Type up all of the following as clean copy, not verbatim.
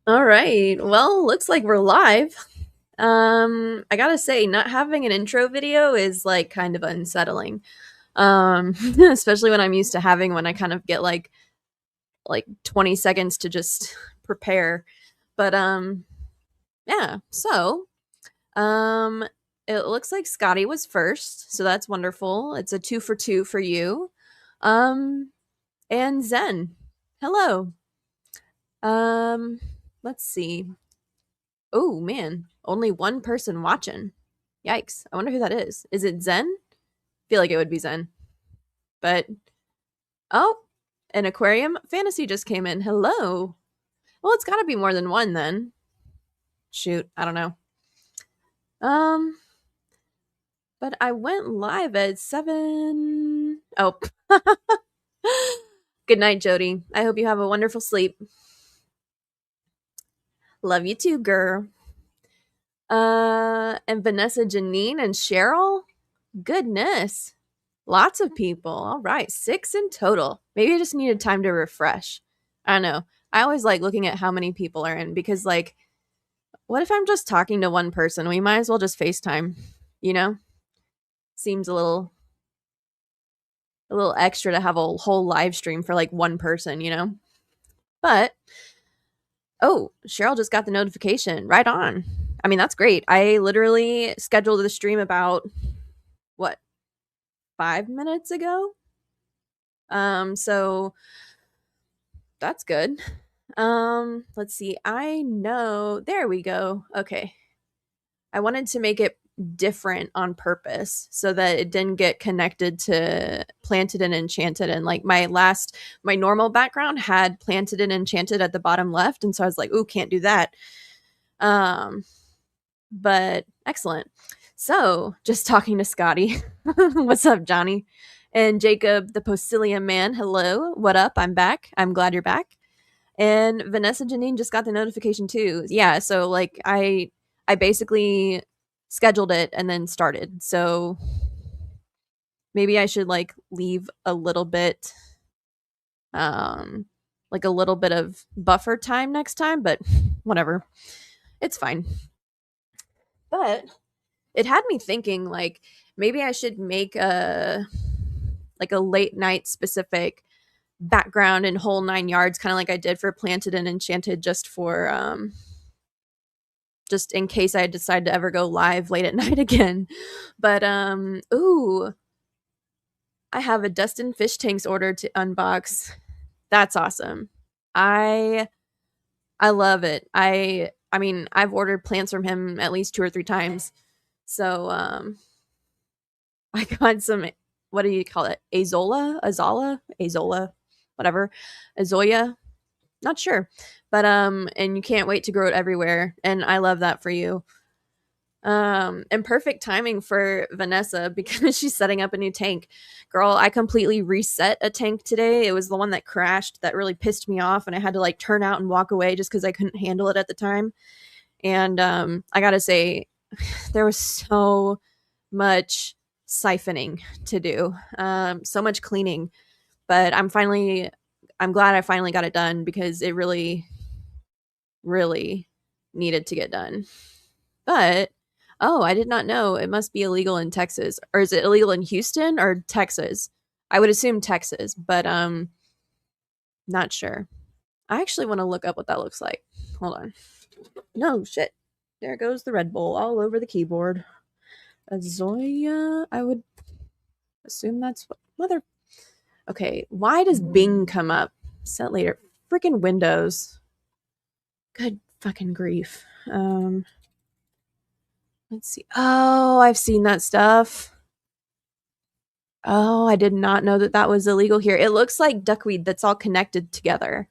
All right. Well, looks like we're live. I gotta say, not having an intro video is like kind of unsettling. Um, especially when I'm used to having one. I kind of get like 20 seconds to just prepare. But yeah. So, um, it looks like Scotty was first, so that's wonderful. It's a 2 for 2 for you. Um, and Zen. Hello. Um, let's see. Oh man, only one person watching. Yikes. I wonder who that is. Is it Zen? Feel like it would be Zen. But oh, an aquarium fantasy just came in. Hello. Well, it's got to be more than one then. Shoot, I don't know. Um, but I went live at 7. Oh. Good night, Jody. I hope you have a wonderful sleep. Love you too, girl. And Vanessa, Janine, and Cheryl. Goodness. Lots of people. All right, 6 in total. Maybe I just needed time to refresh. I don't know. I always like looking at how many people are in because, like, what if I'm just talking to one person? We might as well just FaceTime, you know? Seems a little extra to have a whole live stream for like one person, you know? But oh, Cheryl just got the notification. Right on. I mean, that's great. I literally scheduled the stream about what, 5 minutes ago? So that's good. Let's see. I know. There we go. Okay. I wanted to make it different on purpose so that it didn't get connected to Planted and Enchanted. And like my normal background had Planted and Enchanted at the bottom left. And so I was like, ooh, can't do that. Um, but excellent. So just talking to Scotty. What's up, Johnny? And Jacob, the Postilion man. Hello. What up? I'm back. I'm glad you're back. And Vanessa Janine just got the notification too. Yeah, so like I basically scheduled it and then started. So maybe I should like leave a little bit like a little bit of buffer time next time, but whatever. It's fine. But it had me thinking like maybe I should make a late night specific background and whole 9 yards, kind of like I did for Planted and Enchanted, just in case I decide to ever go live late at night again. But ooh, I have a Dustin fish tanks order to unbox. That's awesome. I I love it. I mean, I've ordered plants from him at least 2 or 3 times. So I got some, what do you call it? Azolla, whatever. Azoya, not sure. But and you can't wait to grow it everywhere, and I love that for you. And perfect timing for Vanessa because she's setting up a new tank. Girl, I completely reset a tank today. It was the one that crashed that really pissed me off, and I had to like turn out and walk away just because I couldn't handle it at the time. And I gotta say, there was so much siphoning to do, so much cleaning. But I'm glad I finally got it done because it really, really needed to get done. But oh, I did not know it must be illegal in Texas. Or is it illegal in Houston or Texas? I would assume Texas, but not sure. I actually want to look up what that looks like. Hold on. No shit. There goes the Red Bull all over the keyboard. Azoya, I would assume that's what mother. Okay, why does Bing come up? Set later. Freaking Windows. Good fucking grief. Let's see. Oh, I've seen that stuff. Oh, I did not know that that was illegal here. It looks like duckweed that's all connected together,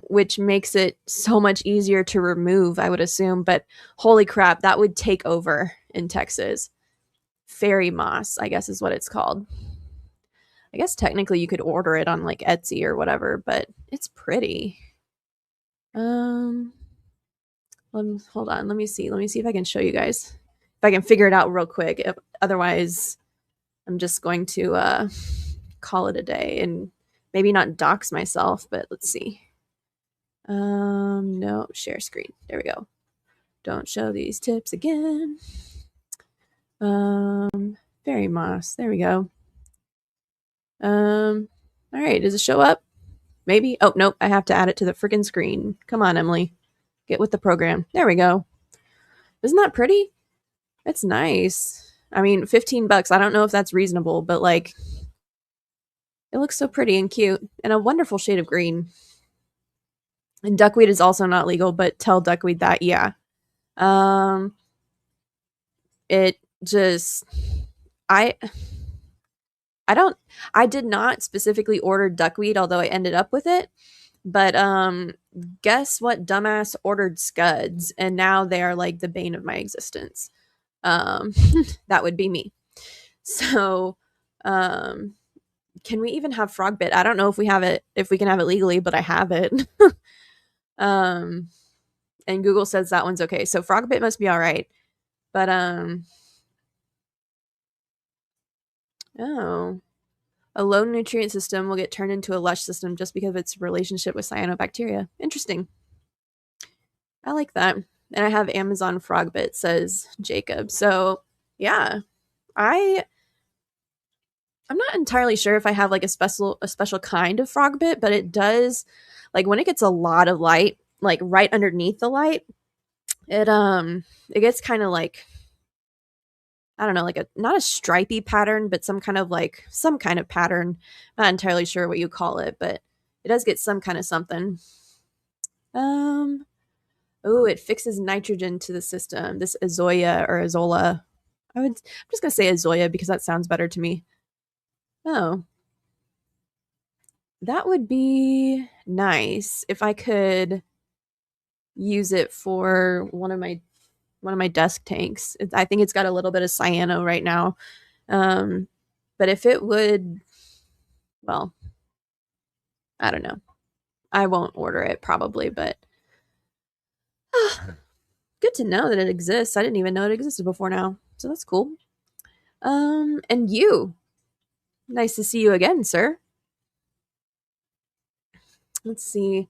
which makes it so much easier to remove, I would assume. But holy crap, that would take over in Texas. Fairy moss, I guess is what it's called. I guess technically you could order it on like Etsy or whatever, but it's pretty. Um, hold on. Let me see. Let me see if I can show you guys. If I can figure it out real quick. Otherwise, I'm just going to call it a day and maybe not dox myself, but let's see. No, share screen. There we go. Don't show these tips again. Fairy moss. There we go. All right. Does it show up? Maybe. Oh, nope. I have to add it to the freaking screen. Come on, Emily. Get with the program. There we go. Isn't that pretty? It's nice. I mean, $15. I don't know if that's reasonable, but like, it looks so pretty and cute and a wonderful shade of green. And duckweed is also not legal, but tell duckweed that, yeah. Um, it just, I, I don't, I did not specifically order duckweed, although I ended up with it. But guess what dumbass ordered scuds, and now they are like the bane of my existence. Um, that would be me. So, um, can we even have frogbit? I don't know if we have it, if we can have it legally, but I have it. um, and Google says that one's okay. So frogbit must be all right. But oh, a low nutrient system will get turned into a lush system just because of its relationship with cyanobacteria. Interesting. I like that. And I have Amazon Frogbit, says Jacob. So yeah, I I'm not entirely sure if I have like a special kind of Frogbit, but it does, like when it gets a lot of light, like right underneath the light, it gets kind of like, I don't know, like a not a stripy pattern, but some kind of pattern. Not entirely sure what you call it, but it does get some kind of something. Um Oh, it fixes nitrogen to the system. This Azoya or Azola. I'm just gonna say Azoya because that sounds better to me. Oh, that would be nice if I could use it for one of my desk tanks. I think it's got a little bit of cyano right now. Um, but if it would, well, I don't know. I won't order it probably, but good to know that it exists. I didn't even know it existed before now. So that's cool. And you. Nice to see you again, sir. Let's see.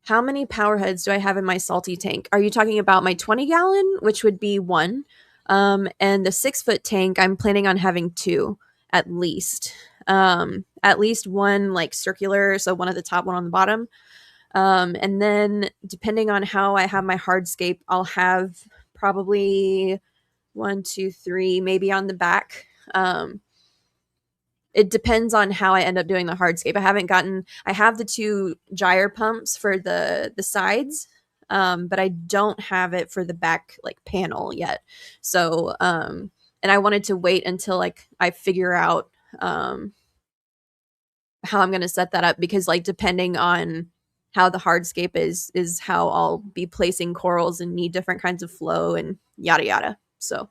How many power heads do I have in my salty tank? Are you talking about my 20 gallon, which would be one? And the 6 foot tank, I'm planning on having two at least. At least one like circular, so one at the top, one on the bottom. And then depending on how I have my hardscape, I'll have probably one, two, three, maybe on the back. It depends on how I end up doing the hardscape. I have the two gyre pumps for the sides, but I don't have it for the back like panel yet. So, and I wanted to wait until like I figure out how I'm going to set that up, because like depending on how the hardscape is how I'll be placing corals and need different kinds of flow and yada yada. So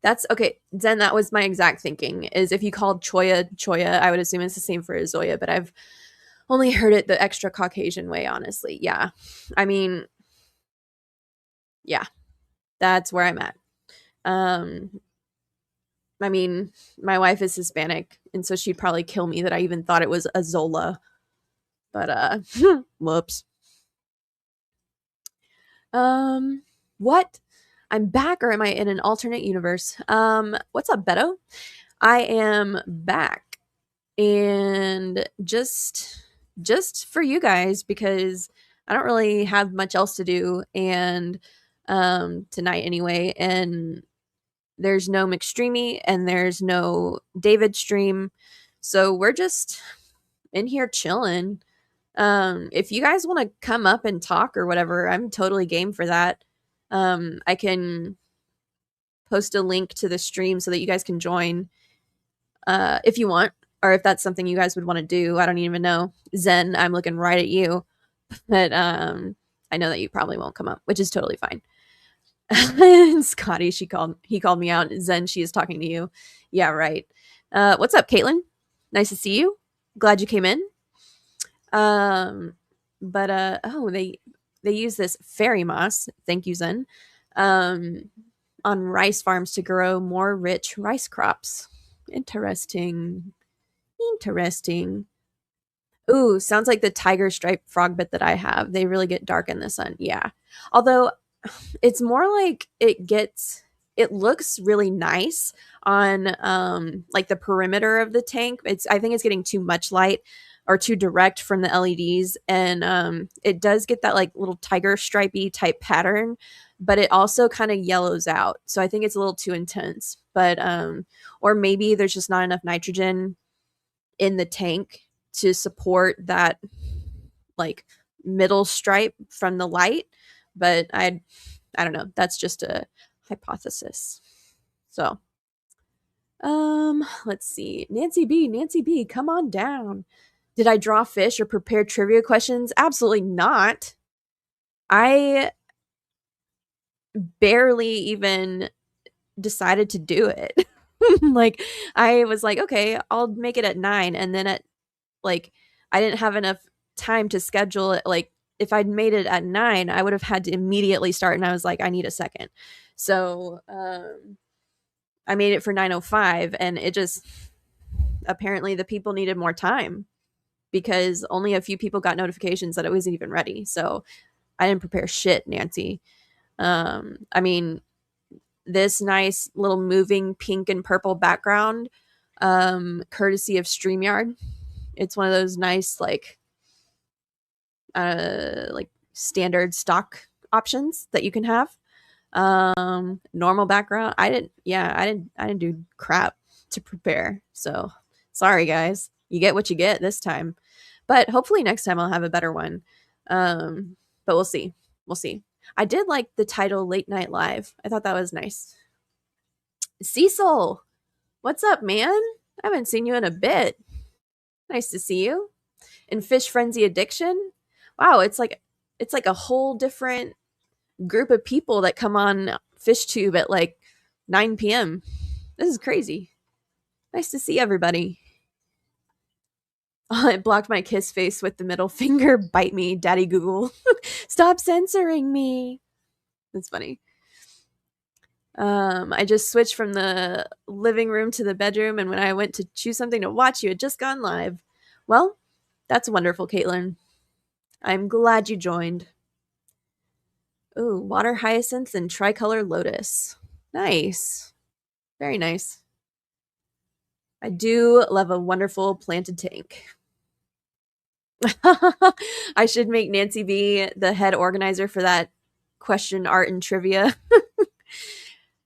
that's okay. Zen, that was my exact thinking. Is if you called Choya Choya, I would assume it's the same for Zoya, but I've only heard it the extra Caucasian way, honestly. Yeah. I mean, yeah, that's where I'm at. Um, I mean, my wife is Hispanic, and so she'd probably kill me that I even thought it was Azola. But whoops. What? I'm back, or am I in an alternate universe? What's up, Beto? I am back, and just for you guys, because I don't really have much else to do, and tonight anyway, and there's no McStreamy and there's no David stream, so we're just in here chilling. If you guys want to come up and talk or whatever, I'm totally game for that. I can post a link to the stream so that you guys can join if you want, or if that's something you guys would want to do. I don't even know. Zen, I'm looking right at you, but I know that you probably won't come up, which is totally fine. Scotty, he called me out. Zen, she is talking to you. Yeah, right. What's up, Caitlin? Nice to see you. Glad you came in. But oh, they use this fairy moss. Thank you, Zen. Um, on rice farms to grow more rich rice crops. Interesting. Interesting. Ooh, sounds like the tiger stripe frog bit that I have. They really get dark in the sun. Yeah. Although it's more like it looks really nice on like the perimeter of the tank. I think it's getting too much light or too direct from the LEDs, and it does get that like little tiger stripey type pattern, but it also kind of yellows out. So I think it's a little too intense. But or maybe there's just not enough nitrogen in the tank to support that like middle stripe from the light. But I don't know. That's just a hypothesis. So, let's see. Nancy B, come on down. Did I draw fish or prepare trivia questions? Absolutely not. I barely even decided to do it. Like I was like, okay, I'll make it at 9, and then at like I didn't have enough time to schedule it. Like if I'd made it at 9, I would have had to immediately start, and I was like, I need a second. So I made it for 9:05, and it just apparently the people needed more time because only a few people got notifications that it was even ready. So I didn't prepare shit, Nancy. I mean, this nice little moving pink and purple background, courtesy of StreamYard. It's one of those nice like standard stock options that you can have. Normal background. I didn't do crap to prepare. So sorry guys. You get what you get this time. But hopefully next time I'll have a better one. But we'll see. We'll see. I did like the title Late Night Live. I thought that was nice. Cecil, what's up, man? I haven't seen you in a bit. Nice to see you. And Fish Frenzy Addiction. Wow, it's like a whole different group of people that come on FishTube at like 9 p.m. This is crazy. Nice to see everybody. Oh, it blocked my kiss face with the middle finger. Bite me, Daddy Google. Stop censoring me. That's funny. I just switched from the living room to the bedroom, and when I went to choose something to watch, you had just gone live. Well, that's wonderful, Caitlin. I'm glad you joined. Ooh, water hyacinth and tricolor lotus. Nice. Very nice. I do love a wonderful planted tank. I should make Nancy B the head organizer for that question, art, and trivia.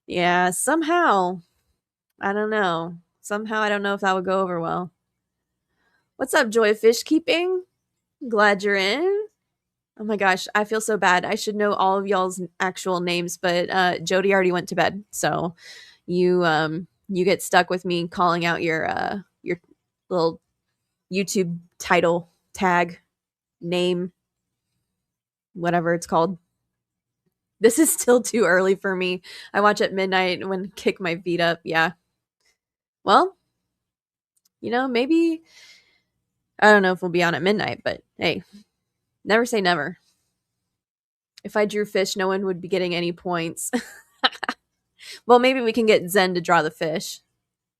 Yeah, somehow. I don't know. Somehow I don't know if that would go over well. What's up, Joy Fish Keeping? Glad you're in. Oh my gosh, I feel so bad. I should know all of y'all's actual names, but Jody already went to bed, so you get stuck with me calling out your little YouTube title, tag, name, whatever it's called. This is still too early for me. I watch at midnight when kick my feet up. Yeah. Well, maybe I don't know if we'll be on at midnight, but hey, never say never. If I drew fish, no one would be getting any points. Well, maybe we can get Zen to draw the fish,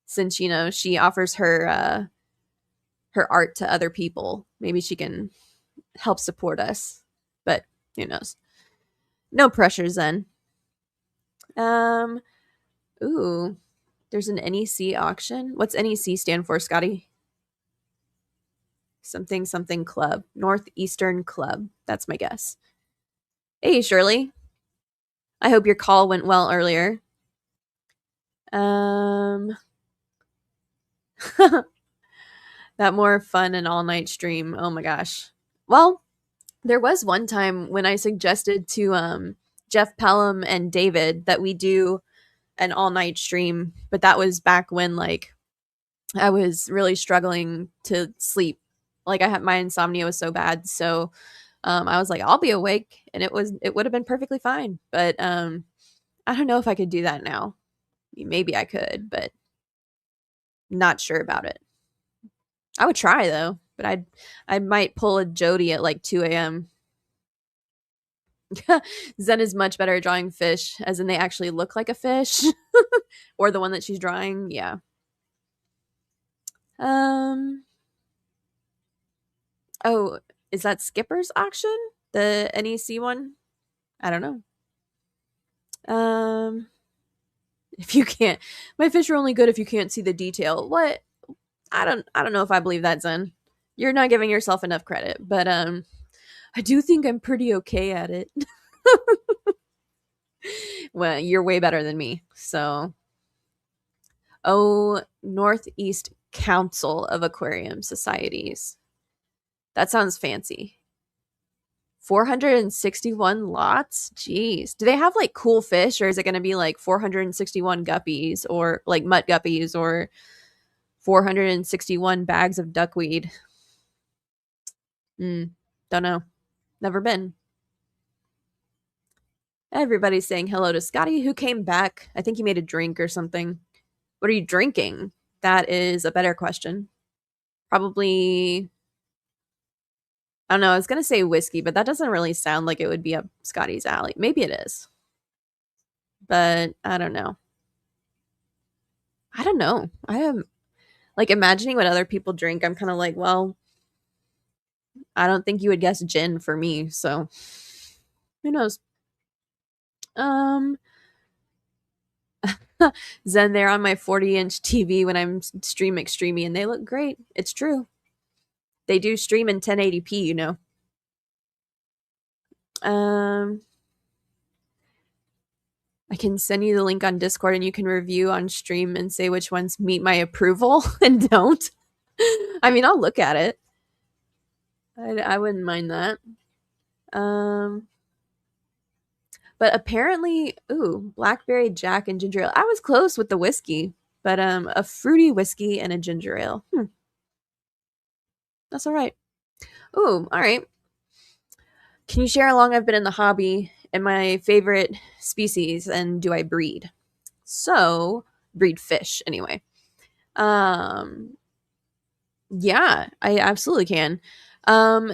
since she offers her art to other people. Maybe she can help support us. But who knows? No pressure, Zen. Ooh, there's an NEC auction. What's NEC stand for, Scotty? Something club. Northeastern Club. That's my guess. Hey, Shirley. I hope your call went well earlier. That more fun and all night stream. Oh my gosh. Well, there was one time when I suggested to Jeff Pelham and David that we do an all night stream, but that was back when like I was really struggling to sleep. Like my insomnia was so bad. So I was like, I'll be awake, and it would have been perfectly fine. But I don't know if I could do that now. Maybe I could, but not sure about it. I would try though, but I might pull a Jody at like 2 a.m. Zen is much better at drawing fish, as in they actually look like a fish, or the one that she's drawing. Yeah. Oh, is that Skipper's auction? The NEC one? I don't know. Um, if you can't, my fish are only good if you can't see the detail. What? I don't know if I believe that, Zen. You're not giving yourself enough credit, but I do think I'm pretty okay at it. Well, you're way better than me. So, oh, Northeast Council of Aquarium Societies. That sounds fancy. 461 lots? Jeez. Do they have like cool fish, or is it going to be like 461 guppies or like mutt guppies or 461 bags of duckweed? Don't know. Never been. Everybody's saying hello to Scotty, who came back. I think he made a drink or something. What are you drinking? That is a better question. Probably, I don't know. I was going to say whiskey, but that doesn't really sound like it would be up Scotty's alley. Maybe it is, but I don't know. I don't know. I am like imagining what other people drink. I'm kind of like, well, I don't think you would guess gin for me. So who knows? Um, Zen, they're on my 40-inch TV when I'm stream extremey, and they look great. It's true. They do stream in 1080p, you know. Um, I can send you the link on Discord and you can review on stream and say which ones meet my approval and don't. I mean, I'll look at it. I wouldn't mind that. Um, but apparently, ooh, blackberry jack and ginger ale. I was close with the whiskey, but a fruity whiskey and a ginger ale. That's all right. Ooh, all right. Can you share how long I've been in the hobby and my favorite species and do I breed? So, breed fish anyway. Um, yeah, I absolutely can.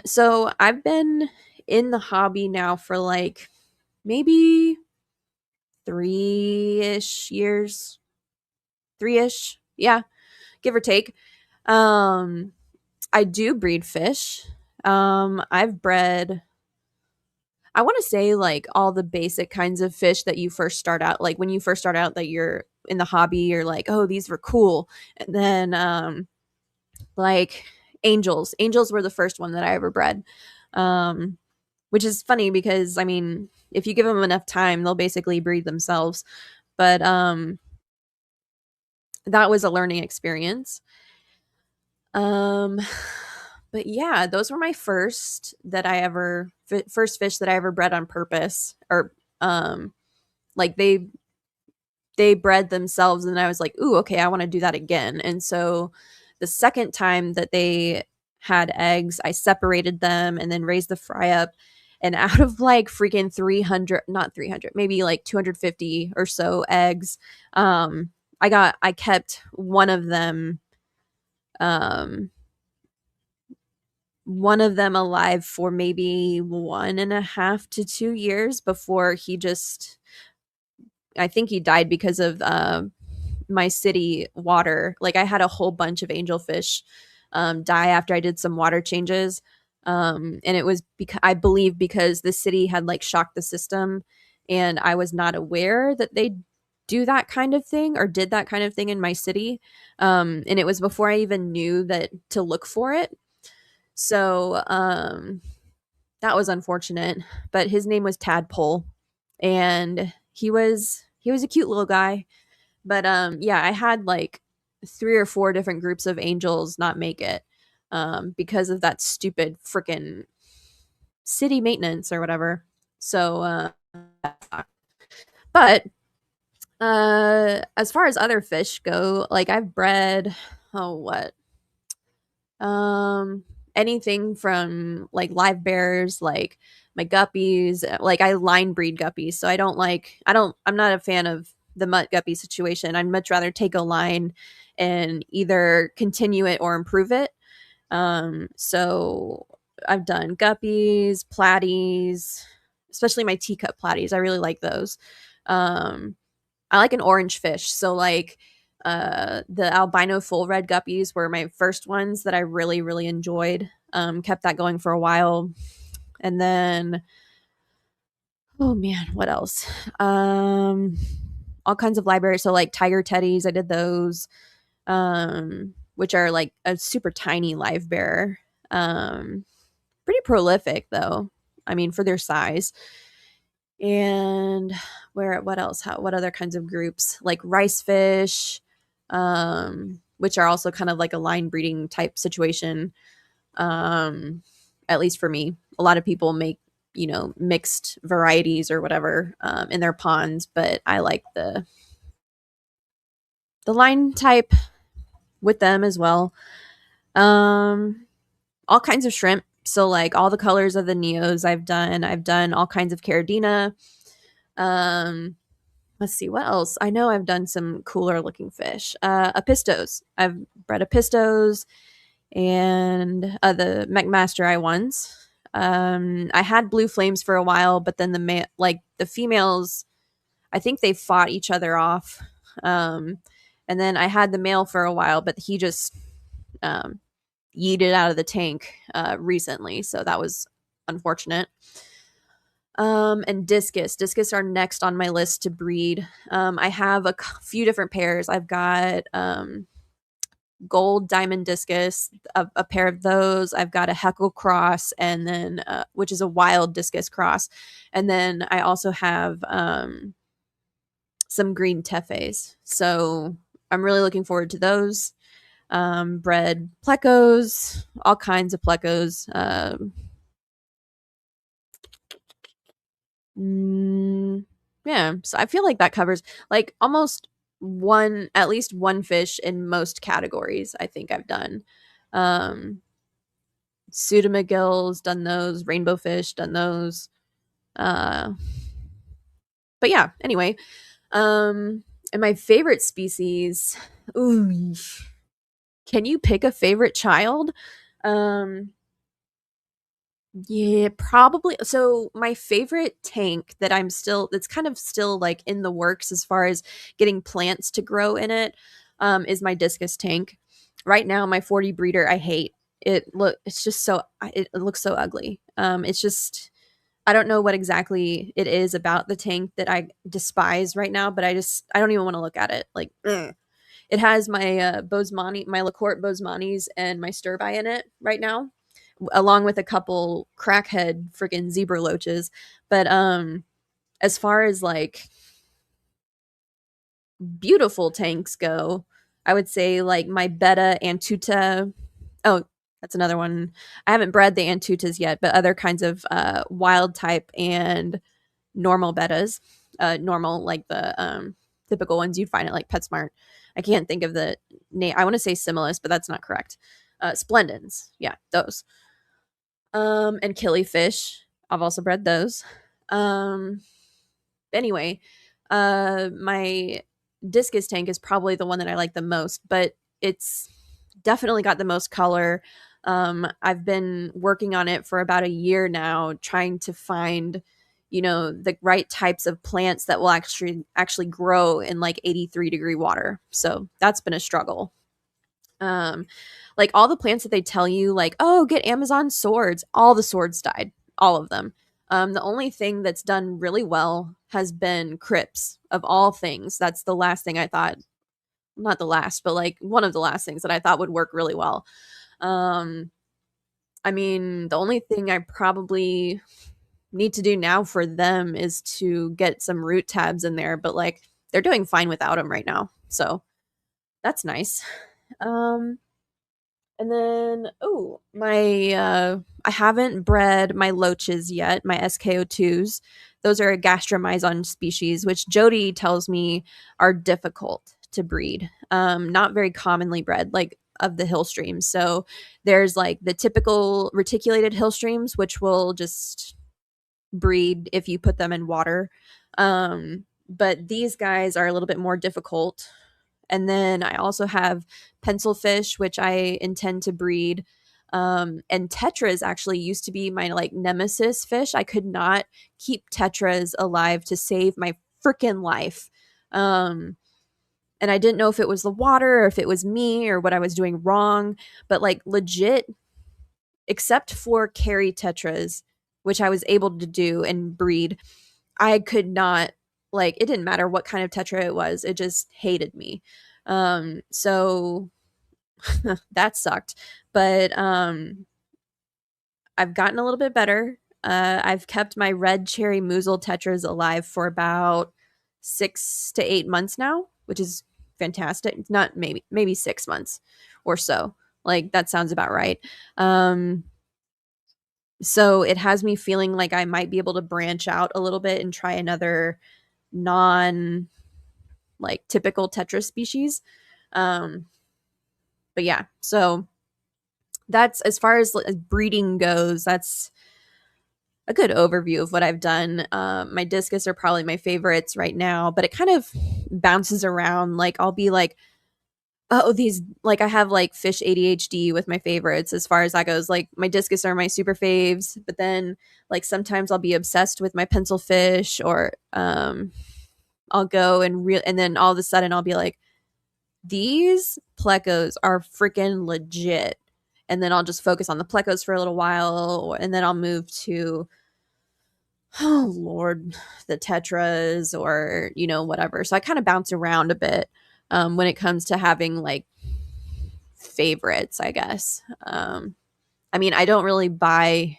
So I've been in the hobby now for like maybe 3-ish years. 3-ish. Yeah, give or take. Um, I do breed fish. I've bred, I want to say like all the basic kinds of fish that you first start out, like when you first start out that you're in the hobby, you're like, oh, these were cool. And then like angels. Angels were the first one that I ever bred. Um, which is funny because I mean, if you give them enough time, they'll basically breed themselves. But that was a learning experience. Um, but yeah, those were my first fish that I ever bred on purpose, or like they bred themselves, and I was like, ooh, okay, I want to do that again. And so the second time that they had eggs, I separated them and then raised the fry up. And out of like freaking 300, not 300, maybe like 250 or so eggs, I kept um, one of them alive for maybe 1.5 to 2 years before I think he died because of my city water. Like I had a whole bunch of angelfish die after I did some water changes. And it was because I believe because the city had like shocked the system, and I was not aware that they do that kind of thing or did that kind of thing in my city. And it was before I even knew that to look for it. So that was unfortunate. But his name was Tadpole, and he was a cute little guy. But yeah, I had like 3 or 4 different groups of angels not make it because of that stupid freaking city maintenance or whatever. So but as far as other fish go, like I've bred, oh what? Um anything from like live bears, like my guppies, like I line breed guppies. So I'm not a fan of the mutt guppy situation. I'd much rather take a line and either continue it or improve it. So I've done guppies, platies, especially my teacup platies. I really like those. Um I like an orange fish. So like the albino full red guppies were my first ones that I really, really enjoyed. Kept that going for a while. And then, oh man, what else? All kinds of libraries. So like tiger teddies, I did those, which are like a super tiny live bearer. Pretty prolific though. I mean, for their size. And what else? What other kinds of groups? Like rice fish, which are also kind of like a line breeding type situation. Um, at least for me, a lot of people make, mixed varieties or whatever, in their ponds, but I like the line type with them as well. All kinds of shrimp. So like all the colors of the neos I've done. I've done all kinds of caridina. Um, let's see what else. I know I've done some cooler looking fish. Apistos. I've bred apistos and the McMaster I ones. I had blue flames for a while, but then the females, I think they fought each other off. And then I had the male for a while, but he just um, yeeted out of the tank recently, so that was unfortunate. And discus are next on my list to breed. I have a few different pairs. I've got gold diamond discus, a pair of those. I've got a heckle cross, and then which is a wild discus cross, and then I also have some green tefes. So I'm really looking forward to those. Bred plecos, all kinds of plecos. Yeah, so I feel like that covers like almost at least one fish in most categories. I think I've done. Um, Pseudomagills, done those. Rainbow fish, done those. Uh, but yeah, anyway. And my favorite species. Ooh, can you pick a favorite child? Um, Yeah, probably. So my favorite tank that's kind of still like in the works as far as getting plants to grow in it, is my discus tank. Right now, my 40 breeder, I hate it. It's just it looks so ugly. It's just, I don't know what exactly it is about the tank that I despise right now, but I don't even want to look at it. Like, ugh. It has my Bosemani, my LaCourte Bosemanis, and my Sturby in it right now, along with a couple crackhead freaking zebra loaches. But as far as like beautiful tanks go, I would say like my Betta Antuta. Oh, that's another one. I haven't bred the Antutas yet, but other kinds of wild type and normal bettas. Normal, like the typical ones you'd find at like PetSmart. I can't think of the name. I want to say Similis, but that's not correct. Splendens. Yeah, those. And killifish. I've also bred those. Um, anyway, my discus tank is probably the one that I like the most, but it's definitely got the most color. I've been working on it for about a year now, trying to find, the right types of plants that will actually grow in like 83-degree water. So that's been a struggle. Um, like all the plants that they tell you, like, oh, get Amazon swords, all the swords died, all of them. The only thing that's done really well has been crypts, of all things. That's the last thing I thought, not the last, but like one of the last things that I thought would work really well. Um, I mean, the only thing I probably need to do now for them is to get some root tabs in there, but like they're doing fine without them right now. So that's nice. Um, And then, oh, I haven't bred my loaches yet, my SKO2s. Those are a gastromyzon species, which Jody tells me are difficult to breed. Not very commonly bred, like of the hill streams. So there's like the typical reticulated hill streams, which will just breed if you put them in water. But these guys are a little bit more difficult. And then I also have pencilfish, which I intend to breed. And tetras actually used to be my like nemesis fish. I could not keep tetras alive to save my freaking life. And I didn't know if it was the water or if it was me or what I was doing wrong. But like legit, except for carry tetras, which I was able to do and breed, I could not, like, it didn't matter what kind of tetra it was. It just hated me. So that sucked. But I've gotten a little bit better. I've kept my red cherry musil tetras alive for about 6 to 8 months now, which is fantastic. It's not maybe 6 months or so. Like that sounds about right. Um, so it has me feeling like I might be able to branch out a little bit and try another non like typical tetra species. Um, but yeah, so that's as far as breeding goes. That's a good overview of what I've done. My discus are probably my favorites right now, but it kind of bounces around. Like I'll be like, oh, these like I have like fish ADHD with my favorites as far as that goes. Like my discus are my super faves, but then like sometimes I'll be obsessed with my pencil fish, or I'll go and and then all of a sudden I'll be like, these plecos are freaking legit. And then I'll just focus on the plecos for a little while, and then I'll move to, oh Lord, the tetras, or whatever. So I kind of bounce around a bit when it comes to having like favorites, I guess. I mean, I don't really buy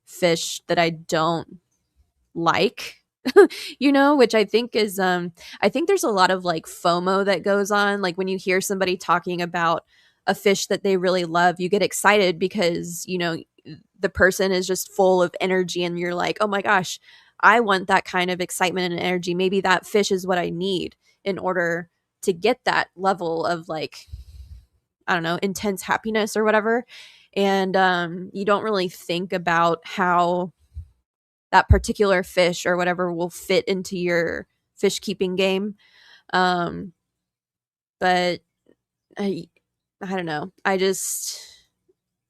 fish that I don't like, which I think is I think there's a lot of like FOMO that goes on. Like when you hear somebody talking about a fish that they really love, you get excited because, the person is just full of energy and you're like, "Oh my gosh, I want that kind of excitement and energy. Maybe that fish is what I need in order to get that level of like, I don't know, intense happiness or whatever." And you don't really think about how that particular fish or whatever will fit into your fish keeping game. Um, but I don't know.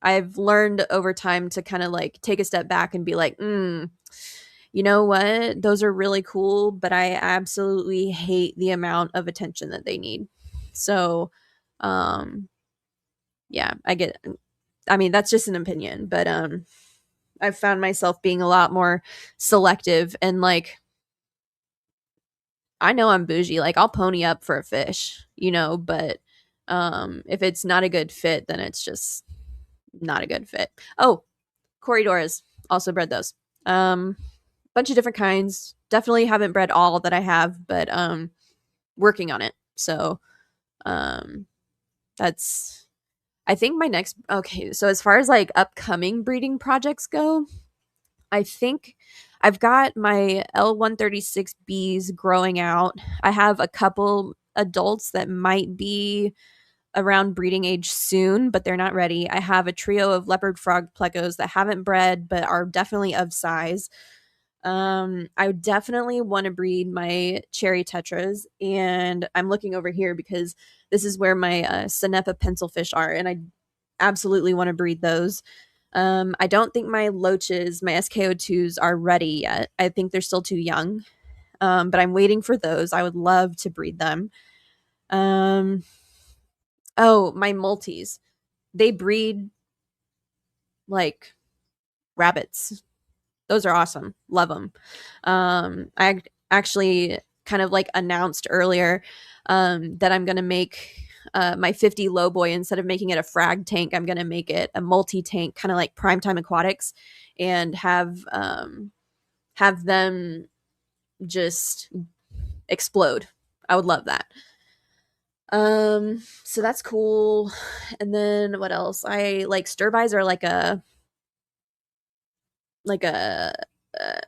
I've learned over time to kind of like take a step back and be like, you know what? Those are really cool, but I absolutely hate the amount of attention that they need. So, um, yeah, I mean, that's just an opinion, but I've found myself being a lot more selective and like, I know I'm bougie. Like I'll pony up for a fish, but if it's not a good fit, then it's just not a good fit. Oh, corridoras also bred those. Bunch of different kinds. Definitely haven't bred all that I have, but working on it. So um that's I think my next okay, so as far as like upcoming breeding projects go, I think I've got my L136Bs growing out. I have a couple adults that might be around breeding age soon, but they're not ready. I have a trio of leopard frog plecos that haven't bred but are definitely of size. I definitely want to breed my cherry tetras, and I'm looking over here because this is where my Cenepa pencilfish are, and I absolutely want to breed those. I don't think my loaches, my SKO2s, are ready yet. I think they're still too young, but I'm waiting for those. I would love to breed them. Um, oh, my multis. They breed like rabbits. Those are awesome. Love them. I actually kind of like announced earlier that I'm going to make my 50 low boy, instead of making it a frag tank, I'm going to make it a multi tank, kind of like Primetime Aquatics, and have them just explode. I would love that. So that's cool. And then what else? I like stir-bys are like a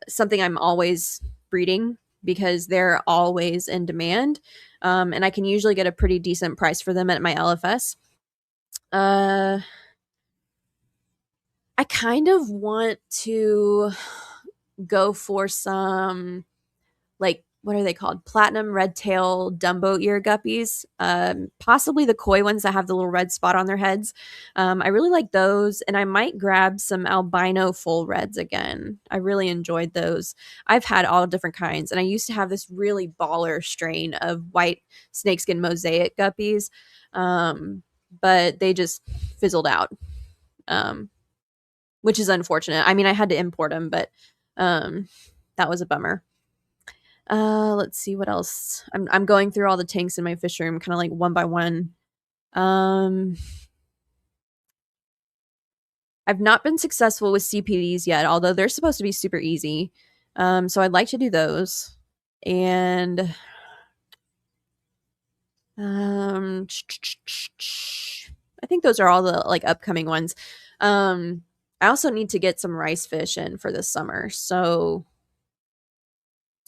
something I'm always breeding because they're always in demand. And I can usually get a pretty decent price for them at my LFS. Uh, I kind of want to go for some, like, what are they called? Platinum red tail Dumbo ear guppies. Possibly the koi ones that have the little red spot on their heads. I really like those, and I might grab some albino full reds again. I really enjoyed those. I've had all different kinds, and I used to have this really baller strain of white snakeskin mosaic guppies, but they just fizzled out. Um, which is unfortunate. I mean, I had to import them, but um, that was a bummer. Let's see what else. I'm going through all the tanks in my fish room, kind of like one by one. Um, I've not been successful with CPDs yet, although they're supposed to be super easy. So I'd like to do those. And I think those are all the like upcoming ones. I also need to get some rice fish in for this summer. So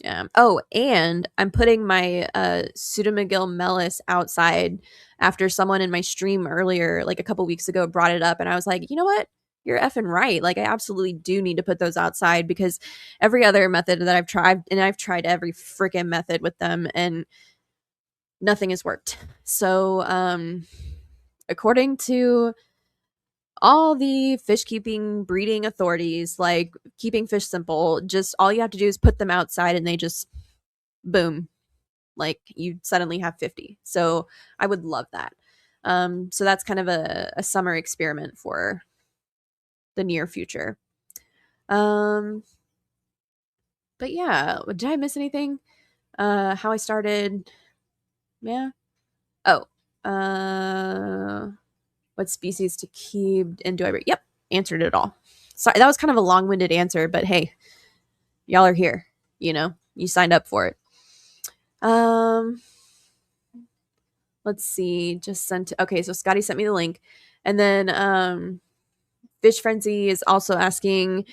yeah. Oh, and I'm putting my Pseudomygil mellis outside after someone in my stream earlier, like a couple weeks ago, brought it up, and I was like, you know what? You're effing right. Like, I absolutely do need to put those outside because every other method that I've tried, and I've tried every freaking method with them, and nothing has worked. So, according to all the fish keeping breeding authorities, like keeping fish simple, just all you have to do is put them outside and they just boom, like you suddenly have 50. So I would love that. So that's kind of a summer experiment for the near future. Um, but yeah, did I miss anything? How I started? Yeah. Oh, what species to keep and do I breed? Yep, answered it all. Sorry, that was kind of a long-winded answer, but hey, y'all are here. You know, you signed up for it. Um, let's see. Just sent. Okay, so Scotty sent me the link, and then Fish Frenzy is also asking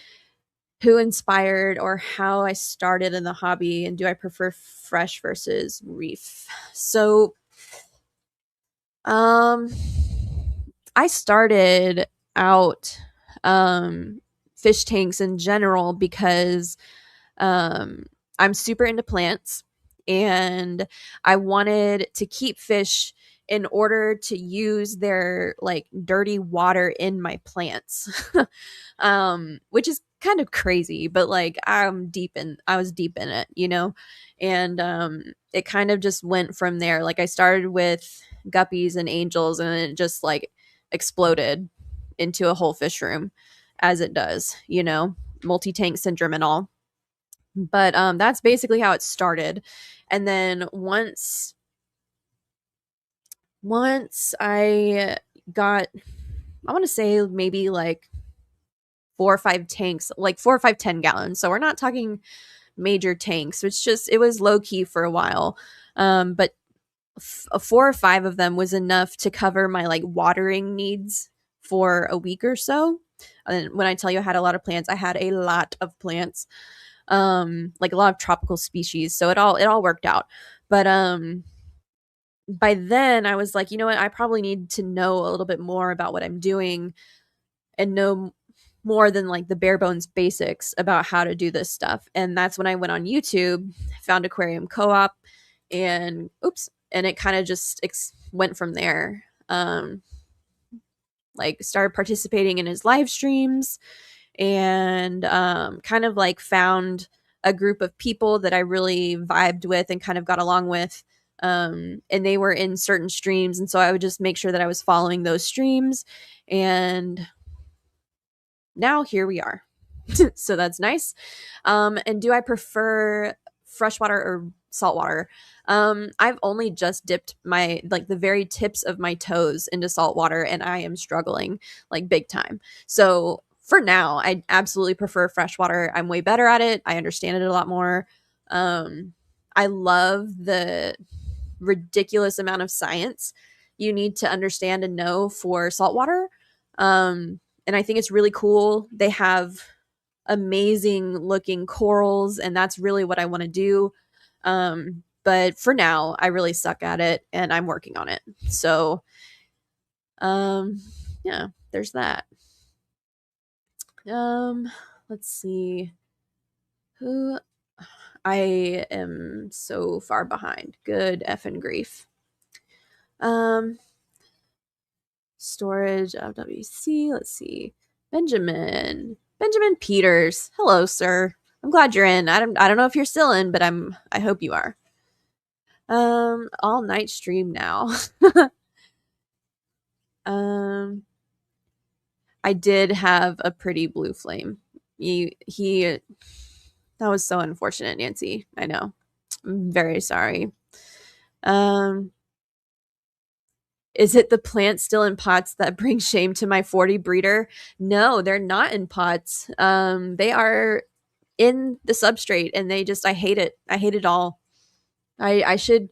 who inspired or how I started in the hobby, and do I prefer fresh versus reef? So, um, I started out fish tanks in general because um, I'm super into plants and I wanted to keep fish in order to use their like dirty water in my plants. Which is kind of crazy, but like I was deep in it, you know? And it kind of just went from there. Like I started with guppies and angels and then it just like exploded into a whole fish room as it does, you know, multi-tank syndrome and all. But that's basically how it started. And then once I got, I want to say maybe like 4 or 5 tanks, like 4 or 5 10 gallons. So we're not talking major tanks. It's just it was low key for a while. But 4 or 5 of them was enough to cover my like watering needs for a week or so. And when I tell you I had a lot of plants, I had a lot of plants. Like a lot of tropical species. So it all worked out. But by then I was like, you know what, I probably need to know a little bit more about what I'm doing and know more than like the bare bones basics about how to do this stuff. And that's when I went on YouTube, found Aquarium Co-op, and oops, and it kind of just went from there. Like started participating in his live streams and kind of like found a group of people that I really vibed with and kind of got along with. And they were in certain streams. And so I would just make sure that I was following those streams. And now here we are. So that's nice. And do I prefer freshwater or saltwater? I've only just dipped my like the very tips of my toes into saltwater and I am struggling like big time. So for now, I absolutely prefer freshwater. I'm way better at it. I understand it a lot more. I love the ridiculous amount of science you need to understand and know for saltwater. And I think it's really cool. They have amazing looking corals, and that's really what I want to do. But for now, I really suck at it, and I'm working on it. So, yeah, there's that. Let's see who I am so far behind. Good effing grief. Um, storage of WC. Let's see. Benjamin Peters. Hello, sir. I'm glad you're in. I don't know if you're still in, but I hope you are. All night stream now. um I did have a pretty blue flame. He that was so unfortunate, Nancy. I know. I'm very sorry. Um, is it the plants still in pots that bring shame to my 40 breeder? No, they're not in pots. They are in the substrate, and they just I hate it. I hate it all. I should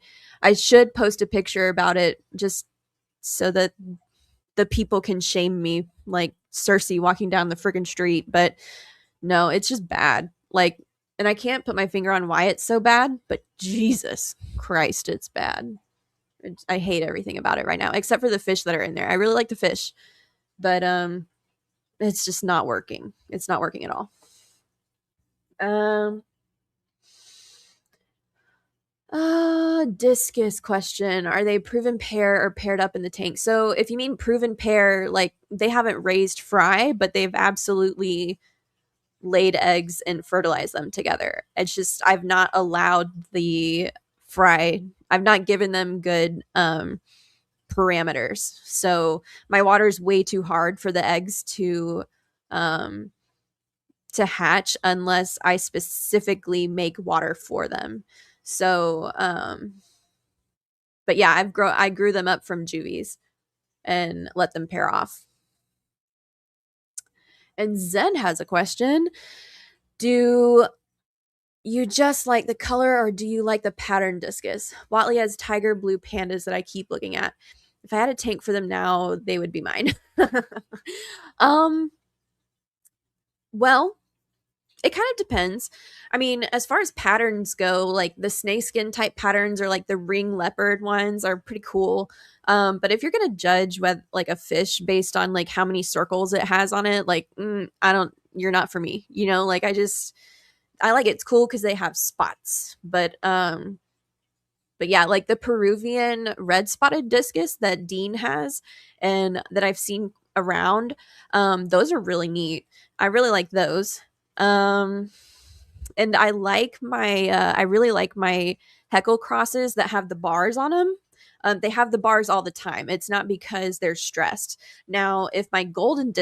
post a picture about it just so that the people can shame me like Cersei walking down the friggin' street. But no, it's just bad. Like, and I can't put my finger on why it's so bad, but Jesus Christ, it's bad. I hate everything about it right now, except for the fish that are in there. I really like the fish, but it's just not working. It's not working at all. Um, discus question. Are they proven pair or paired up in the tank? So if you mean proven pair, like they haven't raised fry, but they've absolutely laid eggs and fertilized them together. It's just I've not allowed the fry. I've not given them good parameters. So my water is way too hard for the eggs um to hatch unless I specifically make water for them. So but yeah, I grew them up from juvies and let them pair off. And Zen has a question. Do you just like the color or do you like the pattern discus? Watley has tiger blue pandas that I keep looking at. If I had a tank for them now, they would be mine. um well, it kind of depends. I mean, as far as patterns go, like the snakeskin type patterns or like the ring leopard ones are pretty cool. But if you're gonna judge with like a fish based on like how many circles it has on it, like I don't, you're not for me. You know, like I like it's cool because they have spots, but yeah, like the Peruvian red spotted discus that Dean has and that I've seen around, those are really neat. I really like those. Um, and I really like my Heckle crosses that have the bars on them. They have the bars all the time. It's not because they're stressed. Now, if my gold diamond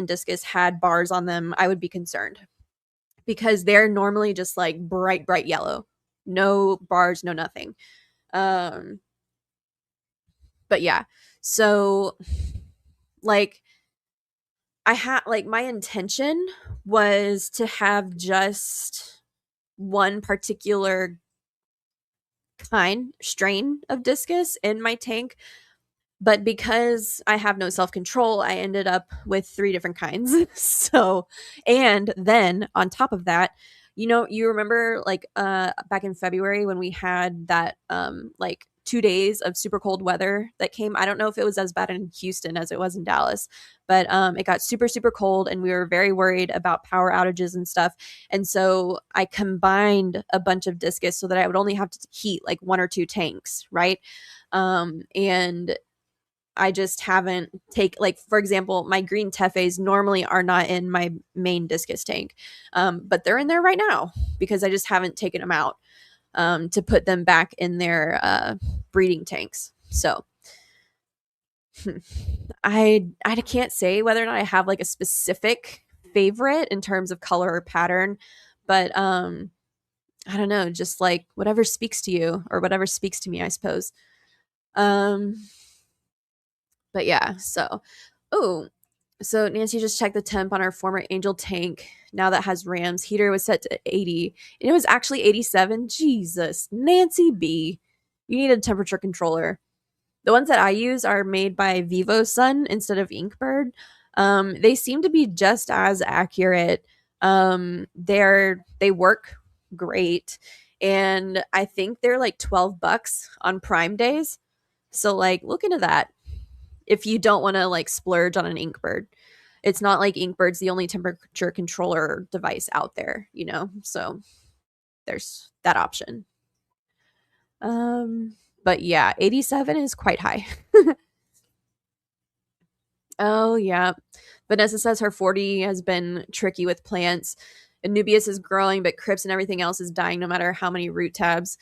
discus had bars on them, I would be concerned because they're normally just like bright yellow, no bars, no nothing. Um, but yeah, so like I had like my intention was to have just one particular strain of discus in my tank. But because I have no self control, I ended up with 3 different kinds. So, and then on top of that, you remember like back in February when we had that like 2 days of super cold weather that came. I don't know if it was as bad in Houston as it was in Dallas, but it got super cold and we were very worried about power outages and stuff. And so I combined a bunch of discus so that I would only have to heat like 1 or 2 tanks, right? And I just haven't like, for example, my green tefes normally are not in my main discus tank. But they're in there right now because I just haven't taken them out to put them back in their breeding tanks. So I can't say whether or not I have like a specific favorite in terms of color or pattern, but I don't know, just like whatever speaks to you or whatever speaks to me, I suppose. Um but yeah, so Nancy just checked the temp on our former Angel tank. Now that has Rams. Heater was set to 80. And it was actually 87. Jesus. Nancy B. You need a temperature controller. The ones that I use are made by Vivo Sun instead of Inkbird. They seem to be just as accurate. They work great. And I think they're like $12 on Prime days. So like look into that if you don't want to like splurge on an Inkbird. It's not like Inkbird's the only temperature controller device out there, so there's that option. But yeah, 87 is quite high. Oh yeah, Vanessa says her 40 has been tricky with plants. Anubias is growing, but Crips and everything else is dying no matter how many root tabs.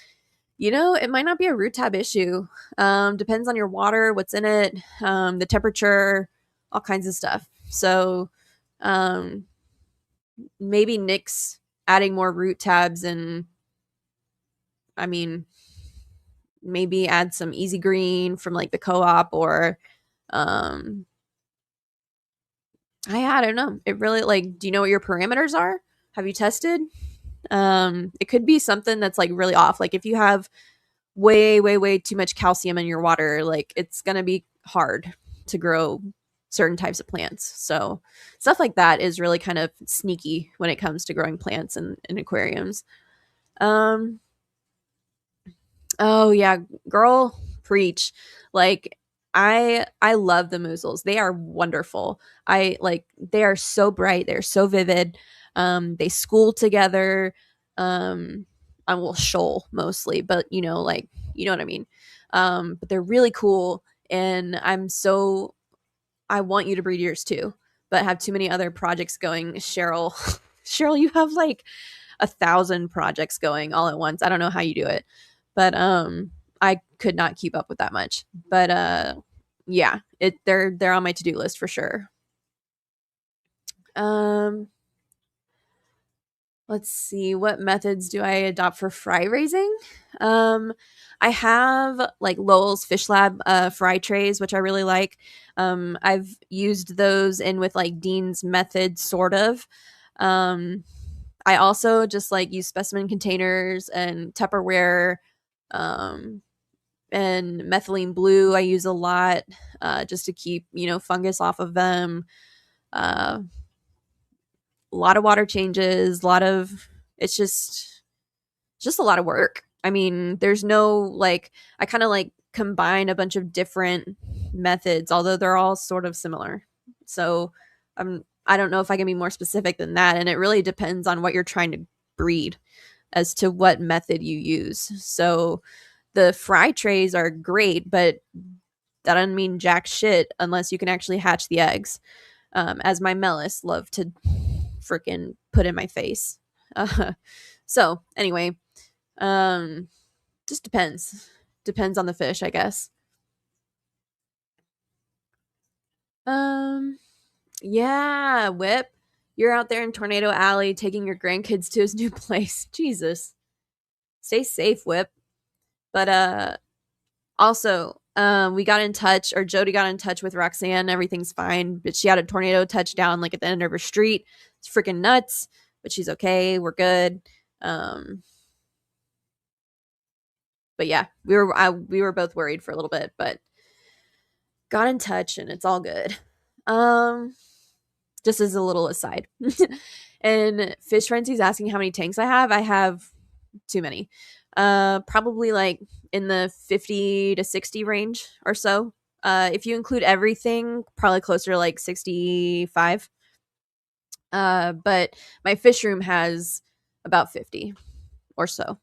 It might not be a root tab issue. Depends on your water, what's in it, the temperature. all kinds of stuff. So um, maybe nix adding more root tabs, and I mean, maybe add some easy green from like the co-op, or um I don't know. It really, like, do you know what your parameters are? Have you tested? It could be something that's like really off. Like if you have way too much calcium in your water, like it's going to be hard to grow certain types of plants. So stuff like that is really kind of sneaky when it comes to growing plants in aquariums. Um Oh yeah, girl, preach. Like I love the mussels. They are wonderful. I like they are so bright, they're so vivid. They school together. I will shoal mostly, but like you know what I mean. But they're really cool, and I want you to breed yours too, but have too many other projects going. Cheryl, Cheryl, you have like 1,000 projects going all at once. I don't know how you do it, but I could not keep up with that much. But yeah, they're on my to-do list for sure. Um let's see, what methods do I adopt for fry raising? Um I have like Lowell's Fish Lab fry trays, which I really like. I've used those in with like Dean's method sort of. Um I also just like use specimen containers and Tupperware, um, and methylene blue. I use a lot just to keep fungus off of them. Uh, a lot of water changes. A lot of it's just a lot of work. I mean, there's no like I kind of like combine a bunch of different methods, although they're all sort of similar. So I don't know if I can be more specific than that, and it really depends on what you're trying to breed as to what method you use. So the fry trays are great, but that doesn't mean jack shit unless you can actually hatch the eggs. As my Mellis love to freaking put in my face. So anyway, um, just depends. Depends on the fish, I guess. Um, yeah, Whip, you're out there in Tornado Alley taking your grandkids to his new place. Jesus, stay safe, Whip. But also, we got in touch, or Jody got in touch with Roxanne. Everything's fine, but she had a tornado touchdown like at the end of her street. It's freaking nuts, but she's okay. We're good. Um, but yeah, we were both worried for a little bit, but got in touch and it's all good. Um, just as a little aside. And Fish Frenzy's asking how many tanks I have. I have too many. Probably like in the 50 to 60 range or so. If you include everything, probably closer to like 65. But my fish room has about 50 or so.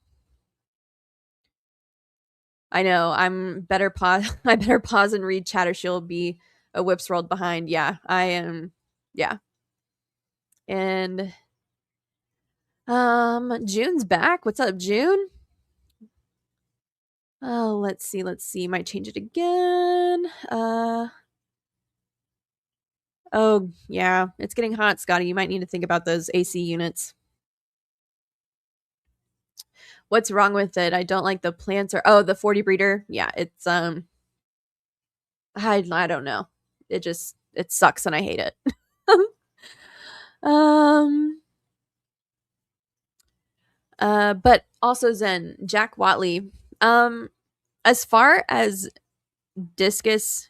I know. I'm better pause. I better pause and read chatter. She'll be a whips rolled behind. Yeah, I am. Yeah, and June's back. What's up, June? Oh, let's see. Let's see. Might change it again. Oh, yeah. It's getting hot, Scotty. You might need to think about those AC units. What's wrong with it? I don't like the plants or the 40 breeder. Yeah, it's I don't know. It sucks and I hate it. um but also Zen, Jack Watley. As far as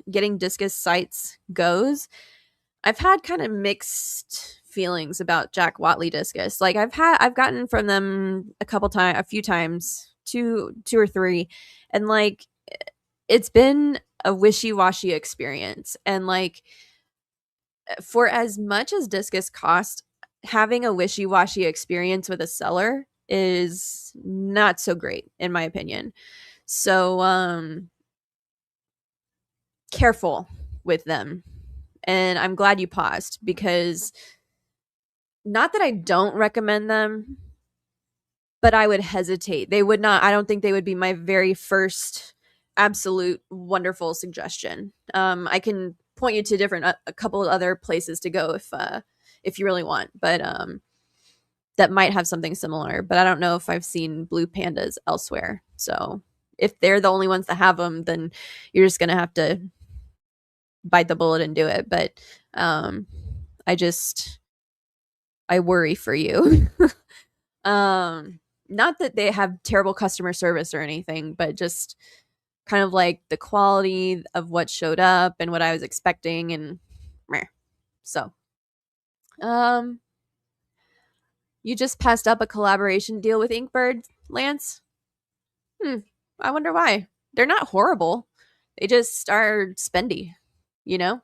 getting discus sites goes, I've had kind of mixed feelings about Jack Watley discus. Like I've gotten from them a few times, two or three, and like it's been a wishy-washy experience. And like for as much as discus cost, having a wishy-washy experience with a seller is not so great in my opinion. So careful with them. And I'm glad you paused, because not that I don't recommend them, but I would hesitate. They would not, I don't think they would be my very first absolute wonderful suggestion. I can point you to different a couple of other places to go if you really want. But that might have something similar. But I don't know if I've seen blue pandas elsewhere. So if they're the only ones that have them, then you're just gonna have to bite the bullet and do it. But um, I just I worry for you. Not that they have terrible customer service or anything, but just kind of like the quality of what showed up and what I was expecting and meh. So, um you just passed up a collaboration deal with Inkbird, Lance? Hmm. I wonder why. They're not horrible. They just are spendy, you know?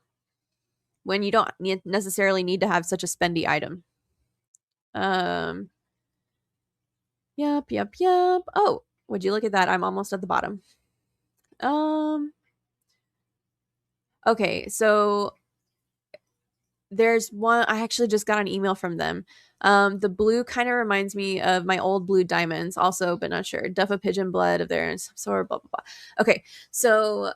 When you don't necessarily need to have such a spendy item. Um Yep. Oh, would you look at that? I'm almost at the bottom. Um okay, so there's one I actually just got an email from them. The blue kind of reminds me of my old blue diamonds, also, but not sure. Duffa pigeon blood of theirs, sort of blah blah blah. Okay, so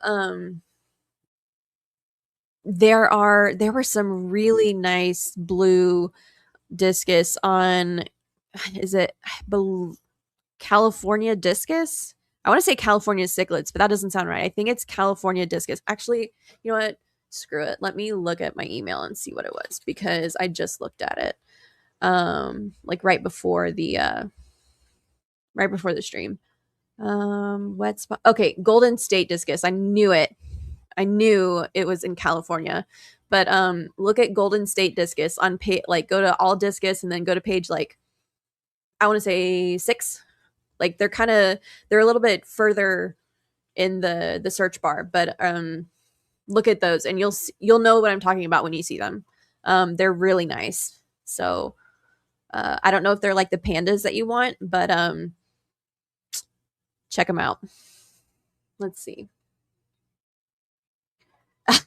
there were some really nice blue discus on. Is it California discus? I want to say California cichlids, but that doesn't sound right. I think it's California discus. Actually, you know what? Screw it. Let me look at my email and see what it was because I just looked at it. Like right before the stream. Wet spot. Okay, Golden State discus. I knew it. I knew it was in California. But look at Golden State discus on page, like go to all discus and then go to page like I want to say 6. Like they're a little bit further in the search bar, but look at those and you'll know what I'm talking about when you see them. They're really nice. So I don't know if they're like the pandas that you want, but check them out. Let's see.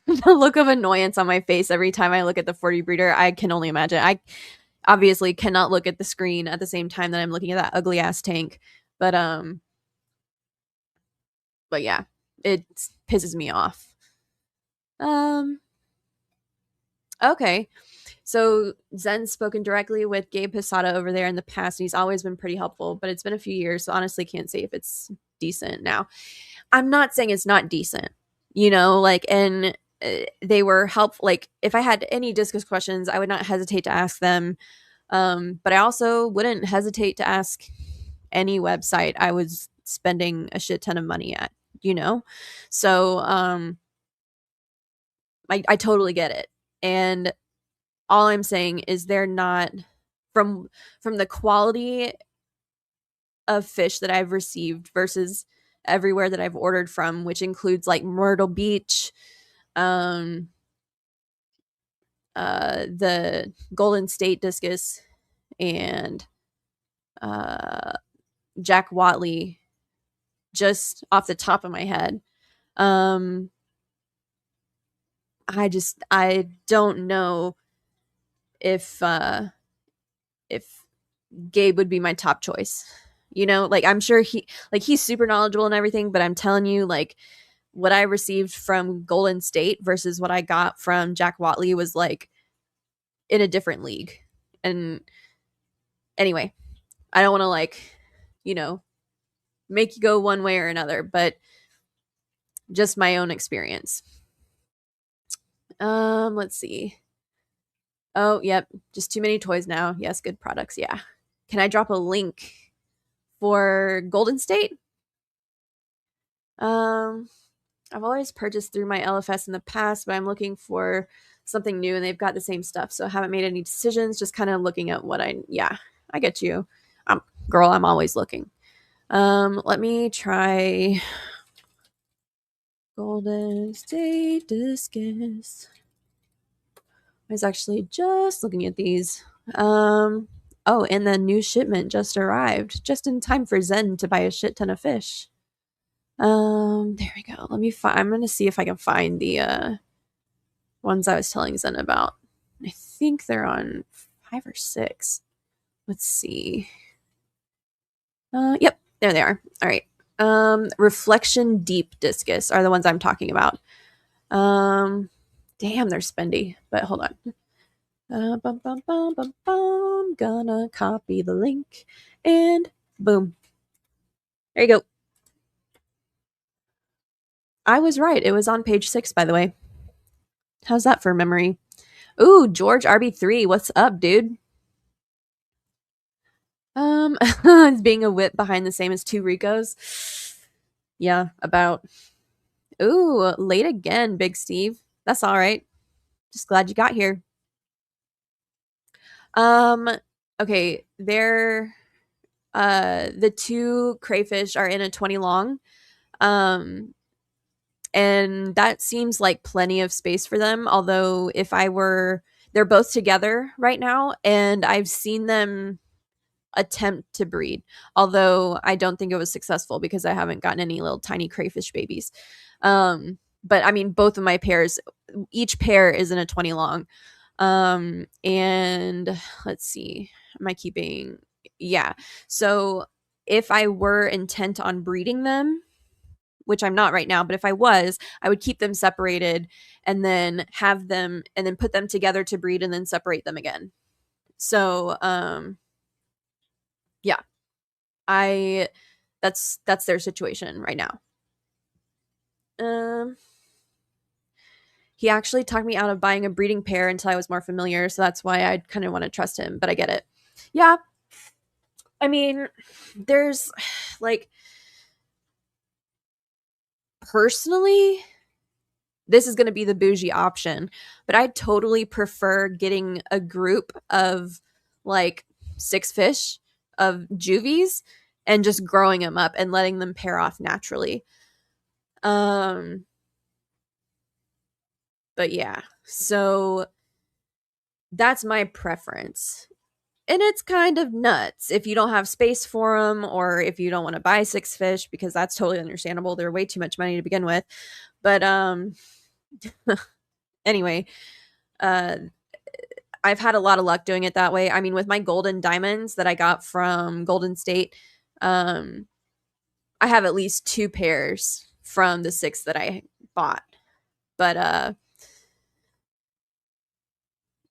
The look of annoyance on my face every time I look at the 40 breeder, I can only imagine. I obviously cannot look at the screen at the same time that I'm looking at that ugly ass tank, but yeah, it pisses me off. Okay. So Zen's spoken directly with Gabe Posada over there in the past, and he's always been pretty helpful, but it's been a few years, so honestly can't say if it's decent now. I'm not saying it's not decent, like, and they were helpful. Like, if I had any discus questions, I would not hesitate to ask them. But I also wouldn't hesitate to ask any website I was spending a shit ton of money at, So, I totally get it. And all I'm saying is they're not from the quality of fish that I've received versus everywhere that I've ordered from, which includes like Myrtle Beach, the Golden State discus, and Jack Watley, just off the top of my head. I don't know if Gabe would be my top choice. Like I'm sure he's super knowledgeable and everything, but I'm telling you, like, what I received from Golden State versus what I got from Jack Watley was like in a different league. And anyway, I don't want to like, make you go one way or another, but just my own experience. Let's see. Oh, yep, just too many toys now. Yes, good products. Yeah. Can I drop a link for Golden State? I've always purchased through my LFS in the past, but I'm looking for something new and they've got the same stuff. So I haven't made any decisions, just kind of looking at what I get you. Girl, I'm always looking. Let me try Golden State Discus. I was actually just looking at these. Oh, and the new shipment just arrived, just in time for Zen to buy a shit ton of fish. There we go. I'm gonna see if I can find the ones I was telling Zen about. I think they're on 5 or 6. Let's see. Yep, there they are. All right. Reflection Deep Discus are the ones I'm talking about. Damn, they're spendy. But hold on. Bum, bum, bum, bum, bum. Gonna copy the link and boom. There you go. I was right. It was on page 6, by the way. How's that for memory? Ooh, George RB3. What's up, dude? Being a whip behind the same as two Ricos. Yeah, about. Ooh, late again, Big Steve. That's all right. Just glad you got here. Um, okay, the two crayfish are in a 20 long. Um, and that seems like plenty of space for them. Although, they're both together right now, and I've seen them attempt to breed. Although I don't think it was successful because I haven't gotten any little tiny crayfish babies. But I mean, both of my pairs, each pair is in a 20 long. And let's see, am I keeping? Yeah. So if I were intent on breeding them, which I'm not right now, but if I was, I would keep them separated and then put them together to breed and then separate them again. So, yeah, I that's their situation right now. Um, he actually talked me out of buying a breeding pair until I was more familiar, so that's why I kind of want to trust him, but I get it. Yeah. I mean, there's like personally, this is going to be the bougie option, but I totally prefer getting a group of like 6 fish of juvies and just growing them up and letting them pair off naturally. Um but yeah. So that's my preference. And it's kind of nuts if you don't have space for them or if you don't want to buy 6 fish, because that's totally understandable. They're way too much money to begin with. But anyway, uh I've had a lot of luck doing it that way. I mean, with my golden diamonds that I got from Golden State, um I have at least 2 pairs from the 6 that I bought. But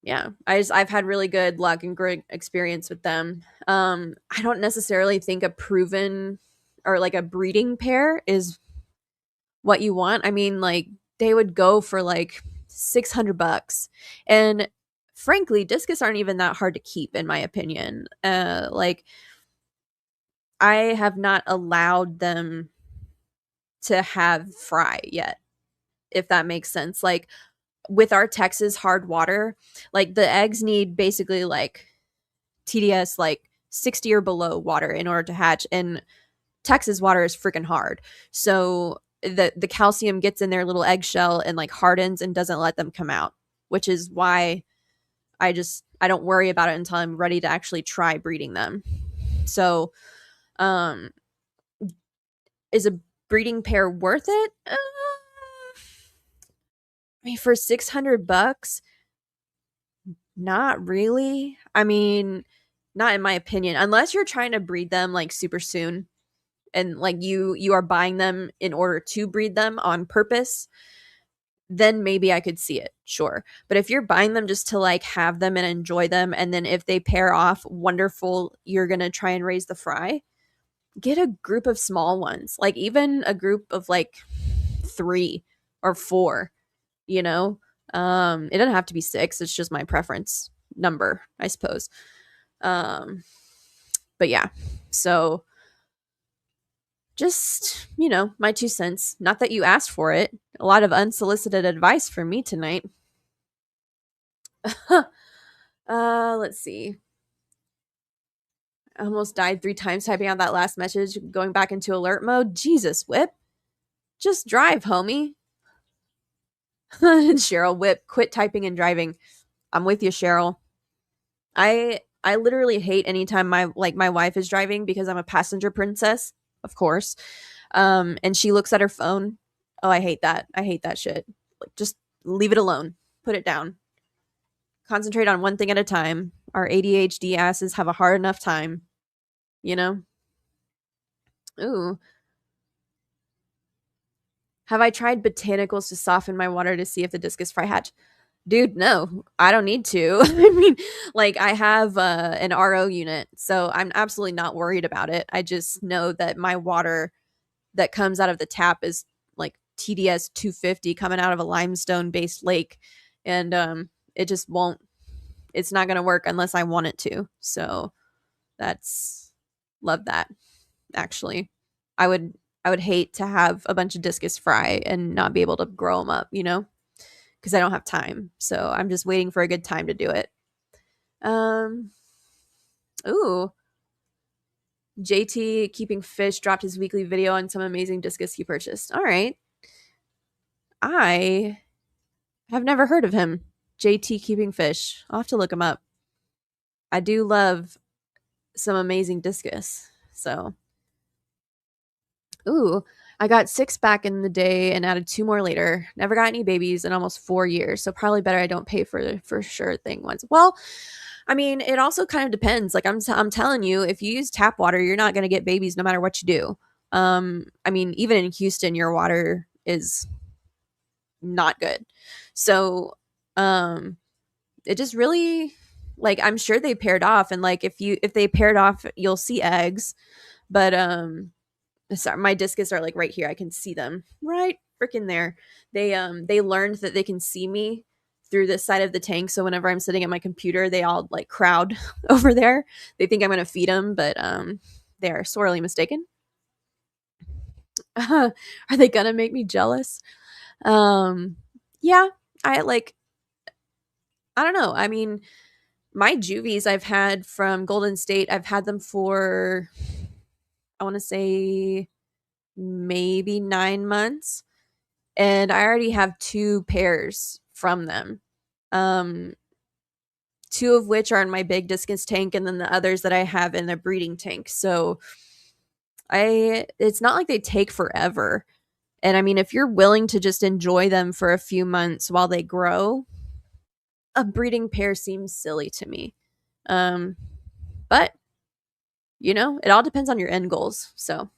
yeah, I've had really good luck and great experience with them. I don't necessarily think a proven or like a breeding pair is what you want. I mean, like they would go for like $600, and frankly, discus aren't even that hard to keep in my opinion. Like I have not allowed them to have fry yet, if that makes sense. Like with our Texas hard water, like the eggs need basically like TDS like 60 or below water in order to hatch, and Texas water is freaking hard. So the calcium gets in their little eggshell and like hardens and doesn't let them come out, which is why I don't worry about it until I'm ready to actually try breeding them. So um is a breeding pair worth it? I mean, for $600, not really. I mean, not in my opinion, unless you're trying to breed them like super soon and like you are buying them in order to breed them on purpose, then maybe I could see it. Sure. But if you're buying them just to like have them and enjoy them, and then if they pair off, wonderful, you're going to try and raise the fry, get a group of small ones, like even a group of like 3 or 4, you know? It doesn't have to be 6. It's just my preference number, I suppose. But yeah. So just, my 2 cents. Not that you asked for it. A lot of unsolicited advice from me tonight. Let's see. I almost died 3 times typing out that last message, going back into alert mode. Jesus, Whip. Just drive, homie. Cheryl, Whip, quit typing and driving. I'm with you, Cheryl. I literally hate anytime my wife is driving because I'm a passenger princess, of course. And she looks at her phone. Oh, I hate that. I hate that shit. Like, just leave it alone. Put it down. Concentrate on one thing at a time. Our ADHD asses have a hard enough time, you know? Ooh. Have I tried botanicals to soften my water to see if the discus fry hatch? Dude, no, I don't need to. I mean, like I have an RO unit, so I'm absolutely not worried about it. I just know that my water that comes out of the tap is like TDS 250 coming out of a limestone based lake, and it just won't. It's not going to work unless I want it to. So that's love that. Actually, I would I would hate to have a bunch of discus fry and not be able to grow them up. Because I don't have time. So I'm just waiting for a good time to do it. Um, ooh, JT keeping fish dropped his weekly video on some amazing discus he purchased. All right, I have never heard of him. JT keeping fish. I'll have to look him up. I do love some amazing discus. So, ooh, I got 6 back in the day and added 2 more later. Never got any babies in almost 4 years. So probably better I don't pay for the for sure thing once. Well, I mean, it also kind of depends. Like I'm telling you, if you use tap water, you're not going to get babies no matter what you do. I mean, even in Houston, your water is not good. So, um, it just really like I'm sure they paired off, and like if they paired off, you'll see eggs. But sorry, my discus are like right here. I can see them right freaking there. They learned that they can see me through this side of the tank. So whenever I'm sitting at my computer, they all like crowd over there. They think I'm gonna feed them, but they are sorely mistaken. Are they gonna make me jealous? Um, yeah, I like. I don't know. I mean, my juvies I've had from Golden State. I've had them for I want to say maybe 9 months, and I already have 2 pairs from them. Um, 2 of which are in my big discus tank, and then the others that I have in the breeding tank. So it's not like they take forever. And I mean, if you're willing to just enjoy them for a few months while they grow, a breeding pair seems silly to me. Um, but it all depends on your end goals. So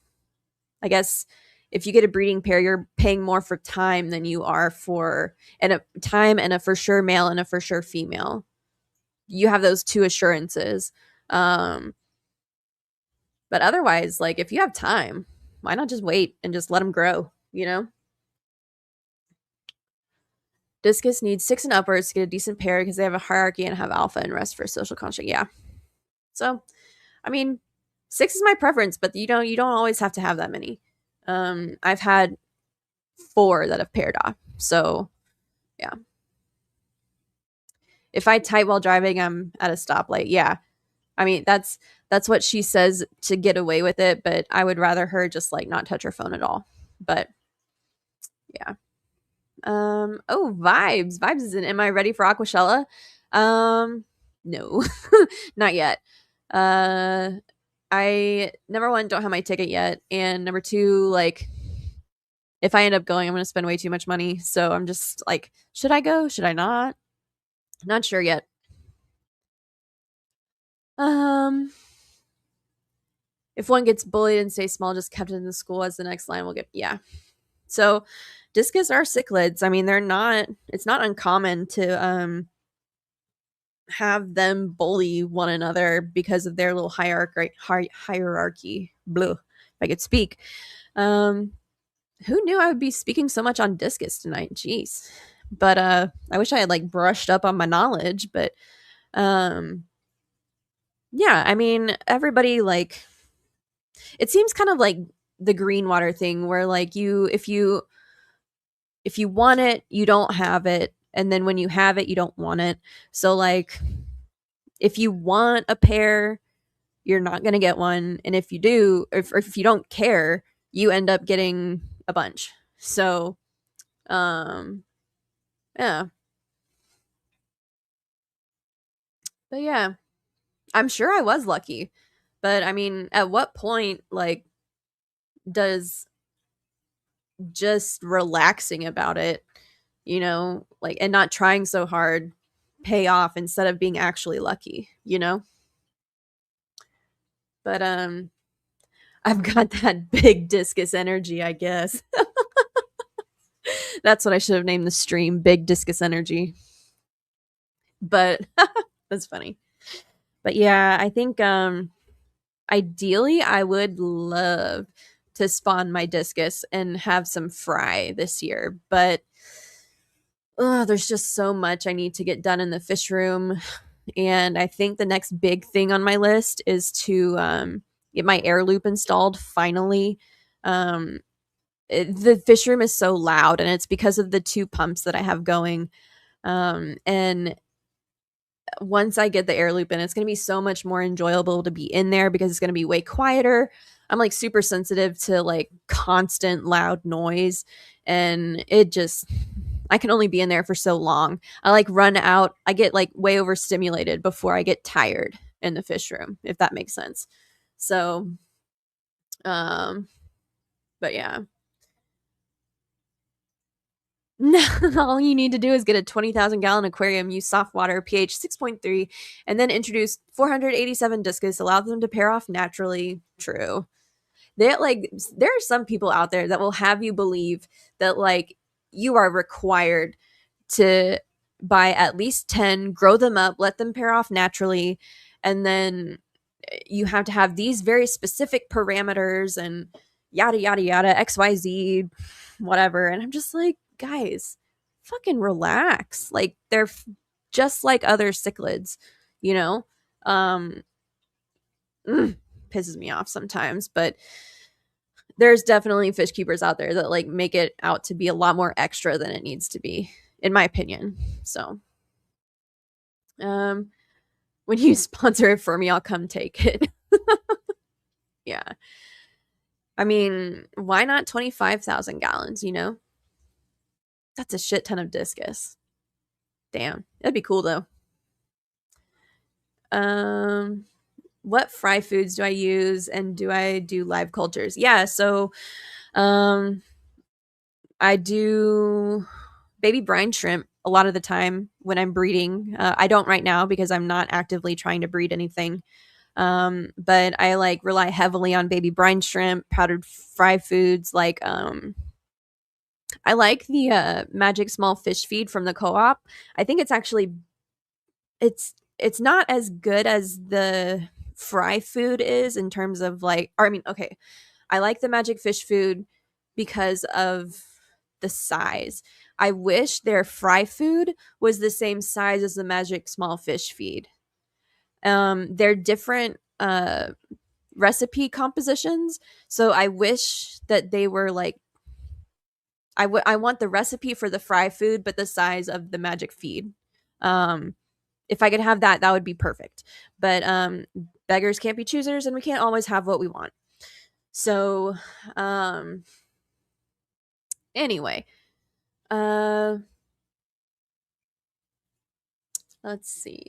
I guess if you get a breeding pair, you're paying more for time than you are for and a time and a for sure male and a for sure female. You have those 2 assurances. Um, but otherwise, like if you have time, why not just wait and just let them grow? Discus needs 6 and upwards to get a decent pair because they have a hierarchy and have alpha and rest for social construct. Yeah. So, I mean, 6 is my preference, but you don't always have to have that many. I've had 4 that have paired off. So, yeah. If I type while driving, I'm at a stoplight. Yeah. I mean, that's what she says to get away with it, but I would rather her just like not touch her phone at all. But yeah. Oh, vibes. Vibes is in. Am I ready for Aquashella? No. Not yet. Uh I number 1 don't have my ticket yet, and number 2 like if I end up going, I'm going to spend way too much money. So I'm just like, should I go? Should I not? Not sure yet. Um if one gets bullied and stays small, just kept in the school as the next line will get yeah. So discus are cichlids. I mean, it's not uncommon to have them bully one another because of their little hierarchy. Blah, if I could speak. Who knew I would be speaking so much on discus tonight? Jeez. But I wish I had like brushed up on my knowledge, but um yeah, I mean, everybody like it seems kind of like the green water thing where like if you want it, you don't have it, and then when you have it, you don't want it. So like if you want a pair, you're not going to get one, and if you do, if you don't care, you end up getting a bunch. So um yeah. But yeah, I'm sure I was lucky. But I mean, at what point like does just relaxing about it, like and not trying so hard pay off instead of being actually lucky? But I've got that big discus energy, I guess. That's what I should have named the stream, Big Discus Energy. But that's funny. But yeah, I think ideally I would love to spawn my discus and have some fry this year, but there's just so much I need to get done in the fish room. And I think the next big thing on my list is to get my air loop installed finally. The fish room is so loud, and it's because of the two pumps that I have going. And once I get the air loop in, it's going to be so much more enjoyable to be in there because it's going to be way quieter. I'm like super sensitive to like constant loud noise, and it just, I can only be in there for so long. I like run out, I get like way overstimulated before I get tired in the fish room, if that makes sense. So, um, but yeah. No, all you need to do is get a 20,000 gallon aquarium, use soft water, pH 6.3, and then introduce 487 discus, allow them to pair off naturally. True. There are some people out there that will have you believe that like you are required to buy at least 10, grow them up, let them pair off naturally, and then you have to have these very specific parameters and yada yada yada, XYZ, whatever. And I'm just like, guys, fucking relax. Like they're just like other cichlids, you know? Um pisses me off sometimes, but there's definitely fish keepers out there that like make it out to be a lot more extra than it needs to be, in my opinion. So, um, when you sponsor it for me, I'll come take it. Yeah. I mean, why not 25,000 gallons, you know? That's a shit ton of discus. Damn. That'd be cool though. Um, what fry foods do I use and do I do live cultures? Yeah, so um I do baby brine shrimp a lot of the time when I'm breeding. I don't right now because I'm not actively trying to breed anything. But I like rely heavily on baby brine shrimp, powdered fry foods like I like the magic small fish feed from the co-op. I think it's actually it's not as good as the fry food is in terms of like, or I mean, okay, I like the magic fish food because of the size. I wish their fry food was the same size as the magic small fish feed. They're different recipe compositions, so I wish that they were like I want the recipe for the fry food but the size of the magic feed. Um if I could have that, that would be perfect. But beggars can't be choosers and we can't always have what we want. So um anyway, uh let's see.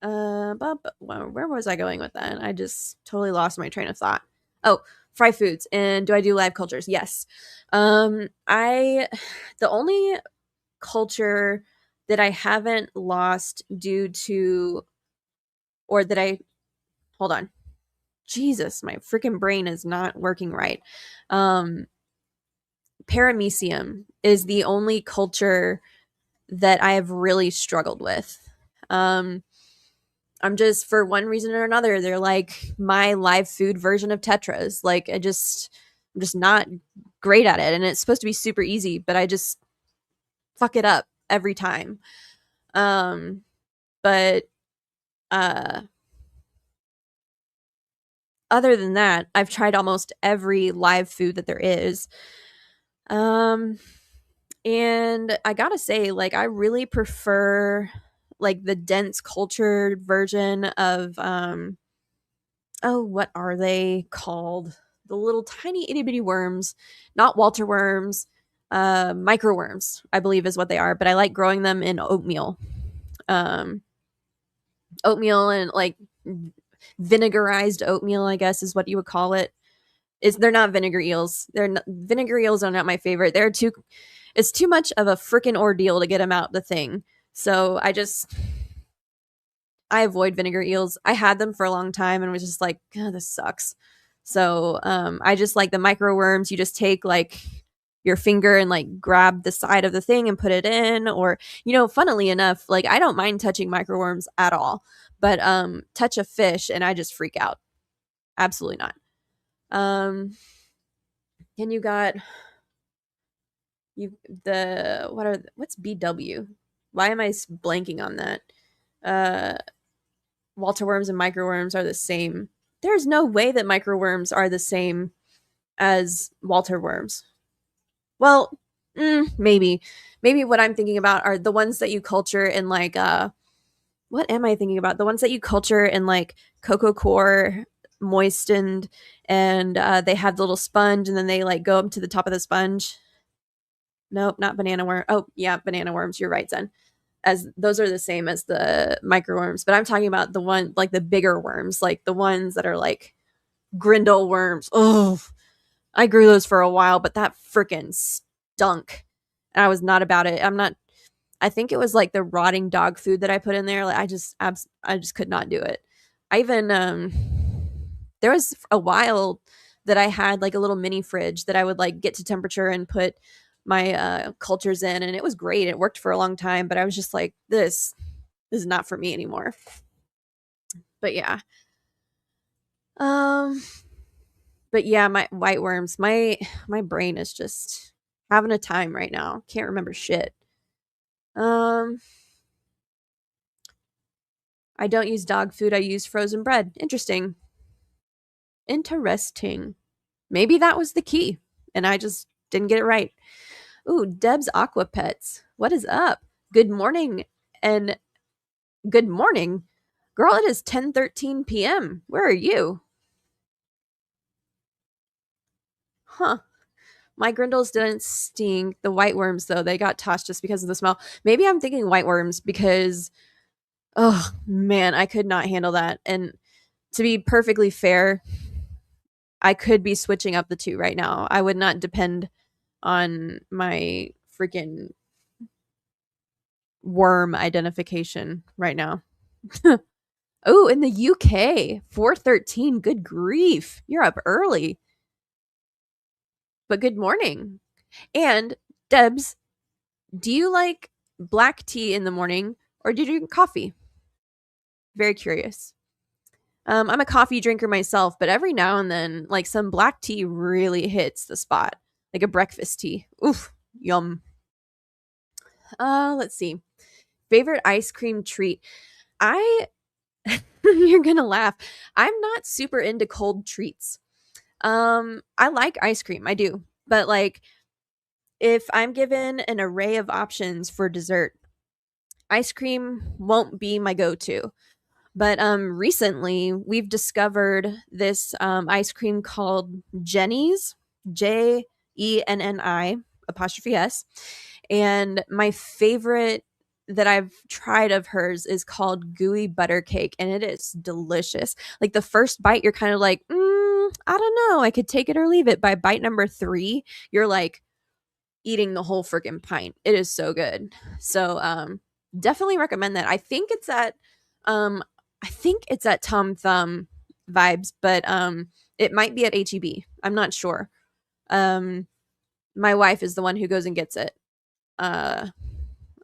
Where was I going with that? I just totally lost my train of thought. Oh, fry foods. And do I do live cultures? Yes. I the only culture that I haven't lost due to or that I hold on. Jesus, my freaking brain is not working right. Um Paramecium is the only culture that I have really struggled with. Um I'm just for one reason or another, they're like my live food version of Tetras. Like I'm just not great at it. And it's supposed to be super easy, but I just fuck it up every time. Um but uh other than that, I've tried almost every live food that there is. Um and I gotta say, like, I really prefer like the dense cultured version of oh, what are they called? The little tiny itty bitty worms, not Walter worms, micro worms, I believe is what they are. But I like growing them in oatmeal, um, oatmeal and like vinegarized oatmeal, I guess is what you would call it. Is they're not vinegar eels? Vinegar eels are not my favorite. They're too. It's too much of a freaking ordeal to get them out the thing. So I avoid vinegar eels. I had them for a long time and was just like, oh, this sucks. So I just like the micro worms. You just take like your finger and like grab the side of the thing and put it in. Or, funnily enough, like I don't mind touching microworms at all, but touch a fish and I just freak out. Absolutely not. And you got you the what's BW? Why am I blanking on that? Uh Walter worms and microworms are the same. There's no way that microworms are the same as Walter worms. Well, maybe. Maybe what I'm thinking about are the ones that you culture in like what am I thinking about? The ones that you culture in like cocoa core moistened, and they have the little sponge and then they like go up to the top of the sponge. Nope, not banana worm. Oh, yeah, banana worms. You're right, Zen. As those are the same as the microworms, but I'm talking about the one like the bigger worms, like the ones that are like grindle worms. Oh, I grew those for a while, but that freaking stunk. And I was not about it. I think it was like the rotting dog food that I put in there. Like I just could not do it. I even there was a while that I had like a little mini fridge that I would like get to temperature and put my cultures in, and it was great. It worked for a long time, but I was just like, this is not for me anymore. But yeah. Um but yeah, my white worms, my brain is just having a time right now. Can't remember shit. Um I don't use dog food. I use frozen bread. Interesting. Interesting. Maybe that was the key and I just didn't get it right. Ooh, Deb's Aqua Pets. What is up? Good morning and good morning. Girl, it is 10:13 p.m. Where are you? Huh. My grindles didn't stink. The white worms, though, they got tossed just because of the smell. Maybe I'm thinking white worms because, oh man, I could not handle that. And to be perfectly fair, I could be switching up the two right now. I would not depend on my freaking worm identification right now. Oh, in the UK, 4:13. Good grief. You're up early. But good morning. And Debs, do you like black tea in the morning or do you drink coffee? Very curious. I'm a coffee drinker myself, but every now and then, like some black tea really hits the spot, like a breakfast tea. Oof, yum. Let's see. Favorite ice cream treat. I You're gonna laugh. I'm not super into cold treats. I like ice cream, I do. But like if I'm given an array of options for dessert, ice cream won't be my go-to. But recently we've discovered this ice cream called Jenny's, Jenni apostrophe S. And my favorite that I've tried of hers is called Gooey Butter Cake, and it is delicious. Like the first bite, you're kind of like, I don't know, I could take it or leave it. By bite number 3, you're like eating the whole freaking pint. It is so good. So definitely recommend that. Um I think it's at Tom Thumb vibes, but it might be at HEB. I'm not sure. Um my wife is the one who goes and gets it. Uh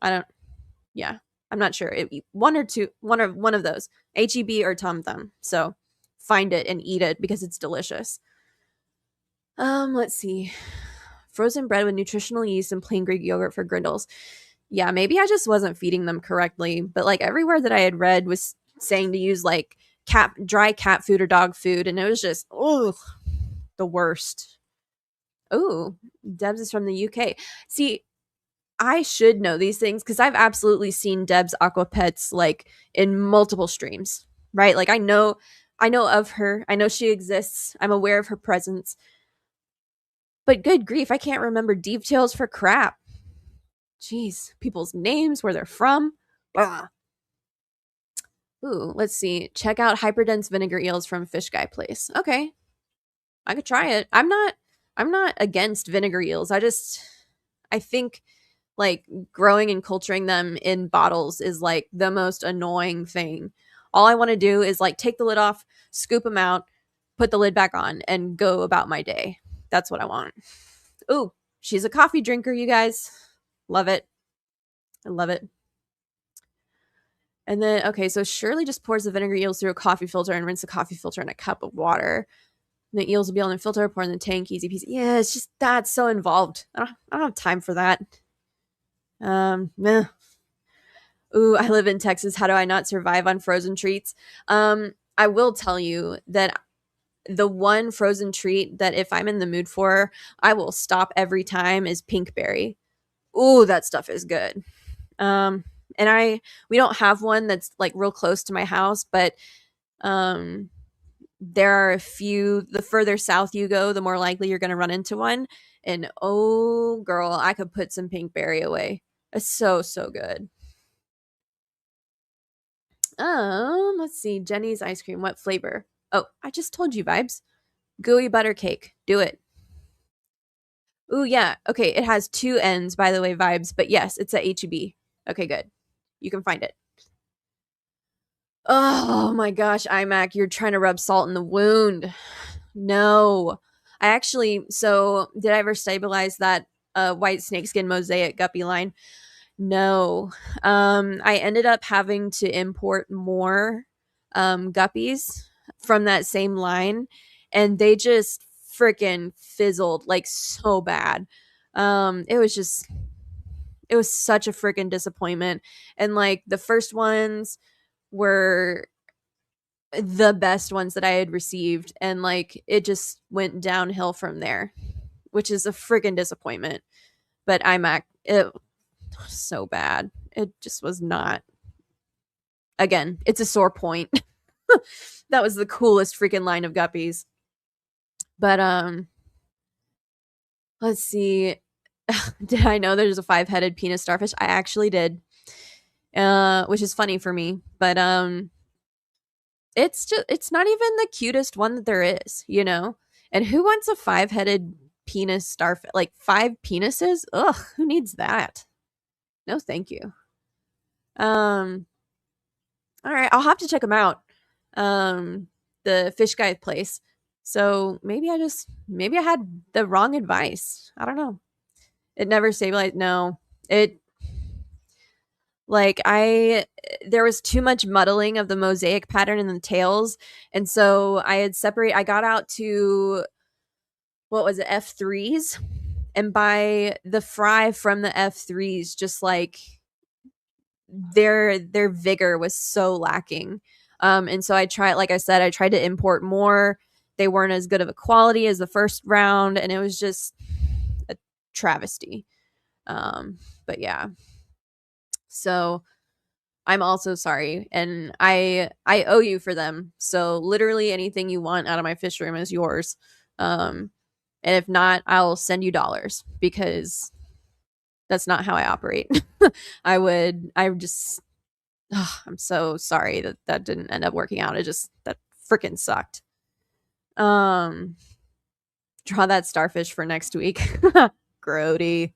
I don't yeah, I'm not sure. One or two, one of those, HEB or Tom Thumb. So find it and eat it because it's delicious. Let's see. Frozen bread with nutritional yeast and plain Greek yogurt for grindles. Yeah, maybe I just wasn't feeding them correctly, but like everywhere that I had read was saying to use like dry cat food or dog food, and it was just the worst. Oh, Debs is from the UK. See, I should know these things because I've absolutely seen Deb's Aqua Pets like in multiple streams, right? Like I know of her. I know she exists. I'm aware of her presence. But good grief, I can't remember details for crap. Jeez, people's names, where they're from. Blah. Ooh, let's see. Check out hyperdense vinegar eels from Fish Guy Place. Okay, I could try it. I'm not against vinegar eels. I think like growing and culturing them in bottles is like the most annoying thing. All I want to do is like take the lid off, scoop them out, put the lid back on, and go about my day. That's what I want. Ooh, she's a coffee drinker, you guys. Love it. I love it. And then, okay, so Shirley just pours the vinegar eels through a coffee filter and rinse the coffee filter in a cup of water. And the eels will be on the filter, pour in the tank, easy peasy. Yeah, it's just that's so involved. I don't have time for that. Meh. Ooh, I live in Texas. How do I not survive on frozen treats? I will tell you that the one frozen treat that if I'm in the mood for, I will stop every time is pinkberry. Ooh, that stuff is good. And we don't have one that's like real close to my house, but um there are a few. The further south you go, the more likely you're going to run into one. And oh girl, I could put some pinkberry away. It's so good. Let's see. Jenny's ice cream. What flavor? Oh, I just told you, vibes. Gooey butter cake. Do it. Ooh, yeah. Okay, it has two ends, by the way, vibes. But yes, it's at HEB. Okay, good. You can find it. Oh my gosh, iMac, you're trying to rub salt in the wound. No. I actually, so did I ever stabilize that white snakeskin mosaic guppy line? No. I ended up having to import more guppies from that same line, and they just freaking fizzled like so bad. It was such a freaking disappointment. And like the first ones were the best ones that I had received, and like it just went downhill from there, which is a freaking disappointment. But iMac, it was so bad. It just was not. Again, it's a sore point. That was the coolest freaking line of guppies. But let's see. Did I know there's a 5-headed penis starfish? I actually did. Which is funny for me, but it's not even the cutest one that there is, you know? And who wants a 5-headed penis starfish? Like 5 penises? Ugh, who needs that? No, thank you. All right, I'll have to check them out. The fish guy place. So maybe I had the wrong advice. I don't know. It never stabilized. No, it like there was too much muddling of the mosaic pattern in the tails, and so I got out to, what was it, F3s, and by the fry from the F3s, just like their vigor was so lacking. And so I tried to import more. They weren't as good of a quality as the first round, and it was just a travesty. But yeah. So I'm also sorry, and I owe you for them. So literally anything you want out of my fish room is yours. And if not, I'll send you dollars, because that's not how I operate. I'm so sorry that didn't end up working out. That freaking sucked. Draw that starfish for next week. Grody.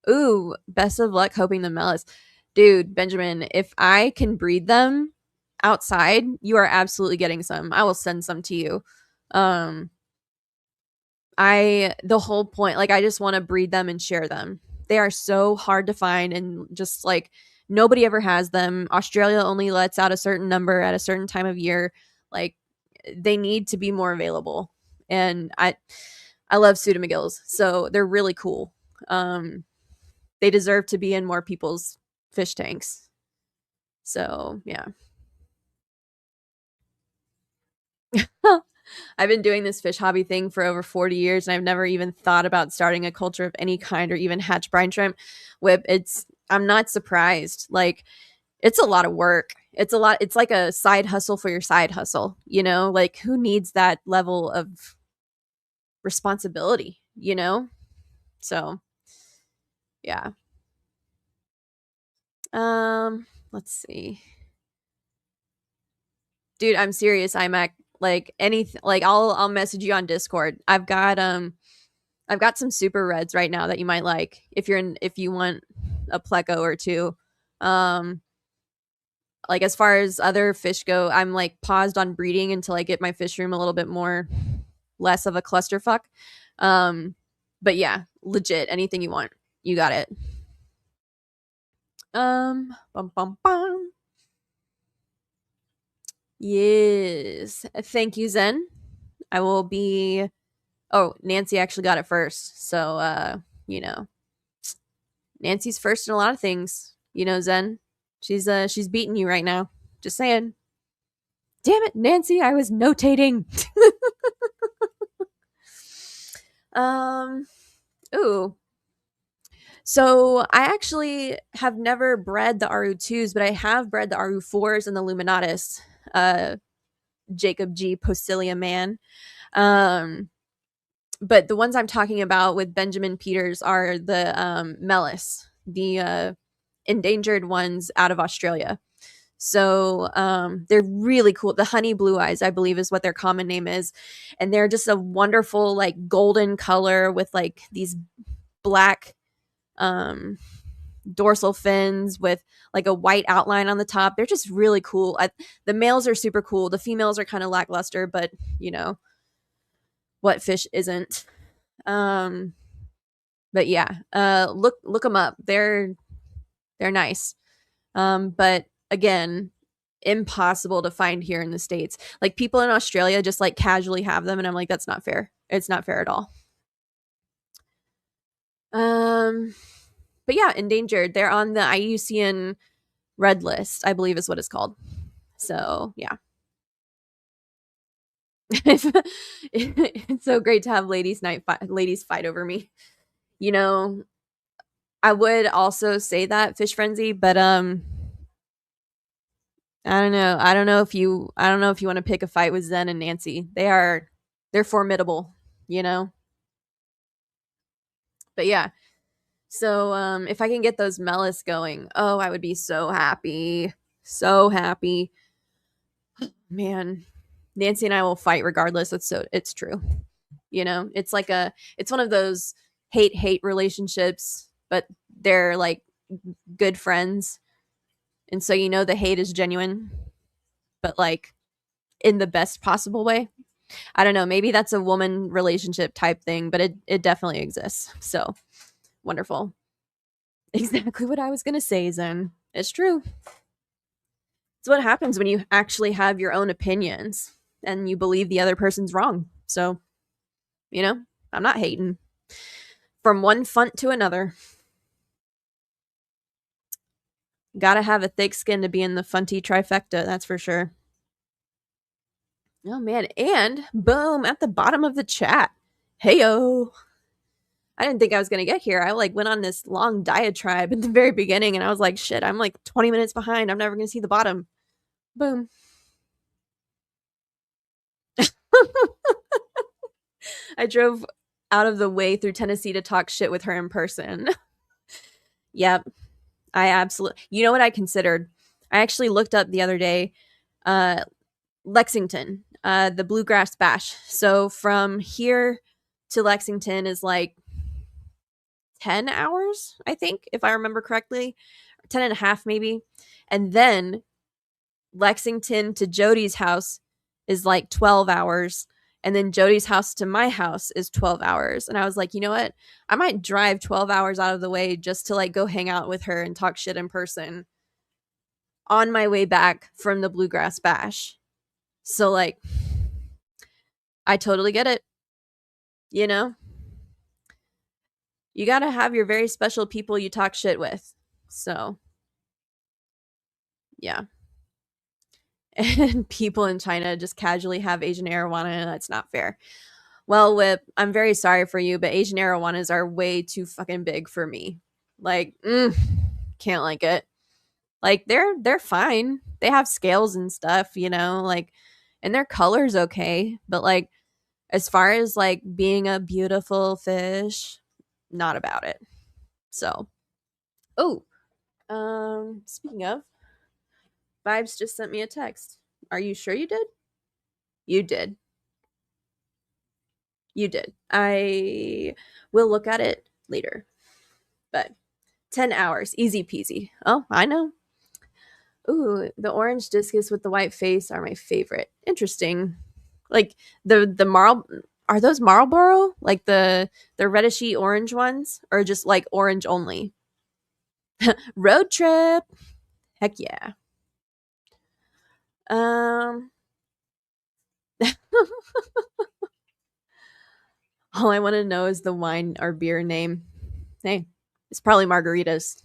Ooh, best of luck hoping the Mellis. Dude, Benjamin, if I can breed them outside, you are absolutely getting some. I will send some to you. The whole point, like, I just want to breed them and share them. They are so hard to find, and just like nobody ever has them. Australia only lets out a certain number at a certain time of year. Like, they need to be more available. And I love pseudomcgills, so they're really cool. They deserve to be in more people's fish tanks. So yeah. I've been doing this fish hobby thing for over 40 years, and I've never even thought about starting a culture of any kind or even hatch brine shrimp. Whip, I'm not surprised. Like, it's a lot of work. It's like a side hustle for your side hustle, you know? Like, who needs that level of responsibility, you know? So, yeah. Let's see. Dude, I'm serious, iMac. Like, anything, like, I'll message you on Discord. I've got some super reds right now that you might like if you want a pleco or two. Like, as far as other fish go, I'm like paused on breeding until I get my fish room a little bit more less of a clusterfuck. But yeah, legit anything you want. You got it. Bum bum bum. Yes. Thank you, Zen. I will be Oh, Nancy actually got it first. So you know, Nancy's first in a lot of things. You know, Zen. She's beating you right now. Just saying. Damn it, Nancy, I was notating. um ooh. So I actually have never bred the RU2s, but I have bred the RU4s and the Luminatus. Jacob G. Posilia man. Um but the ones I'm talking about with Benjamin Peters are the Melis, the endangered ones out of Australia. So they're really cool. The honey blue eyes, I believe, is what their common name is, and they're just a wonderful like golden color with like these black um, dorsal fins with like a white outline on the top. They're just really cool. The males are super cool. The females are kind of lackluster, but you know what fish isn't. Um, but yeah, look them up. They're nice. But again, impossible to find here in the States. Like people in Australia just like casually have them, and I'm like, that's not fair. It's not fair at all. Um, but yeah, endangered. They're on the IUCN red list, I believe is what it's called. So yeah. It's so great to have ladies fight over me. You know, I would also say that Fish Frenzy, but I don't know. I don't know if you want to pick a fight with Zen and Nancy. They're formidable, you know. But yeah. So if I can get those Melis going, oh, I would be so happy. So happy. Man, Nancy and I will fight regardless. It's true. You know, it's one of those hate relationships, but they're like good friends. And so you know the hate is genuine, but like in the best possible way. I don't know, maybe that's a woman relationship type thing, but it definitely exists. So wonderful. Exactly what I was gonna say, Zen. It's true. It's what happens when you actually have your own opinions and you believe the other person's wrong. So, you know, I'm not hating. From one funt to another. Gotta have a thick skin to be in the funty trifecta, that's for sure. Oh man, and boom, at the bottom of the chat. Heyo. I didn't think I was gonna get here. I like went on this long diatribe at the very beginning, and I was like, shit, I'm like 20 minutes behind. I'm never gonna see the bottom. Boom. I drove out of the way through Tennessee to talk shit with her in person. Yep. I absolutely. You know what I considered? I actually looked up the other day Lexington, the Bluegrass Bash. So from here to Lexington is like 10 hours, I think, if I remember correctly. 10 and a half, maybe. And then Lexington to Jody's house is like 12 hours. And then Jody's house to my house is 12 hours. And I was like, you know what? I might drive 12 hours out of the way just to like go hang out with her and talk shit in person on my way back from the Bluegrass Bash. So, like, I totally get it. You know? You got to have your very special people you talk shit with. So, yeah. And people in China just casually have Asian arowana. That's not fair. Well, Whip, I'm very sorry for you, but Asian arowanas are way too fucking big for me. Like, can't like it. Like they're fine. They have scales and stuff, you know, like, and their color's okay. But like, as far as like being a beautiful fish, not about it. So, oh, speaking of, Vibes just sent me a text. Are you sure you did? You did. You did. I will look at it later. But 10 hours, easy peasy. Oh, I know. Ooh, the orange discus with the white face are my favorite. Interesting. Like the marl Are those Marlboro? Like the redishy orange ones, or just like orange only? Road trip. Heck yeah. Um all I want to know is the wine or beer name. Hey, it's probably margaritas.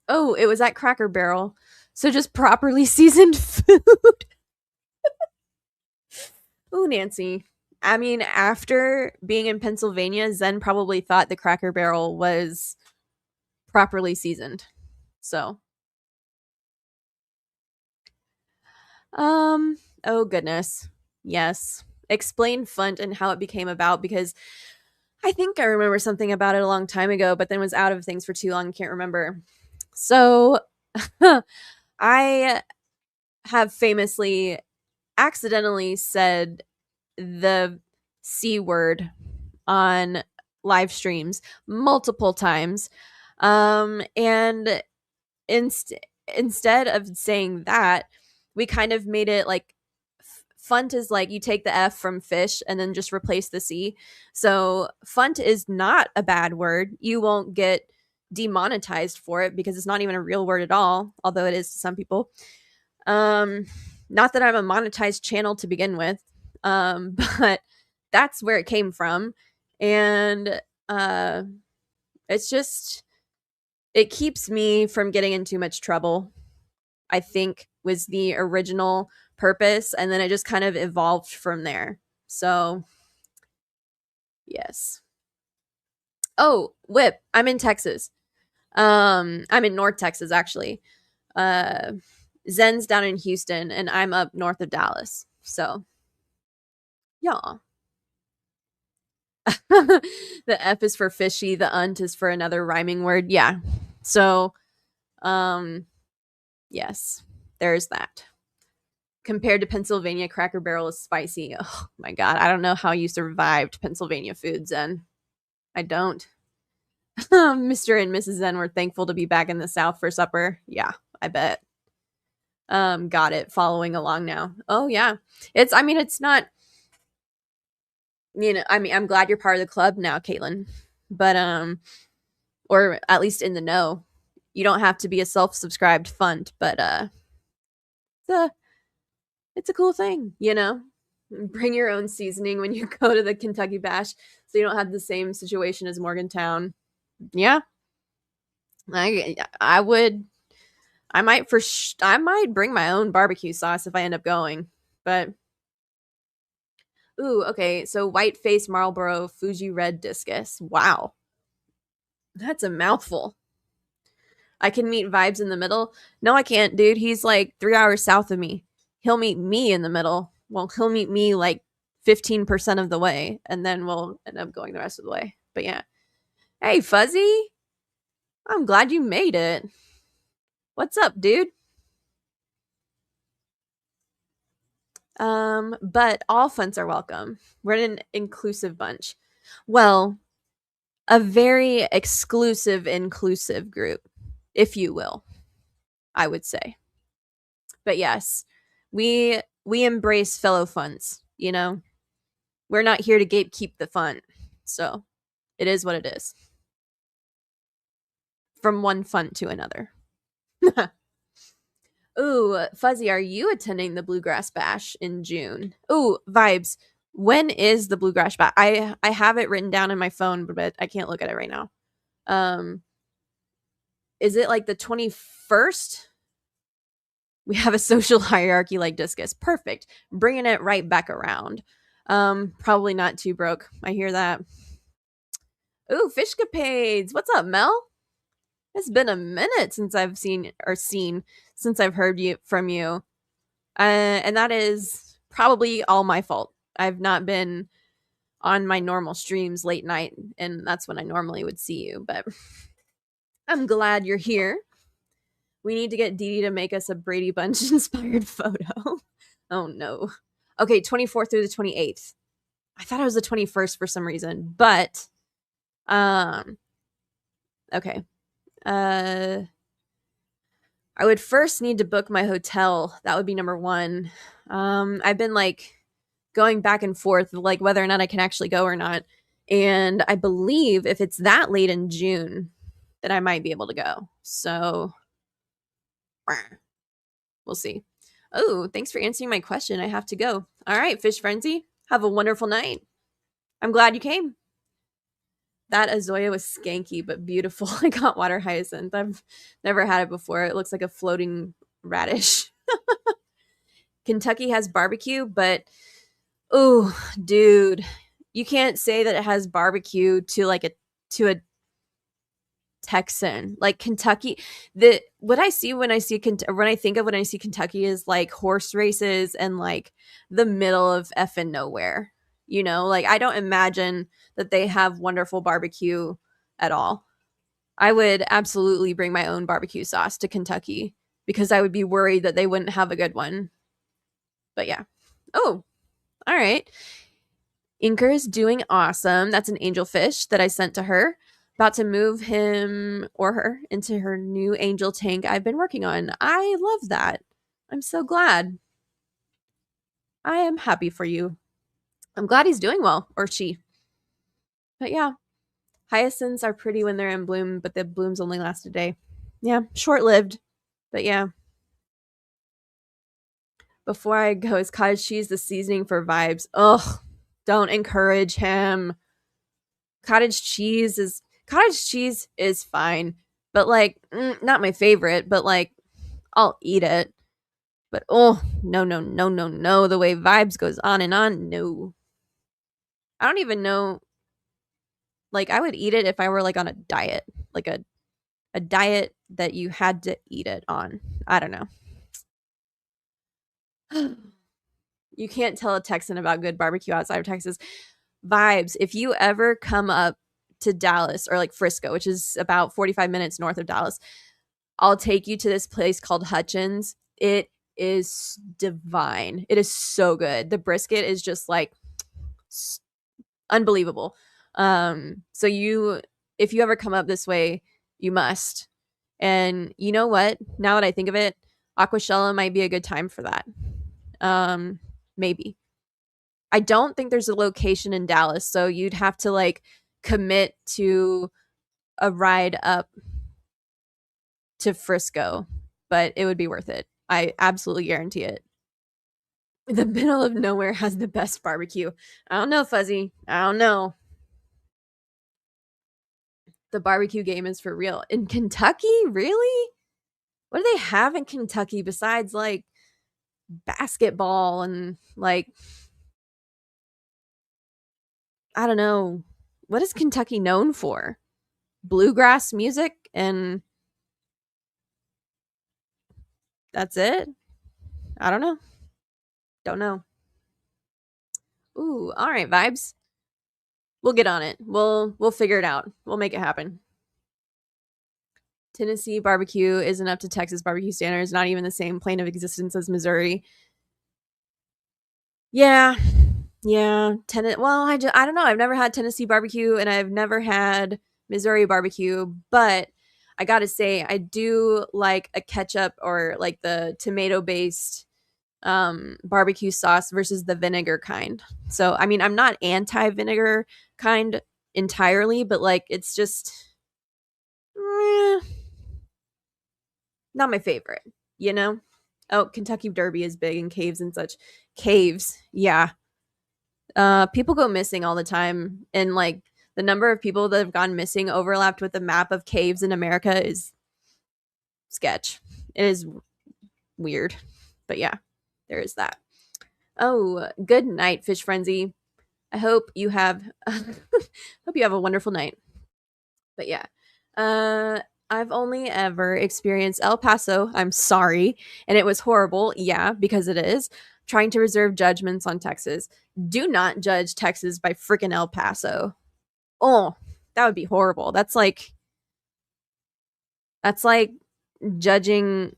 Oh, it was at Cracker Barrel. So just properly seasoned food. Ooh, Nancy. I mean, after being in Pennsylvania, Zen probably thought the Cracker Barrel was properly seasoned. So, oh goodness. Yes. Explain Funt and how it became about, because I think I remember something about it a long time ago, but then was out of things for too long, can't remember. So, I have famously accidentally said the C word on live streams multiple times. And inst- instead of saying that, we kind of made it like funt is like you take the F from fish and then just replace the C. So funt is not a bad word. You won't get demonetized for it because it's not even a real word at all, although it is to some people. Um, Not that I'm a monetized channel to begin with, but that's where it came from. And uh, it's just, it keeps me from getting in too much trouble, I think was the original purpose. And then it just kind of evolved from there. So, yes. Oh, Whip. I'm in Texas. I'm in North Texas, actually. Uh, Zen's down in Houston, and I'm up north of Dallas. So, yeah. The F is for fishy, the unt is for another rhyming word. Yeah. So, um, yes, there's that. Compared to Pennsylvania, Cracker Barrel is spicy. Oh my god, I don't know how you survived Pennsylvania food, Zen. I don't. Mr. and Mrs. Zen were thankful to be back in the South for supper. Yeah, I bet. Got it. Following along now. Oh yeah. I mean, it's not, I mean, I'm glad you're part of the club now, Caitlin. But or at least in the know. You don't have to be a self-subscribed fund, but it's a it's a cool thing, you know? Bring your own seasoning when you go to the Kentucky Bash so you don't have the same situation as Morgantown. Yeah. I would I might bring my own barbecue sauce if I end up going. But ooh, okay. So white face Marlboro Fuji red discus. Wow. That's a mouthful. I can meet Vibes in the middle. No, I can't, dude. He's like 3 hours south of me. He'll meet me in the middle. Well, he'll meet me like 15% of the way, and then we'll end up going the rest of the way. But yeah. Hey, Fuzzy. I'm glad you made it. What's up, dude? But all funts are welcome. We're an inclusive bunch. Well, a very exclusive, inclusive group, if you will, I would say. But yes, we embrace fellow funds, you know? We're not here to gatekeep the fun. So it is what it is. From one fun to another. Ooh, Fuzzy, are you attending the Bluegrass Bash in June? Ooh, Vibes. When is the Bluegrass Bash? I have it written down in my phone, but I can't look at it right now. Um, is it like the 21st? We have a social hierarchy like discus. Perfect. Bringing it right back around. Probably not too broke. I hear that. Ooh, Fishcapades. What's up, Mel? It's been a minute since I've seen since I've heard you from you. And that is probably all my fault. I've not been on my normal streams late night, and that's when I normally would see you. But I'm glad you're here. We need to get Dee Dee to make us a Brady Bunch inspired photo. Oh no. Okay, 24th through the 28th. I thought it was the 21st for some reason, but um okay. I would first need to book my hotel. That would be number 1. I've been like going back and forth, like whether or not I can actually go or not. And I believe if it's that late in June, that I might be able to go. So we'll see. Oh, thanks for answering my question. I have to go. All right, Fish Frenzy. Have a wonderful night. I'm glad you came. That Azoya was skanky but beautiful. I got water hyacinth. I've never had it before. It looks like a floating radish. Kentucky has barbecue, but oh, dude, you can't say that it has barbecue to a Texan. Like Kentucky, the what I see when I see when I think of when I see Kentucky is like horse races and like the middle of effing nowhere. You know, like I don't imagine that they have wonderful barbecue at all. I would absolutely bring my own barbecue sauce to Kentucky because I would be worried that they wouldn't have a good one. But yeah. Oh, all right. Inker is doing awesome. That's an angelfish that I sent to her. About to move him or her into her new angel tank I've been working on. I love that. I'm so glad. I am happy for you. I'm glad he's doing well, or she. But yeah, hyacinths are pretty when they're in bloom, but the blooms only last a day. Yeah, short lived. But yeah. Before I go, is cottage cheese the seasoning for vibes? Ugh, don't encourage him. Cottage cheese is fine, but like not my favorite, but like I'll eat it. But oh, no, no, no, no, no. The way vibes goes on and on, no. I don't even know. Like I would eat it if I were like on a diet, like a diet that you had to eat it on. I don't know. You can't tell a Texan about good barbecue outside of Texas. Vibes. If you ever come up to Dallas or like Frisco, which is about 45 minutes north of Dallas, I'll take you to this place called Hutchins. It is divine. It is so good. The brisket is just like unbelievable. So if you ever come up this way, you must. And you know what? Now that I think of it, Aquashella might be a good time for that. Maybe. I don't think there's a location in Dallas, so you'd have to like commit to a ride up to Frisco, but it would be worth it. I absolutely guarantee it. The middle of nowhere has the best barbecue. I don't know, Fuzzy. I don't know. The barbecue game is for real. In Kentucky? Really? What do they have in Kentucky besides like basketball and like I don't know. What is Kentucky known for? Bluegrass music and that's it? I don't know. Don't know. Ooh, all right, vibes. We'll get on it. We'll figure it out. We'll make it happen. Tennessee barbecue isn't up to Texas barbecue standards, not even the same plane of existence as Missouri. Yeah. Yeah. Well, I don't know. I've never had Tennessee barbecue and I've never had Missouri barbecue, but I got to say I do like a ketchup or like the tomato-based barbecue sauce versus the vinegar kind. So, I mean, I'm not anti-vinegar kind entirely, but like it's just not my favorite, you know? Oh, Kentucky Derby is big in caves and such. Caves, yeah. People go missing all the time, and like the number of people that have gone missing overlapped with the map of caves in America is sketch. It is weird, but yeah, there is that. Oh, good night, Fish Frenzy. I hope you have hope you have a wonderful night. But yeah. I've only ever experienced El Paso. I'm sorry. And it was horrible. Yeah, because it is. Trying to reserve judgments on Texas. Do not judge Texas by freaking El Paso. Oh, that would be horrible. That's like judging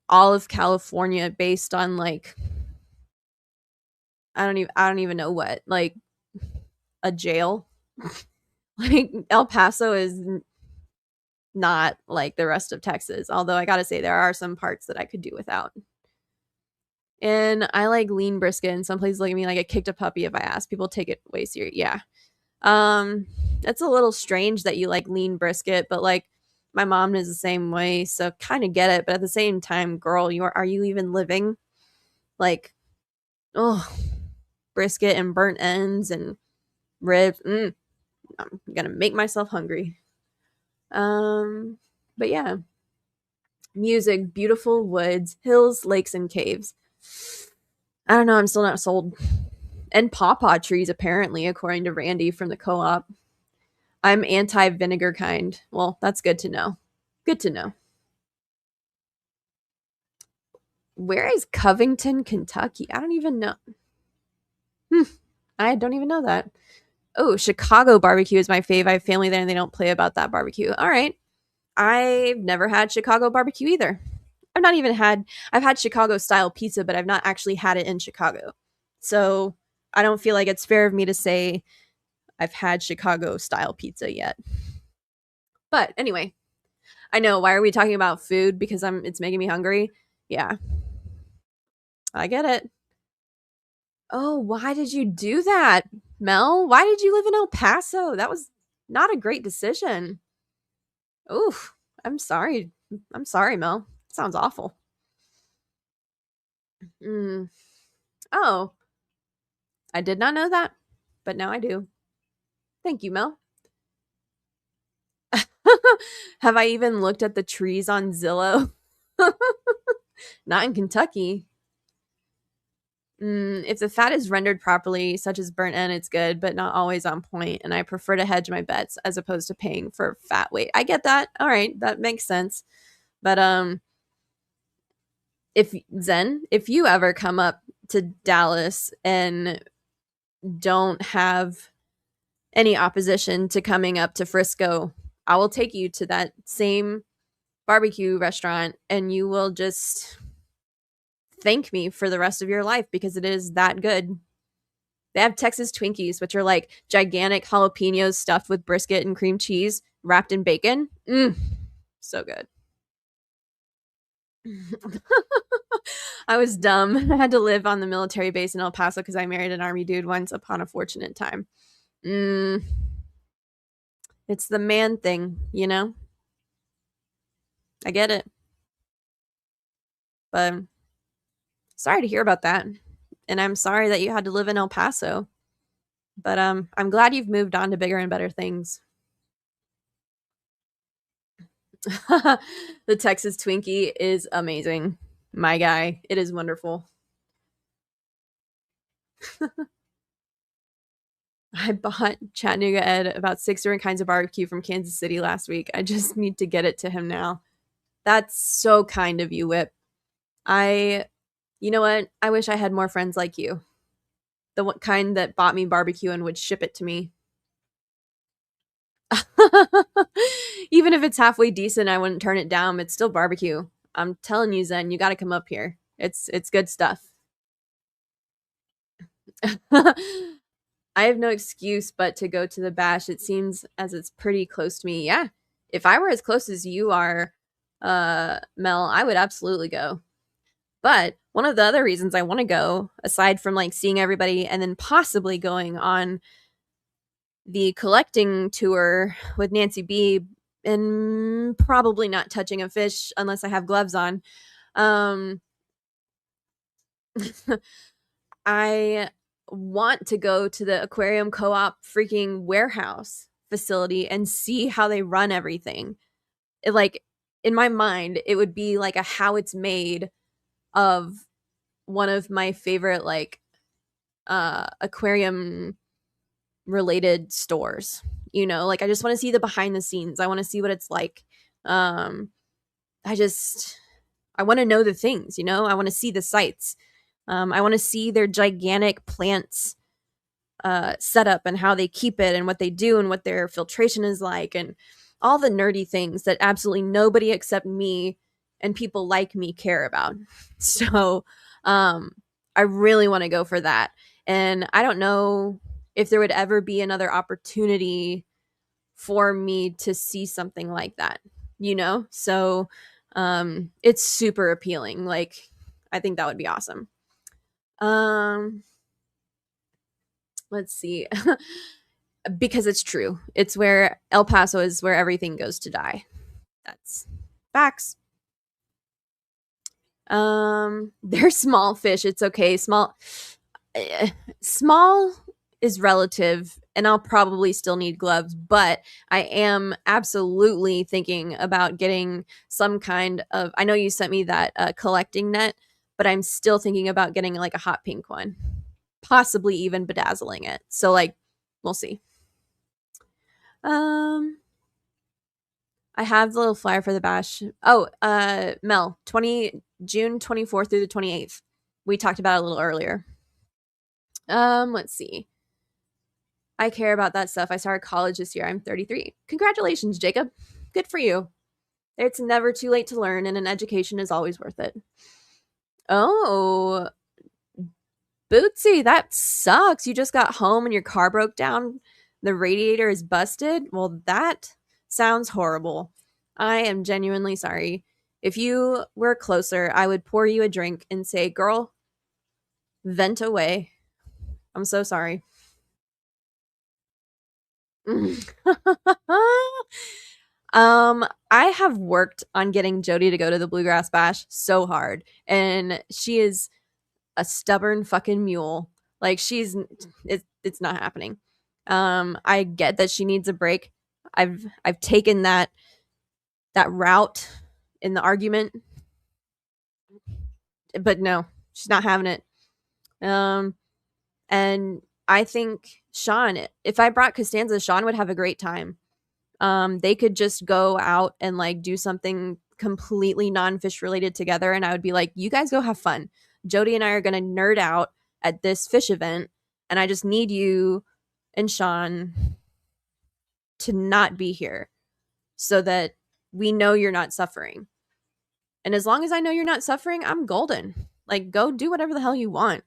all of California based on like I don't even know what. Like a jail. Like El Paso is not like the rest of Texas. Although I gotta say there are some parts that I could do without. And I like lean brisket, and some places look at me like I kicked a puppy if I ask. People take it way serious. Yeah. It's a little strange that you like lean brisket, but like my mom is the same way, so kind of get it. But at the same time, girl, are you even living? Like, oh, brisket and burnt ends and ribs. I'm gonna make myself hungry. Um, but yeah, music, beautiful woods, hills, lakes, and caves. I don't know. I'm still not sold. And pawpaw trees, apparently, according to Randy from the co-op. I'm anti vinegar kind. Well, that's good to know. Good to know. Where is Covington, Kentucky? I don't even know. Hmm, I don't even know that. Oh, Chicago barbecue is my fave. I have family there and they don't play about that barbecue. All right. I've never had Chicago barbecue either. I've had Chicago style pizza, but I've not actually had it in Chicago. So I don't feel like it's fair of me to say I've had Chicago style pizza yet. But anyway, I know. Why are we talking about food? Because it's making me hungry. Yeah, I get it. Oh, why did you do that, Mel? Why did you live in El Paso? That was not a great decision. Oof. I'm sorry. I'm sorry, Mel. Sounds awful. Mm. Oh, I did not know that, but now I do. Thank you, Mel. Have I even looked at the trees on Zillow? Not in Kentucky. If the fat is rendered properly, such as burnt end, it's good, but not always on point. And I prefer to hedge my bets as opposed to paying for fat weight. I get that. All right, that makes sense. But if you ever come up to Dallas and don't have any opposition to coming up to Frisco, I will take you to that same barbecue restaurant, and you will just thank me for the rest of your life because it is that good. They have Texas Twinkies, which are like gigantic jalapenos stuffed with brisket and cream cheese wrapped in bacon. So good. I was dumb. I had to live on the military base in El Paso because I married an army dude once upon a fortunate time. Mm, it's the man thing, you know? I get it. But sorry to hear about that. And I'm sorry that you had to live in El Paso. But I'm glad you've moved on to bigger and better things. The Texas Twinkie is amazing. My guy. It is wonderful. I bought Chattanooga Ed about 6 different kinds of barbecue from Kansas City last week. I just need to get it to him now. That's so kind of you, Whip. I, you know what? I wish I had more friends like you. The kind that bought me barbecue and would ship it to me. Even if it's halfway decent, I wouldn't turn it down. It's still barbecue. I'm telling you, Zen, you got to come up here. It's good stuff. I have no excuse but to go to the bash. It seems as it's pretty close to me. Yeah. If I were as close as you are, Mel, I would absolutely go. But one of the other reasons I want to go, aside from like seeing everybody and then possibly going on the collecting tour with Nancy B and probably not touching a fish unless I have gloves on. I want to go to the aquarium co-op freaking warehouse facility and see how they run everything. Like in my mind, it would be like a how it's made of one of my favorite like aquarium related stores. You know, like I just want to see the behind the scenes. I want to see what it's like. Um I just I want to know the things, you know? I want to see the sites. I want to see their gigantic plants set up and how they keep it and what they do and what their filtration is like and all the nerdy things that absolutely nobody except me and people like me care about. So I really want to go for that. And I don't know if there would ever be another opportunity for me to see something like that, you know? So it's super appealing. Like, I think that would be awesome. Um, let's see. Because it's true. It's where El Paso is where everything goes to die. That's facts. They're small fish. It's okay. Eh, small is relative, and I'll probably still need gloves, but I am absolutely thinking about getting some kind of. I know you sent me that collecting net, but I'm still thinking about getting like a hot pink one, possibly even bedazzling it. So like, we'll see. Um, I have the little flyer for the bash. Oh, Mel, 20 June 24th through the 28th. We talked about it a little earlier. Let's see. I care about that stuff. I started college this year. I'm 33. Congratulations, Jacob. Good for you. It's never too late to learn, and an education is always worth it. Oh, Bootsy, that sucks. You just got home and your car broke down. The radiator is busted. Well, that sounds horrible. I am genuinely sorry. If you were closer, I would pour you a drink and say, girl, vent away. I'm so sorry. I have worked on getting Jody to go to the Bluegrass Bash so hard, and she is a stubborn fucking mule. Like it's not happening. I get that she needs a break. I've taken that route in the argument, but no, she's not having it. Um, and I think Sean, if I brought Costanza, Sean would have a great time. They could just go out and like do something completely non-fish related together, and I would be like, you guys go have fun. Jody and I are gonna nerd out at this fish event, and I just need you and Sean to not be here so that we know you're not suffering. And as long as I know you're not suffering, I'm golden. Like, go do whatever the hell you want.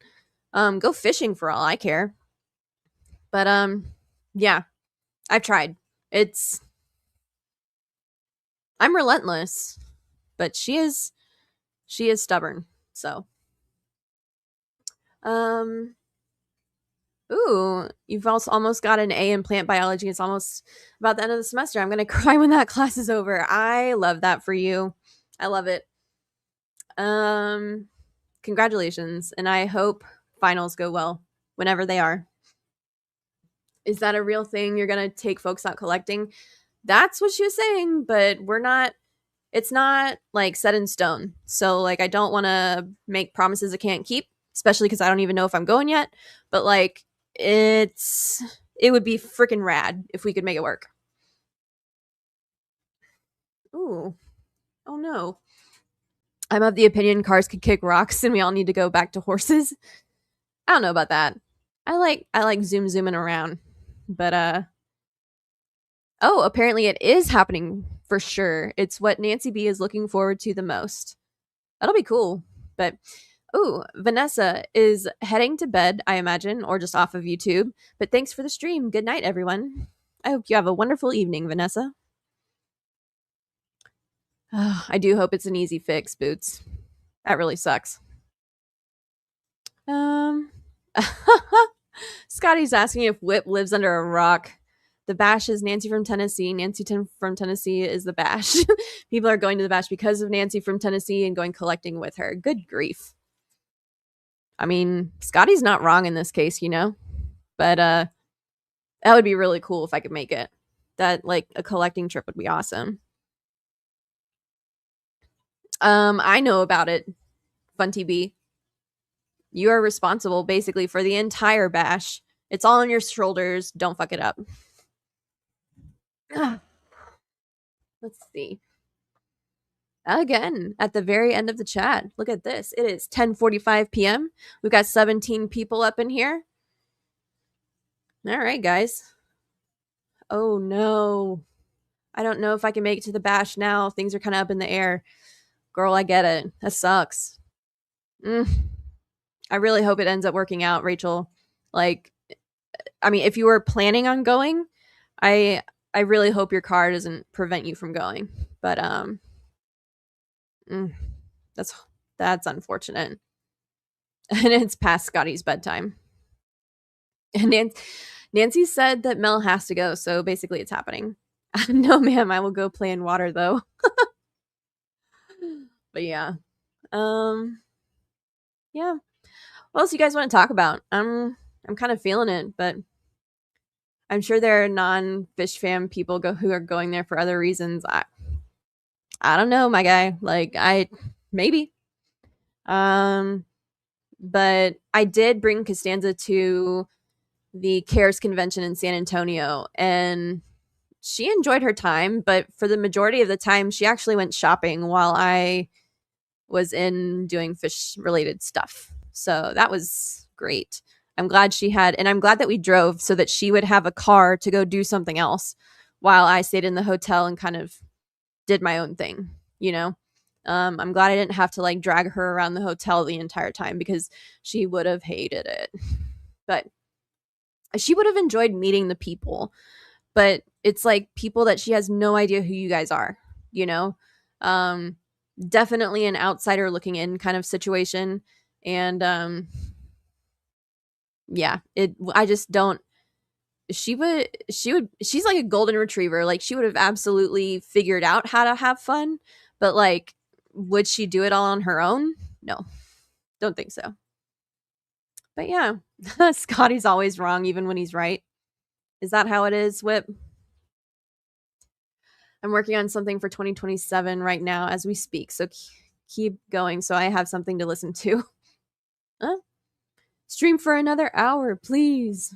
Go fishing for all I care. But yeah, I've tried. It's I'm relentless, but she is stubborn. So, um, ooh, you've also almost got an A in plant biology. It's almost about the end of the semester. I'm gonna cry when that class is over. I love that for you. I love it. Um, Congratulations, and I hope finals go well whenever they are. Is that a real thing? You're gonna take folks out collecting? That's what she was saying, but we're not. It's not like set in stone. So like I don't want to make promises I can't keep, especially because I don't even know if I'm going yet. But like it would be freaking rad if we could make it work. Ooh, oh no. I'm of the opinion cars could kick rocks and we all need to go back to horses. I don't know about that. I like zooming around. But oh, apparently it is happening for sure. It's what Nancy B is looking forward to the most. That'll be cool. But oh, Vanessa is heading to bed, I imagine, or just off of YouTube. But thanks for the stream. Good night, everyone. I hope you have a wonderful evening, Vanessa. I do hope it's an easy fix, Boots. That really sucks. Um, Scotty's asking if Whip lives under a rock. The Bash is Nancy from Tennessee. From Tennessee is the Bash. People are going to the Bash because of Nancy from Tennessee and going collecting with her. Good grief. I mean, Scotty's not wrong in this case, you know? But that would be really cool if I could make it. That like a collecting trip would be awesome. I know about it, Fun TB. You are responsible basically for the entire bash. It's all on your shoulders. Don't fuck it up. Let's see. Again, at the very end of the chat. Look at this. It is 10:45 p.m. We've got 17 people up in here. All right, guys. Oh no. I don't know if I can make it to the bash now. Things are kind of up in the air. Girl, I get it. That sucks. I really hope it ends up working out, Rachel. Like, I mean, if you were planning on going, I really hope your car doesn't prevent you from going. But mm, that's unfortunate. and it's past Scotty's bedtime. And Nancy said that Mel has to go, so basically it's happening. No, ma'am, I will go play in water though. But yeah. Um yeah. What else you guys want to talk about? I'm kind of feeling it, but I'm sure there are non-fish fam people who are going there for other reasons. I don't know, my guy. Like I maybe. Um but I did bring Costanza to the CARES convention in San Antonio, and she enjoyed her time, but for the majority of the time she actually went shopping while I was in doing fish related stuff. So that was great. I'm glad she had, and I'm glad that we drove so that she would have a car to go do something else while I stayed in the hotel and kind of did my own thing, you know? I'm glad I didn't have to like drag her around the hotel the entire time because she would have hated it. But she would have enjoyed meeting the people. But it's like people that she has no idea who you guys are, you know? Um, Definitely an outsider looking in kind of situation. And yeah, I just don't she's like a golden retriever. Like she would have absolutely figured out how to have fun, but like would she do it all on her own? No. Don't think so. But yeah, Scotty's always wrong even when he's right. Is that how it is, Whip? I'm working on something for 2027 right now as we speak. So keep going so I have something to listen to. Huh? Stream for another hour, please.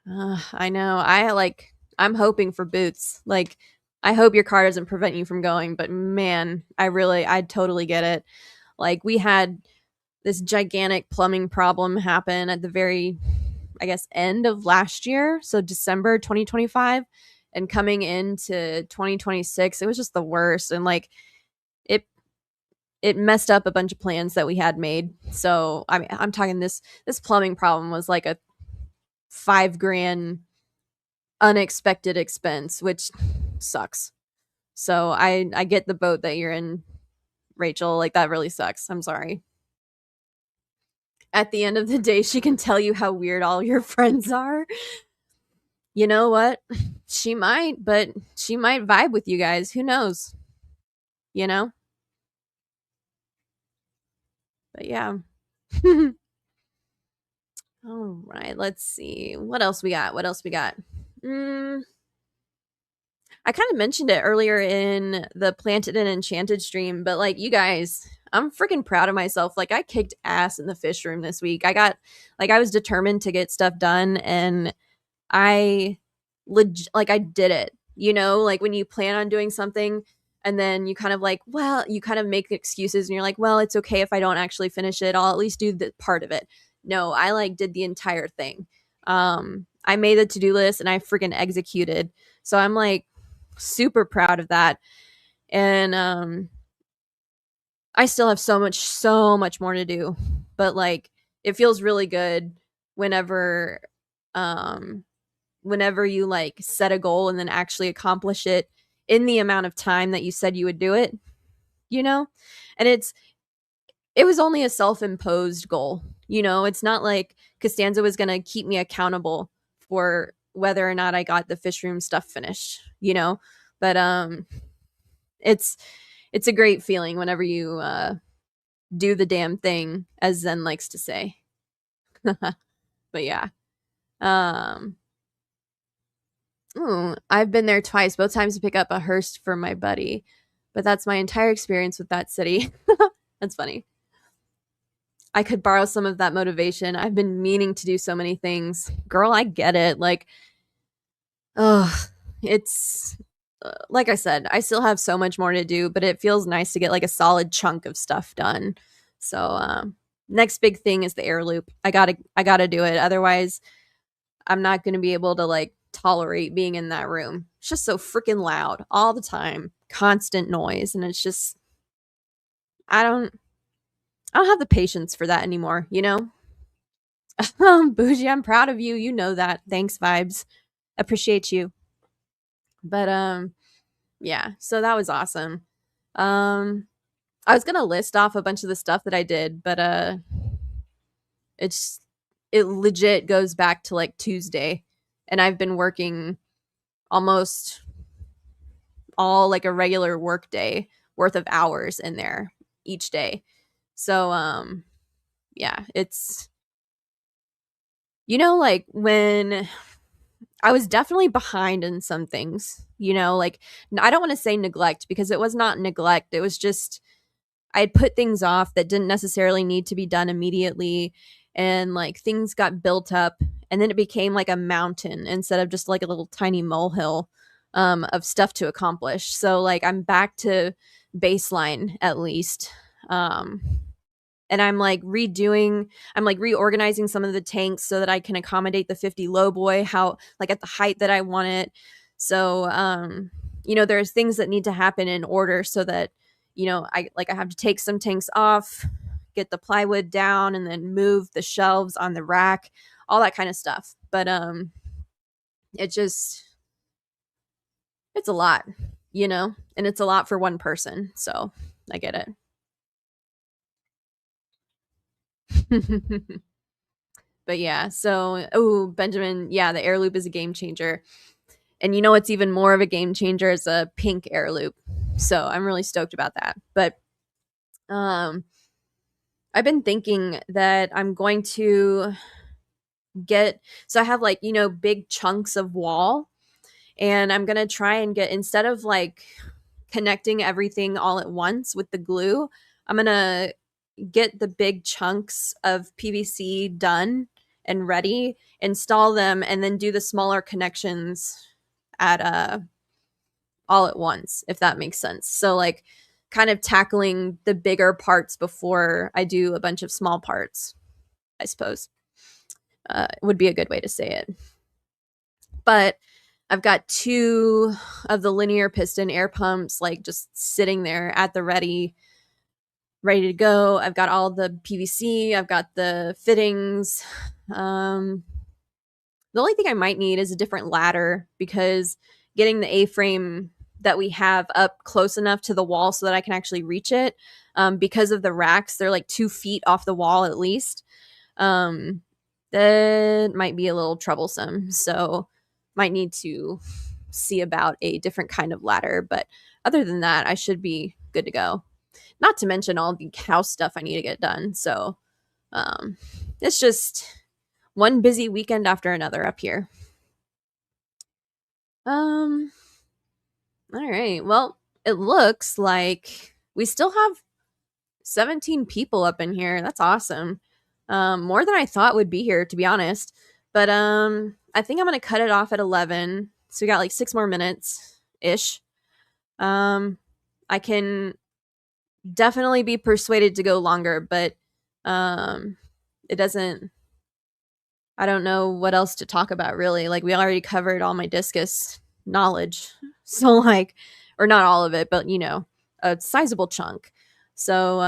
I know. I'm hoping for boots. Like, I hope your car doesn't prevent you from going, but man, I totally get it. Like, we had this gigantic plumbing problem happen at the very, I guess, end of last year. So December 2025. And coming into 2026, it was just the worst. And like, it it messed up a bunch of plans that we had made. So I mean, I'm talking this plumbing problem was like a $5,000 unexpected expense, which sucks. So I get the boat that you're in, Rachel. Like that really sucks. I'm sorry. At the end of the day, she can tell you how weird all your friends are. You know what? She might, but she might vibe with you guys. Who knows? You know? But yeah. All right, let's see. What else we got? What else we got? Mm, I kind of mentioned it earlier in the Planted and Enchanted stream, but like you guys, I'm freaking proud of myself. Like I kicked ass in the fish room this week. I was determined to get stuff done, and I like I did it. You know, like when you plan on doing something and then you kind of like, well, you kind of make excuses and you're like, well, it's okay if I don't actually finish it. I'll at least do the part of it. No, I like did the entire thing. I made the to-do list and I freaking executed. So I'm like super proud of that. And I still have so much more to do. But like it feels really good whenever um whenever you like set a goal and then actually accomplish it in the amount of time that you said you would do it, you know? And it was only a self-imposed goal. You know, it's not like Costanza was going to keep me accountable for whether or not I got the fish room stuff finished, you know? But it's it's a great feeling whenever you do the damn thing, as Zen likes to say. But yeah. Um I've been there twice, both times to pick up a Hearst for my buddy. But that's my entire experience with that city. That's funny. I could borrow some of that motivation. I've been meaning to do so many things. Girl, I get it. Like, oh, it's like I said, I still have so much more to do, but it feels nice to get like a solid chunk of stuff done. So, next big thing is the air loop. I gotta do it. Otherwise, I'm not going to be able to like tolerate being in that room. It's just so freaking loud all the time, constant noise, and it's just I don't have the patience for that anymore, you know? Bougie, I'm proud of you. You know that. Thanks, vibes. Appreciate you. But yeah, so that was awesome. Um I was gonna list off a bunch of the stuff that I did, but it's it legit goes back to like Tuesday, and I've been working almost all like a regular work day worth of hours in there each day. So yeah, it's like when I was definitely behind in some things, like I don't want to say neglect because it was not neglect. It was just I had put things off that didn't necessarily need to be done immediately, and like things got built up, and then it became like a mountain instead of just like a little tiny molehill of stuff to accomplish. So like I'm back to baseline at least. Um, and I'm like reorganizing some of the tanks so that I can accommodate the 50 low boy how like at the height that I want it. So there's things that need to happen in order so that I have to take some tanks off, get the plywood down, and then move the shelves on the rack, all that kind of stuff. But it just it's a lot, and it's a lot for one person. So I get it. But yeah, so Benjamin, yeah, the air loop is a game changer. And what's even more of a game changer is a pink air loop. So I'm really stoked about that. But um I've been thinking that I'm going to get so I have like, big chunks of wall, and I'm going to try and get, instead of like connecting everything all at once with the glue, I'm going to get the big chunks of PVC done and ready, install them, and then do the smaller connections at all at once, if that makes sense. So like kind of tackling the bigger parts before I do a bunch of small parts, I suppose. Would be a good way to say it. But I've got two of the linear piston air pumps like just sitting there at the ready to go. I've got all the PVC, I've got the fittings. The only thing I might need is a different ladder because getting the A-frame that we have up close enough to the wall so that I can actually reach it, because of the racks, they're like 2 feet off the wall at least. Um, that might be a little troublesome. So might need to see about a different kind of ladder. But other than that, I should be good to go. Not to mention all the house stuff I need to get done. So um, it's just one busy weekend after another up here. Um, all right. Well, it looks like we still have 17 people up in here. That's awesome. More than I thought would be here, to be honest. But I think I'm gonna cut it off at 11. So we got like 6 more minutes ish. I can definitely be persuaded to go longer, but it doesn't. I don't know what else to talk about really. Like we already covered all my discus knowledge. So like, or not all of it, but a sizable chunk. So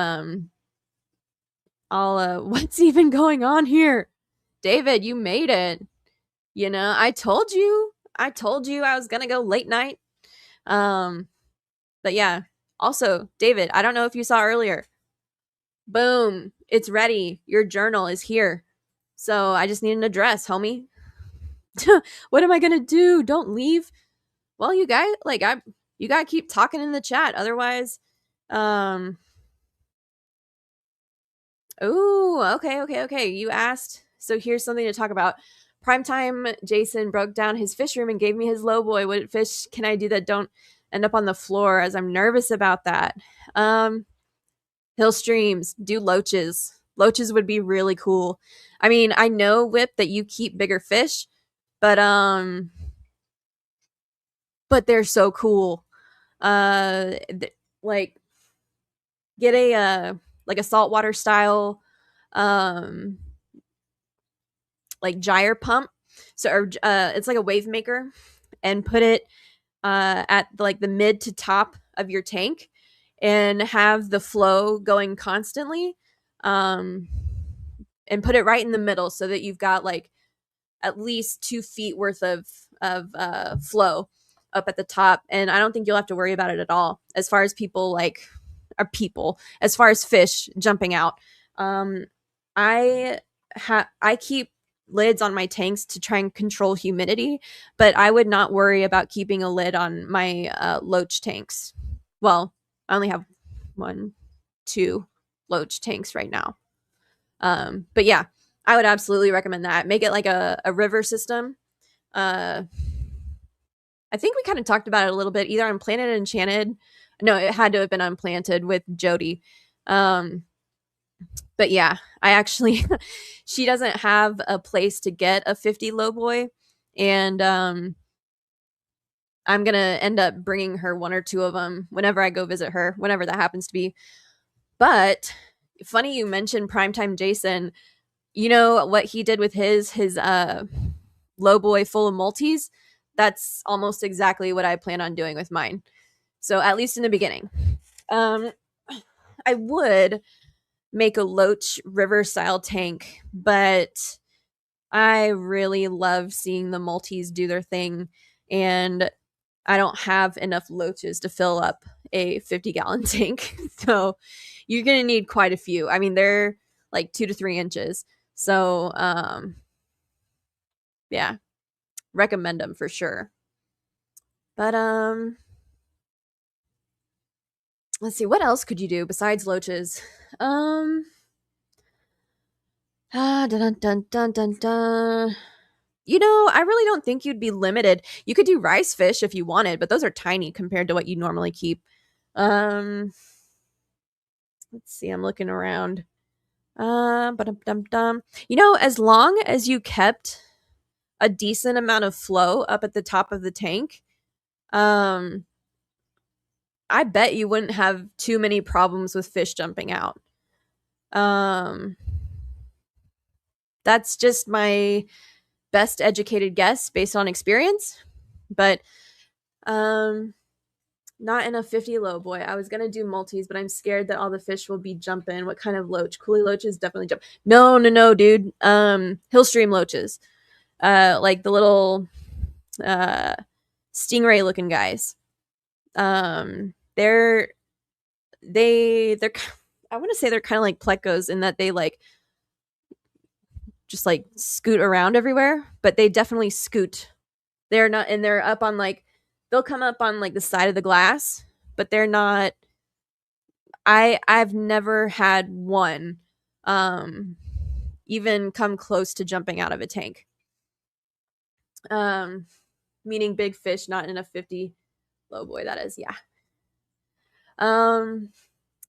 I'll what's even going on here? David, you made it. I told you. I told you I was going to go late night. Um but yeah. Also, David, I don't know if you saw earlier. Boom, it's ready. Your journal is here. So I just need an address, homie. What am I gonna do? Don't leave. Well, you guys, you gotta keep talking in the chat, otherwise. Oh, okay. You asked, so here's something to talk about. Primetime Jason broke down his fish room and gave me his low boy. What fish can I do that don't end up on the floor? As I'm nervous about that. Hill streams, do loaches. Loaches would be really cool. I mean, I know, Whip, that you keep bigger fish, but they're so cool. Like get a like a saltwater style um like gyre pump. So or, it's like a wave maker, and put it at like the mid to top of your tank and have the flow going constantly, um and put it right in the middle so that you've got like at least 2 feet worth of flow up at the top, and I don't think you'll have to worry about it at all as far as people like people as far as fish jumping out. Um, I keep lids on my tanks to try and control humidity, but I would not worry about keeping a lid on my loach tanks. Well, I only have one, two loach tanks right now. But yeah, I would absolutely recommend that. Make it like a river system. Uh, I think we kind of talked about it a little bit, either on Planet Enchanted. No, it had to have been Unplanted with Jody. Um, but yeah, I actually she doesn't have a place to get a 50 lowboy, and I'm gonna end up bringing her one or two of them whenever I go visit her, whenever that happens to be. But funny you mentioned Primetime Jason. You know what he did with his lowboy full of multis? That's almost exactly what I plan on doing with mine. So at least in the beginning. Um, I would make a Loach River style tank, but I really love seeing the multis do their thing, and I don't have enough loaches to fill up a 50-gallon tank. So you're going to need quite a few. I mean, they're like 2 to 3 inches. So, yeah, recommend them for sure. But, let's see, what else could you do besides loaches? Dun, dun, dun, dun, dun, dun. You know, I really don't think you'd be limited. You could do rice fish if you wanted, but those are tiny compared to what you normally keep. Um, let's see, I'm looking around. You know, as long as you kept a decent amount of flow up at the top of the tank, um, I bet you wouldn't have too many problems with fish jumping out. Um, that's just my best educated guess based on experience, but not in a 50 low boy. I was gonna do multis, but I'm scared that all the fish will be jumping. What kind of loach? Coolie loaches definitely jump. No, dude. Hill stream loaches. Like the little uh stingray looking guys. They're they're I want to say they're kind of like plecos in that they like just like scoot around everywhere, but they definitely scoot. They're not, and they're up on like they'll come up on like the side of the glass, but they're not. I've never had one um even come close to jumping out of a tank. Um Meaning big fish, not in a 50 low boy, that is, yeah. Um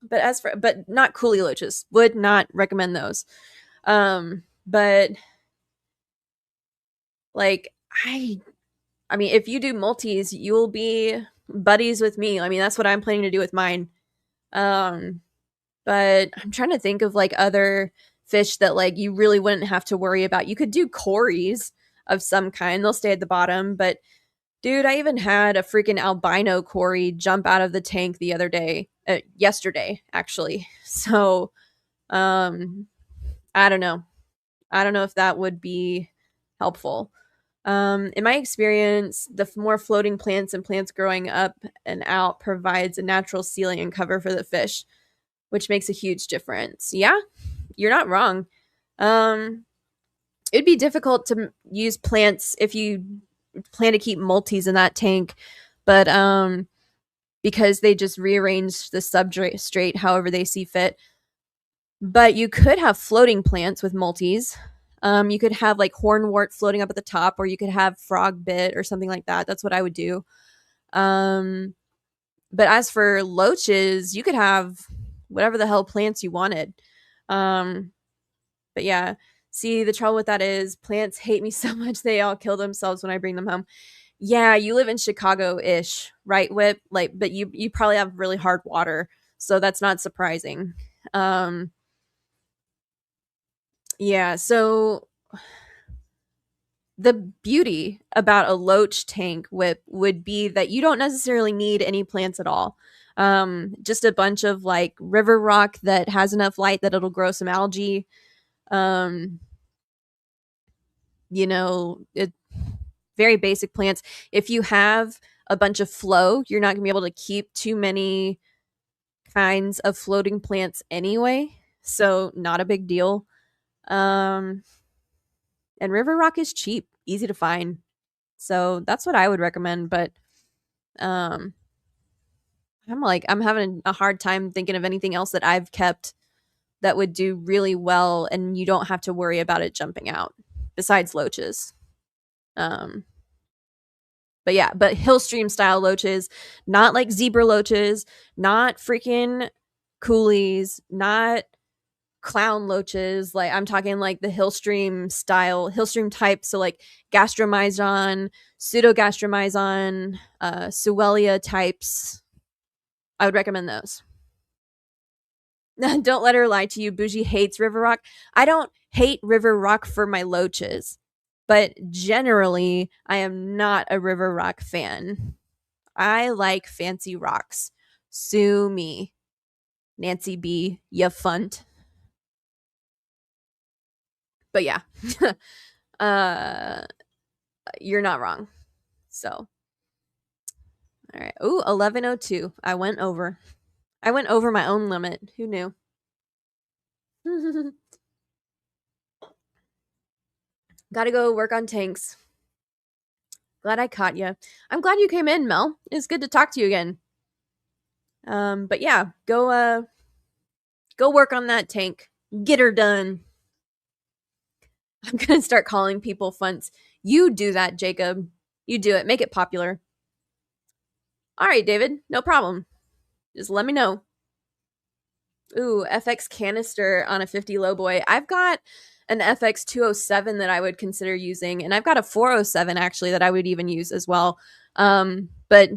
but not coolie loaches. Would not recommend those. But like I mean, if you do multis, you'll be buddies with me. I mean, that's what I'm planning to do with mine. Um, but I'm trying to think of like other fish that like you really wouldn't have to worry about. You could do cories of some kind. They'll stay at the bottom, but dude, I even had a freaking albino cory jump out of the tank the other day, yesterday actually. So, I don't know. I don't know if that would be helpful. In my experience, the more floating plants and plants growing up and out provides a natural ceiling and cover for the fish, which makes a huge difference. Yeah, you're not wrong. Um, it'd be difficult to use plants if you plan to keep multis in that tank, but because they just rearrange the substrate however they see fit. But you could have floating plants with multis. You could have like hornwort floating up at the top, or you could have frog bit or something like that. That's what I would do. Um, but as for loaches, you could have whatever the hell plants you wanted. Um, but yeah, see, the trouble with that is plants hate me so much they all kill themselves when I bring them home. Yeah, you live in Chicago-ish, right, Whip? Like, but you probably have really hard water, so that's not surprising. Um, yeah, so the beauty about a loach tank whip would be that you don't necessarily need any plants at all. Just a bunch of like river rock that has enough light that it'll grow some algae. Um, it very basic plants. If you have a bunch of flow, you're not gonna be able to keep too many kinds of floating plants anyway, so not a big deal. Um, and river rock is cheap, easy to find. So that's what I would recommend, but um I'm having a hard time thinking of anything else that I've kept that would do really well and you don't have to worry about it jumping out besides loaches. Um but yeah, but hill stream style loaches, not like zebra loaches, not freaking coolies, not clown loaches. Like I'm talking like the hill stream style, hill stream type. So like gastromyzon, pseudogastromyzon, Suelia types. I would recommend those. Don't let her lie to you. Bougie hates river rock. I don't hate river rock for my loaches, but generally, I am not a river rock fan. I like fancy rocks. Sue me, Nancy B. You funt. But yeah, you're not wrong. So, all right. Ooh, 11:02. I went over. I went over my own limit. Who knew? Gotta go work on tanks. Glad I caught you. I'm glad you came in, Mel. It's good to talk to you again. But yeah, go work on that tank. Get her done. I'm gonna start calling people funts. You do that, Jacob. You do it. Make it popular. All right, David. No problem. Just let me know. Ooh, FX canister on a 50 lowboy. I've got an FX 207 that I would consider using, and I've got a 407 actually that I would even use as well. But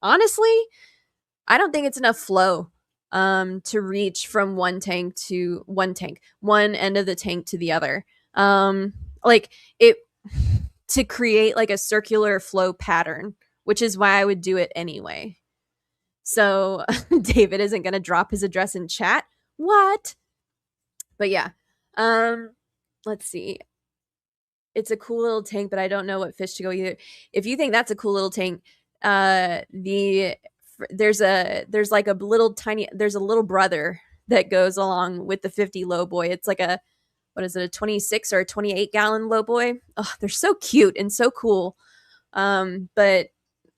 honestly, I don't think it's enough flow to reach from one end of the tank to the other. Like it to create like a circular flow pattern, which is why I would do it anyway. So David isn't going to drop his address in chat. What? But yeah. Let's see. It's a cool little tank, but I don't know what fish to go either. If you think that's a cool little tank, there's a little brother that goes along with the 50 lowboy. It's like a 26 or a 28 gallon lowboy. Oh, they're so cute and so cool. But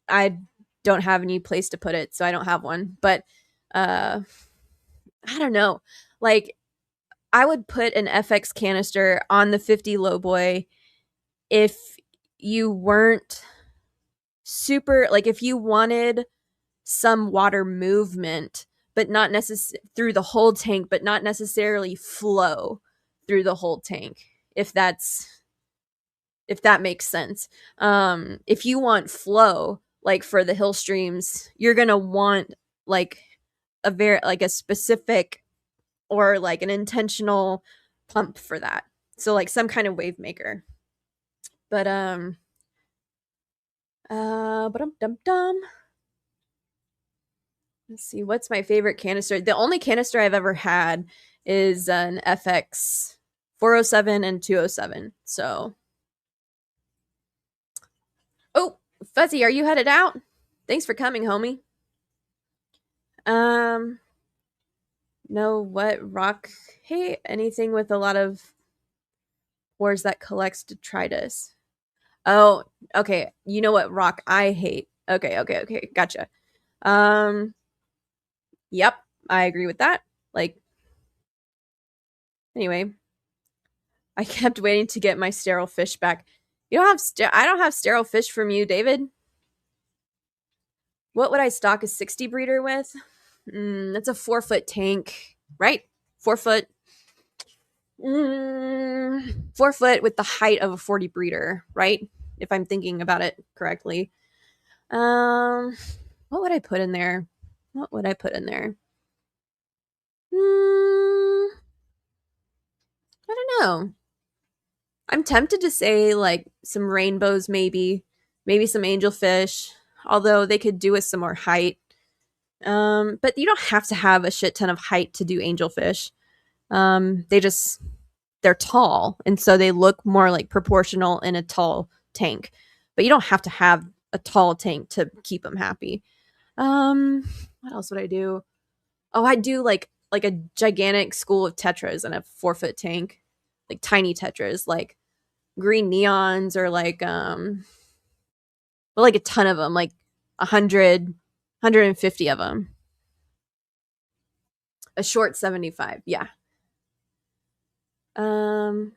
I don't have any place to put it, so I don't have one. But I don't know. Like I would put an FX canister on the 50 lowboy if you weren't super like if you wanted some water movement, but not necessarily through the whole tank, but not necessarily flow through the whole tank. If that makes sense. If you want flow, like for the hill streams, you're gonna want like a specific or like an intentional pump for that. So like some kind of wave maker. But dum. Let's see, what's my favorite canister? The only canister I've ever had is an FX 407 and 207. So, oh, Fuzzy, are you headed out? Thanks for coming, homie. No, what rock? Hey, anything with a lot of pores that collects detritus. Oh, okay. You know what rock I hate? Okay. Gotcha. Yep, I agree with that. Like, anyway, I kept waiting to get my sterile fish back. You don't have I don't have sterile fish from you, David. What would I stock a 60 breeder with? That's a 4-foot tank, right? 4 foot. 4 foot with the height of a 40 breeder, right? If I'm thinking about it correctly. What would I put in there? I don't know. I'm tempted to say like some rainbows, maybe some angelfish, although they could do with some more height. But you don't have to have a shit ton of height to do angelfish. They're tall, and so they look more like proportional in a tall tank. But you don't have to have a tall tank to keep them happy. What else would I do? Oh, I do like a gigantic school of tetras in a 4 foot tank, like tiny tetras, like green neons or but like a ton of them, like 150 of them. A short 75, yeah. Um,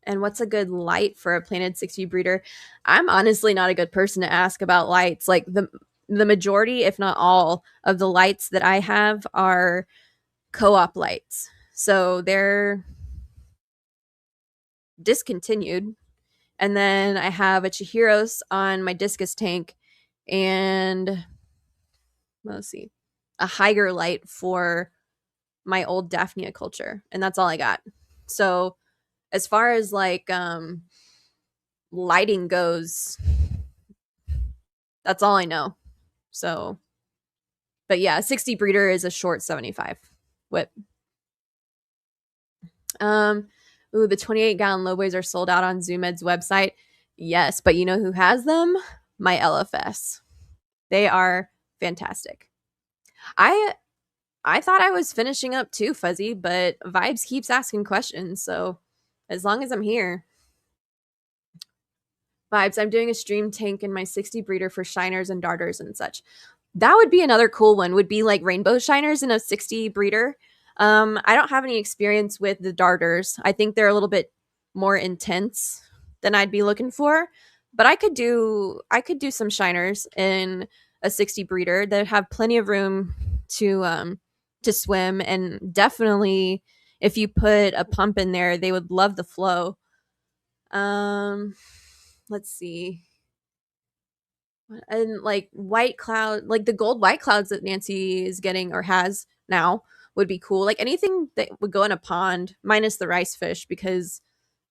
and what's a good light for a planted 60 breeder? I'm honestly not a good person to ask about lights. Like the majority, if not all, of the lights that I have are co-op lights. So they're discontinued. And then I have a Chihiros on my discus tank and let's see, a Higer light for my old Daphnia culture. And that's all I got. So as far as lighting goes, that's all I know. So, but yeah, a 60 breeder is a short 75 whip. Ooh, the 28-gallon lowboys are sold out on ZoomEd's website. Yes, but you know who has them? My LFS. They are fantastic. I I thought I was finishing up too, Fuzzy, but Vibes keeps asking questions, so as long as I'm here. Vibes, I'm doing a stream tank in my 60 breeder for shiners and darters and such. That would be another cool one, would be like rainbow shiners in a 60 breeder. I don't have any experience with the darters. I think they're a little bit more intense than I'd be looking for. But I could do some shiners in a 60 breeder that have plenty of room to swim, and definitely if you put a pump in there, they would love the flow. Um let's see. And like white cloud, like the gold white clouds that Nancy is getting or has now would be cool. Like anything that would go in a pond, minus the rice fish, because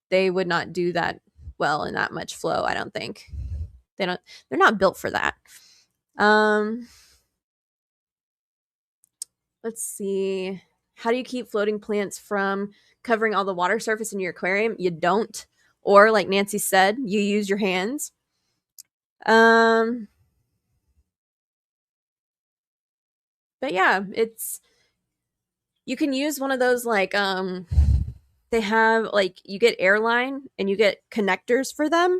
they would not do that well in that much flow. I don't think they don't. They're not built for that. Um, let's see. How do you keep floating plants from covering all the water surface in your aquarium? You don't. Or like Nancy said, you use your hands. Um, but yeah, it's you can use one of those they have like you get airline and you get connectors for them,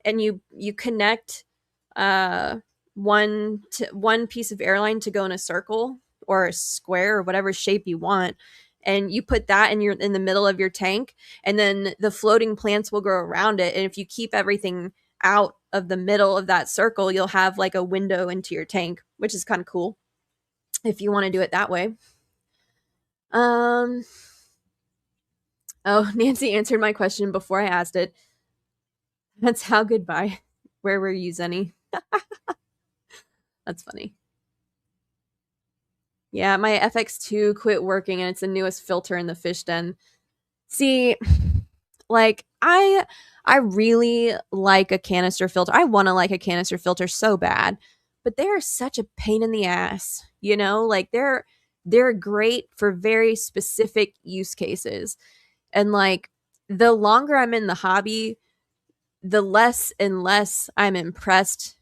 and you connect uh one piece of airline to go in a circle or a square or whatever shape you want, and you put that in the middle of your tank, and then the floating plants will grow around it, and if you keep everything out of the middle of that circle, you'll have like a window into your tank, which is kind of cool if you want to do it that way. um Oh, Nancy answered my question before I asked it. That's how goodbye. Where were you, Zenny? That's funny. Yeah, my FX2 quit working and it's the newest filter in the fish den. See, like I really like a canister filter. I want to like a canister filter so bad, but they are such a pain in the ass, you know? Like they're great for very specific use cases. And like the longer I'm in the hobby, the less and less I'm impressed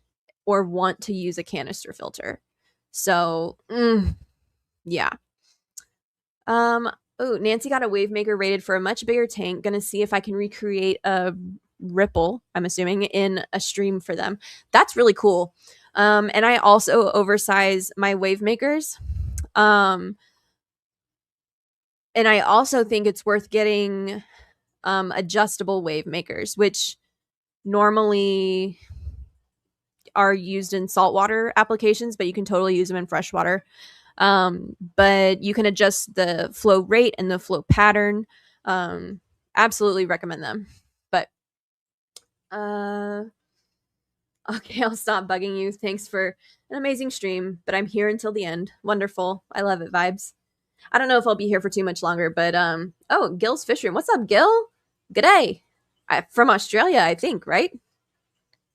or want to use a canister filter. So, yeah. Um, oh, Nancy got a wave maker rated for a much bigger tank. Gonna see if I can recreate a ripple, I'm assuming, in a stream for them. That's really cool. And I also oversize my wave makers. Um, and I also think it's worth getting adjustable wave makers, which normally are used in saltwater applications, but you can totally use them in freshwater. But you can adjust the flow rate and the flow pattern. Absolutely recommend them. But uh, okay, I'll stop bugging you. Thanks for an amazing stream, but I'm here until the end. Wonderful. I love it, vibes. I don't know if I'll be here for too much longer, but oh, Gil's Fish Room. What's up, Gil? G'day. From Australia, I think, right?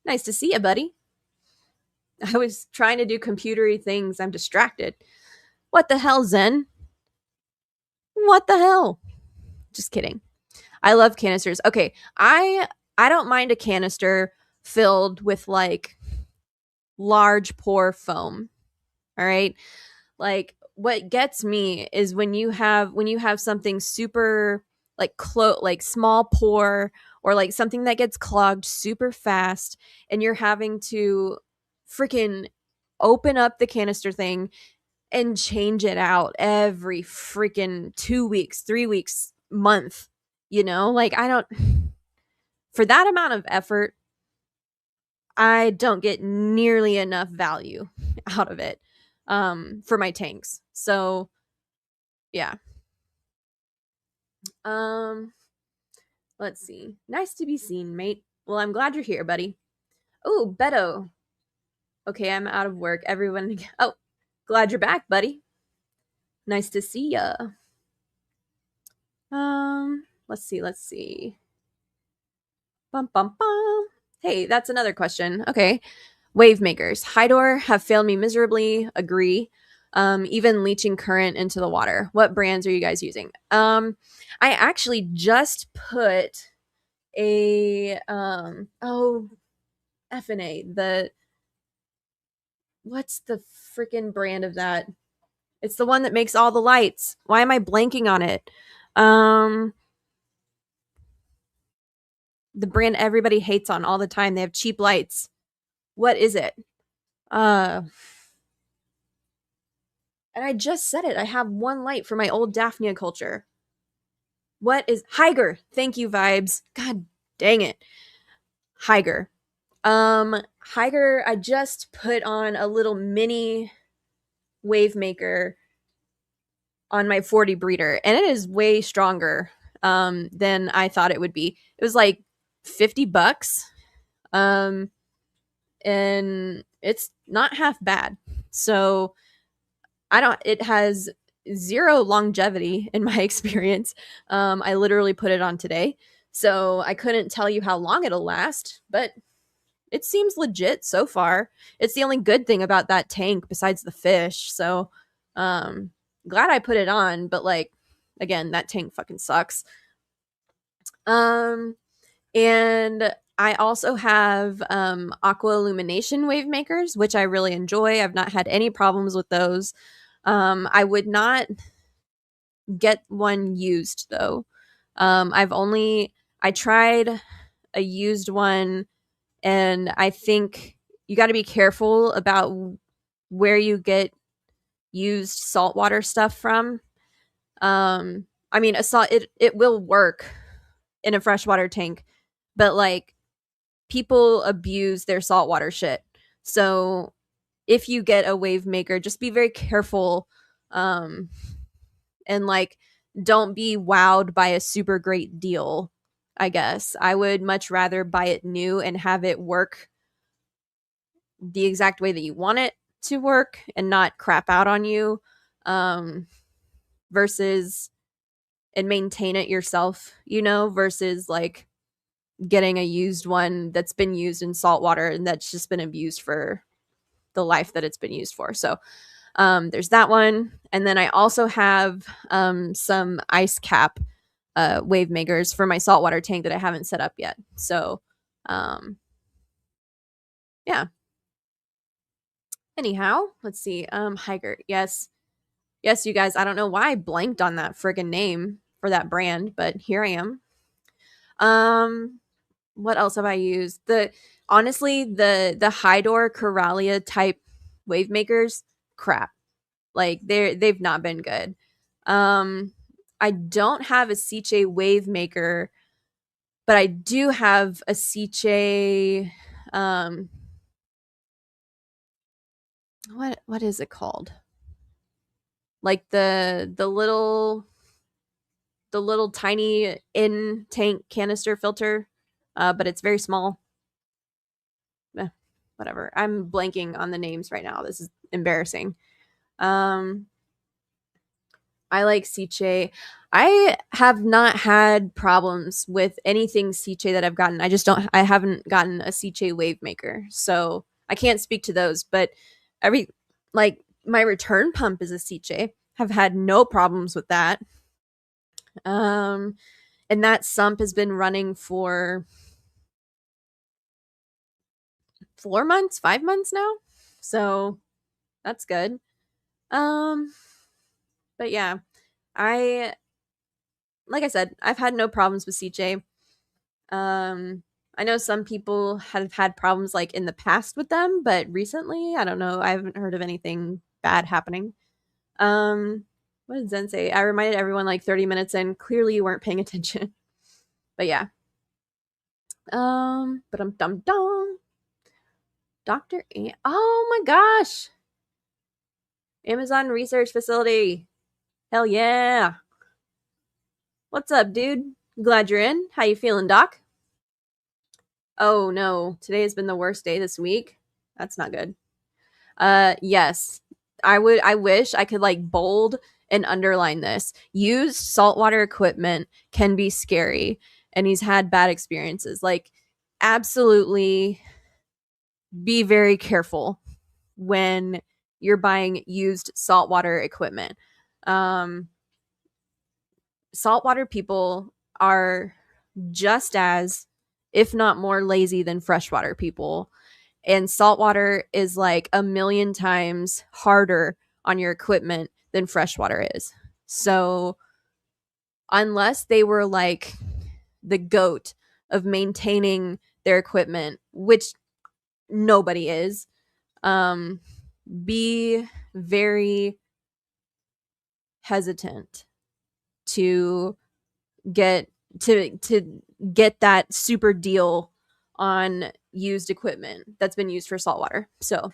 Nice to see you, buddy. I was trying to do computery things. I'm distracted. What the hell, Zen? What the hell? Just kidding. I love canisters. Okay, I don't mind a canister filled with like large pour foam. All right? Like what gets me is when you have something super like small pore, or like something that gets clogged super fast, and you're having to freaking open up the canister thing and change it out every freaking 2 weeks, 3 weeks, month, like I don't for that amount of effort, I don't get nearly enough value out of it for my tanks. So, yeah. Um let's see. Nice to be seen, mate. Well, I'm glad you're here, buddy. Oh, Beto. Okay, I'm out of work. Everyone Oh, glad you're back, buddy. Nice to see ya. Let's see. Bum bum bum. Hey, that's another question. Okay. Wave makers. Hydor have failed me miserably. Agree. Even leaching current into the water. What brands are you guys using? I actually just put a FNA. What's the freaking brand of that? It's the one that makes all the lights. Why am I blanking on it? Um the brand everybody hates on all the time. They have cheap lights. What is it? Uh and I just said it. I have one light for my old Daphnia culture. What is Higer? Thank you, vibes. God dang it. Higer. Higer, I just put on a little mini wave maker on my 40 breeder, and it is way stronger than I thought it would be. It was like $50. Um and it's not half bad. So I don't it has zero longevity in my experience. I literally put it on today. So I couldn't tell you how long it'll last, but it seems legit so far. It's the only good thing about that tank besides the fish. So glad I put it on, but like again, that tank fucking sucks. Um and I also have aqua illumination wave makers, which I really enjoy. I've not had any problems with those. I would not get one used though. I tried a used one, and I think you got to be careful about where you get used saltwater stuff from. I mean, it will work in a freshwater tank, but like people abuse their saltwater shit. So if you get a wave maker, just be very careful, um, and like don't be wowed by a super great deal. I guess I would much rather buy it new and have it work the exact way that you want it to work and not crap out on you, um, versus and maintain it yourself, versus like getting a used one that's been used in salt water and that's just been abused for the life that it's been used for. So there's that one. And then I also have some ice cap wave makers for my saltwater tank that I haven't set up yet. So yeah. Anyhow, let's see. Higer. Yes. Yes, you guys, I don't know why I blanked on that friggin' name for that brand, but here I am. What else have I used? The Hydor Coralia type wave makers, crap. Like they've not been good. I don't have a Ciche wave maker, but I do have a Ciche what is it called? Like the little tiny in tank canister filter, but it's very small. Eh, whatever. I'm blanking on the names right now. This is embarrassing. Um, I like Ciche. I have not had problems with anything Ciche that I've gotten. I haven't gotten a Ciche wave maker. So I can't speak to those, but every, like, my return pump is a Ciche. Have had no problems with that. Um, and that sump has been running for 4 months, 5 months now. So that's good. Um, But yeah, I like I said, I've had no problems with CJ. Um, I know some people have had problems like in the past with them, but recently, I don't know. I haven't heard of anything bad happening. Um, what did Zen say? I reminded everyone like 30 minutes in. Clearly, you weren't paying attention. But yeah. But dum dum. Oh my gosh. Amazon Research Facility. Hell yeah. What's up, dude? Glad you're in. How you feeling, Doc? Oh no, today has been the worst day this week. That's not good. Yes. I wish I could like bold and underline this. Used saltwater equipment can be scary and he's had bad experiences. Like absolutely be very careful when you're buying used saltwater equipment. Um Saltwater people are just as, if not more, lazy than freshwater people. And saltwater is like a million times harder on your equipment than freshwater is. So, unless they were like the goat of maintaining their equipment, which nobody is, um, be very hesitant to get to get that super deal on used equipment that's been used for saltwater. So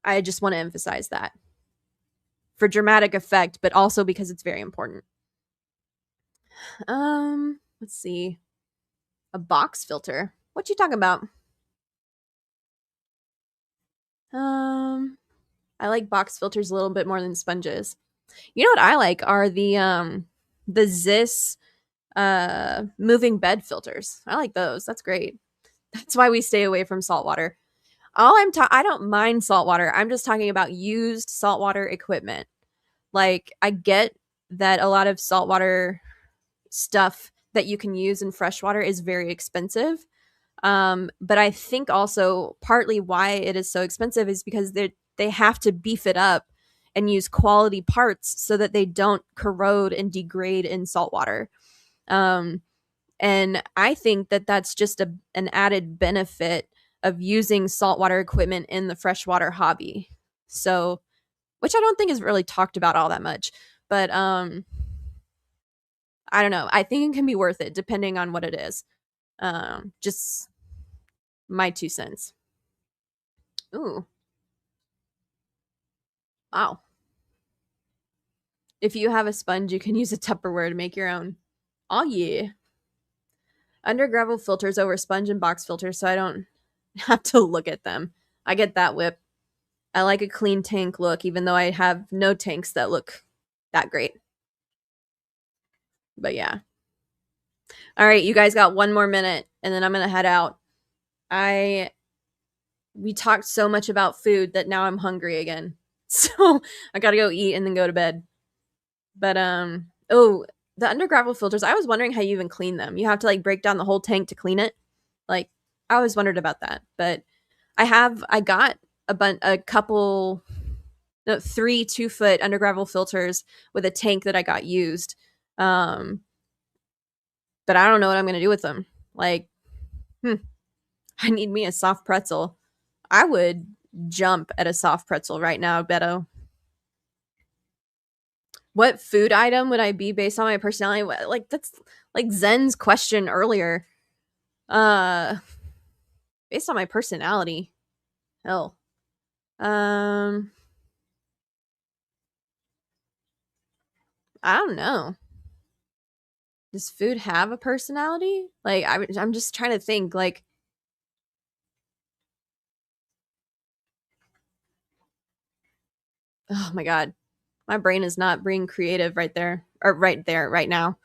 I just want to emphasize that for dramatic effect, but also because it's very important. Let's see. A box filter. What you talking about? Um, I like box filters a little bit more than sponges. You know what I like are the Zis moving bed filters. I like those. That's great. That's why we stay away from saltwater. I don't mind saltwater. I'm just talking about used saltwater equipment. Like I get that a lot of saltwater stuff that you can use in freshwater is very expensive. But I think also partly why it is so expensive is because they have to beef it up and use quality parts so that they don't corrode and degrade in saltwater. Um, and I think that that's just an added benefit of using saltwater equipment in the freshwater hobby. So, which I don't think is really talked about all that much, but I don't know. I think it can be worth it depending on what it is. Just my 2 cents. Ooh, wow. If you have a sponge, you can use a Tupperware to make your own. Oh yeah. Under gravel filters over sponge and box filters, so I don't have to look at them. I get that whip. I like a clean tank look, even though I have no tanks that look that great. But yeah. All right, you guys got 1 more minute, and then I'm gonna head out. I We talked so much about food that now I'm hungry again. So I gotta go eat and then go to bed. But oh, the under gravel filters. I was wondering how you even clean them. You have to like break down the whole tank to clean it. Like I always wondered about that. But I got a couple, no, 3 2-foot under gravel filters with a tank that I got used. Um, but I don't know what I'm gonna do with them. Like, I need me a soft pretzel. I would jump at a soft pretzel right now, Beto. What food item would I be based on my personality? Like that's like Zen's question earlier. Uh Based on my personality. Hell. Um I don't know. Does food have a personality? Like I'm just trying to think like oh my god. My brain is not being creative right now.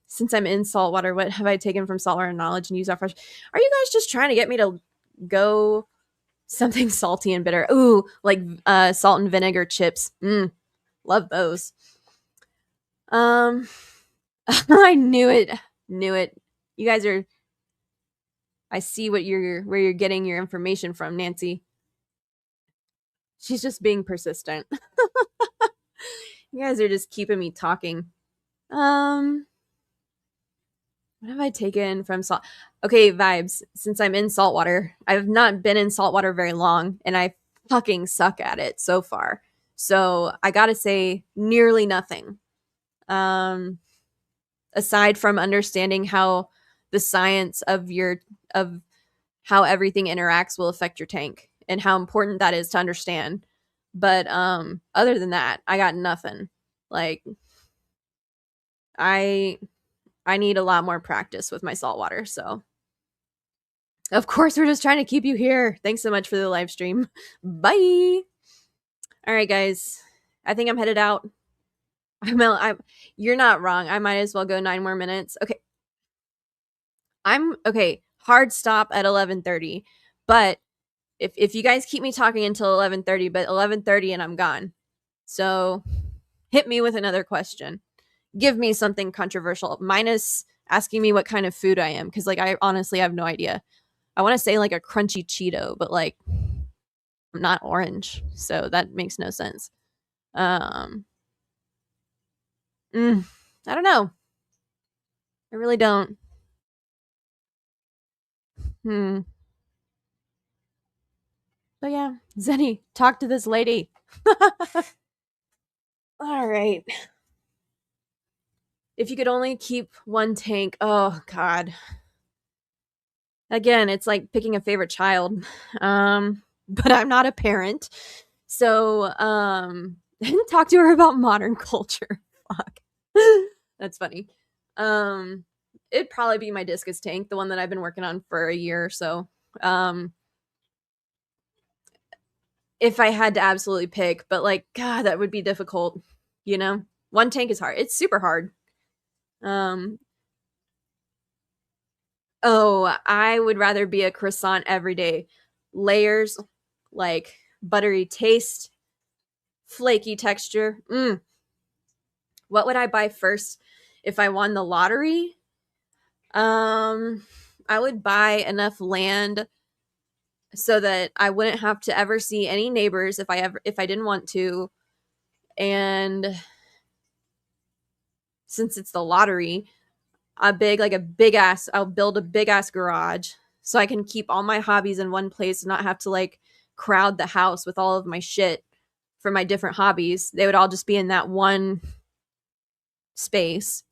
Since I'm in saltwater, what have I taken from saltwater knowledge and used that fresh? Are you guys just trying to get me to go something salty and bitter? Ooh, like salt and vinegar chips. Love those. Um, I knew it. Knew it. You guys are. I see where you're getting your information from, Nancy. She's just being persistent. You guys are just keeping me talking. What have I taken from salt? Okay, vibes. Since I'm in saltwater, I've not been in saltwater very long, and I fucking suck at it so far. So I gotta say, nearly nothing. Um, Aside from understanding how the science of how everything interacts will affect your tank and how important that is to understand. But other than that, I got nothing. Like I I need a lot more practice with my saltwater, so of course we're just trying to keep you here. Thanks so much for the live stream. Bye. All right, guys. I think I'm headed out. You're not wrong. I might as well go 9 more minutes. Okay. I'm okay. Hard stop at 11:30. But if you guys keep me talking until 11:30, but 11:30 and I'm gone. So hit me with another question. Give me something controversial, minus asking me what kind of food I am, because like I honestly have no idea. I want to say like a crunchy Cheeto, but like I'm not orange, so that makes no sense. Um, I don't know. I really don't. Hmm. But yeah, Zenny, talk to this lady. All right. If you could only keep one tank, oh god. Again, it's like picking a favorite child. But I'm not a parent. So, talk to her about modern culture. Fuck. That's funny. It'd probably be my discus tank, the one that I've been working on for a year or so. If I had to absolutely pick, but like, God, that would be difficult. You know, one tank is hard. It's super hard. Um, oh, I would rather be a croissant every day. Layers, like buttery taste, flaky texture. What would I buy first if I won the lottery? I would buy enough land so that I wouldn't have to ever see any neighbors if I didn't want to. And since it's the lottery, I'll build a big ass garage so I can keep all my hobbies in one place and not have to like crowd the house with all of my shit for my different hobbies. They would all just be in that one space.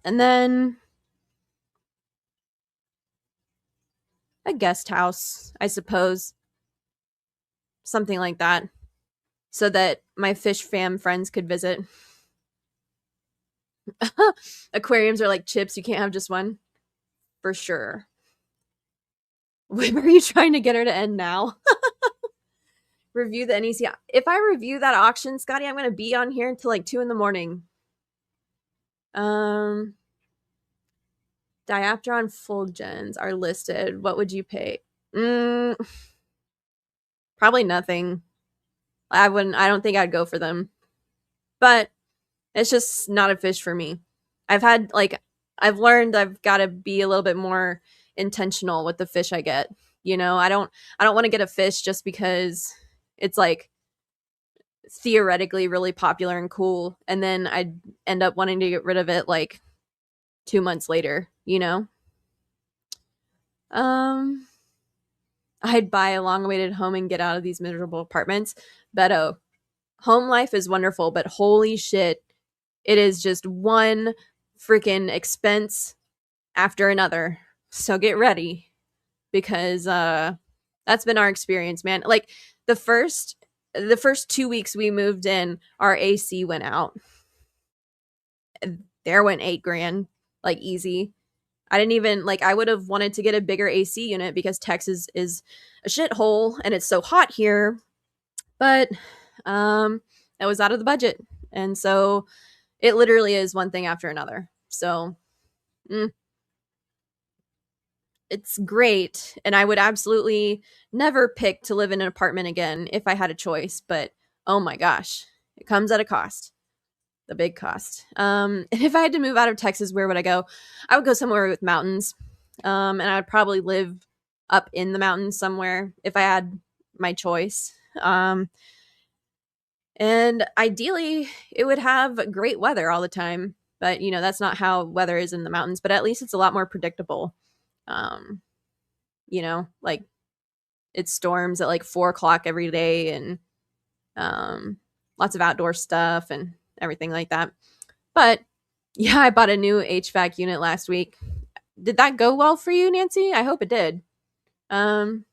And then a guest house, I suppose. Something like that. So that my fish fam friends could visit. Aquariums are like chips, you can't have just one. For sure. When are you trying to get her to end now? Review the NEC. If I review that auction, Scotty, I'm going to be on here until like 2 in the morning. Diapteron Fulgens are listed. What would you pay? Probably nothing. I don't think I'd go for them. But it's just not a fish for me. I've learned I've got to be a little bit more intentional with the fish I get. You know, I don't want to get a fish just because it's like theoretically really popular and cool, and then I'd end up wanting to get rid of it like 2 months later, you know? I'd buy a long-awaited home and get out of these miserable apartments. Beto, home life is wonderful, but holy shit, it is just one freaking expense after another. So get ready, because that's been our experience, man. Like the first 2 weeks we moved in, our AC went out. There went $8,000, like easy. I didn't even like. I would have wanted to get a bigger AC unit because Texas is a shithole and it's so hot here. But that was out of the budget, and so it literally is one thing after another. So it's great, and I would absolutely never pick to live in an apartment again if I had a choice. But oh my gosh, it comes at a cost. The big cost. And if I had to move out of Texas, where would I go? I would go somewhere with mountains. And I would probably live up in the mountains somewhere if I had my choice. And ideally, it would have great weather all the time. But, that's not how weather is in the mountains, but at least it's a lot more predictable. Um, like it storms at like 4 o'clock every day and um, lots of outdoor stuff and everything like that. But yeah, I bought a new HVAC unit last week. Did that go well for you, Nancy? I hope it did. Um,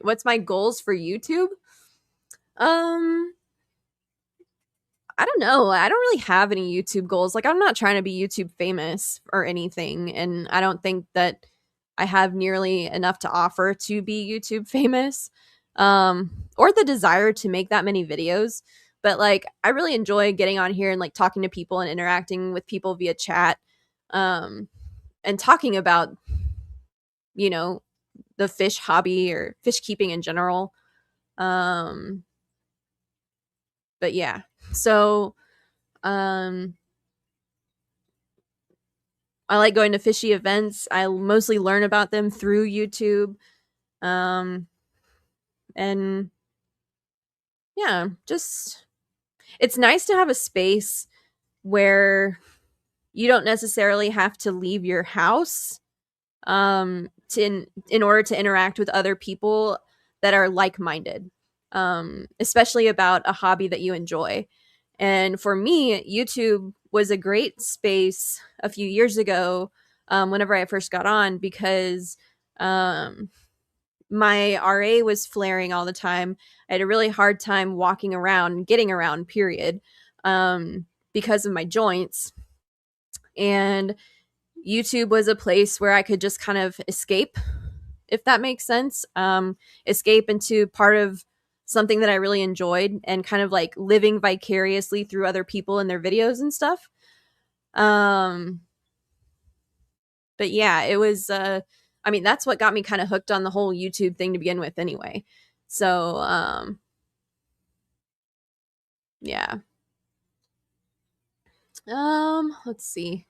what's my goals for YouTube? Um, I don't know. I don't really have any YouTube goals. Like, I'm not trying to be YouTube famous or anything. And I don't think that I have nearly enough to offer to be YouTube famous or the desire to make that many videos. But, like, I really enjoy getting on here and, like, talking to people and interacting with people via chat um, and talking about, you know, the fish hobby or fish keeping in general. Um, but yeah. So, um, I like going to fishy events. I mostly learn about them through YouTube. Um, and yeah, just it's nice to have a space where you don't necessarily have to leave your house in order to interact with other people that are like-minded, especially about a hobby that you enjoy. And for me, YouTube was a great space a few years ago, whenever I first got on, because um, my RA was flaring all the time. I had a really hard time walking around, getting around, period, because of my joints. And YouTube was a place where I could just kind of escape, if that makes sense. Escape into part of something that I really enjoyed and kind of like living vicariously through other people and their videos and stuff. Um, but yeah, it was, I mean, that's what got me kind of hooked on the whole YouTube thing to begin with anyway. So, yeah. Let's see.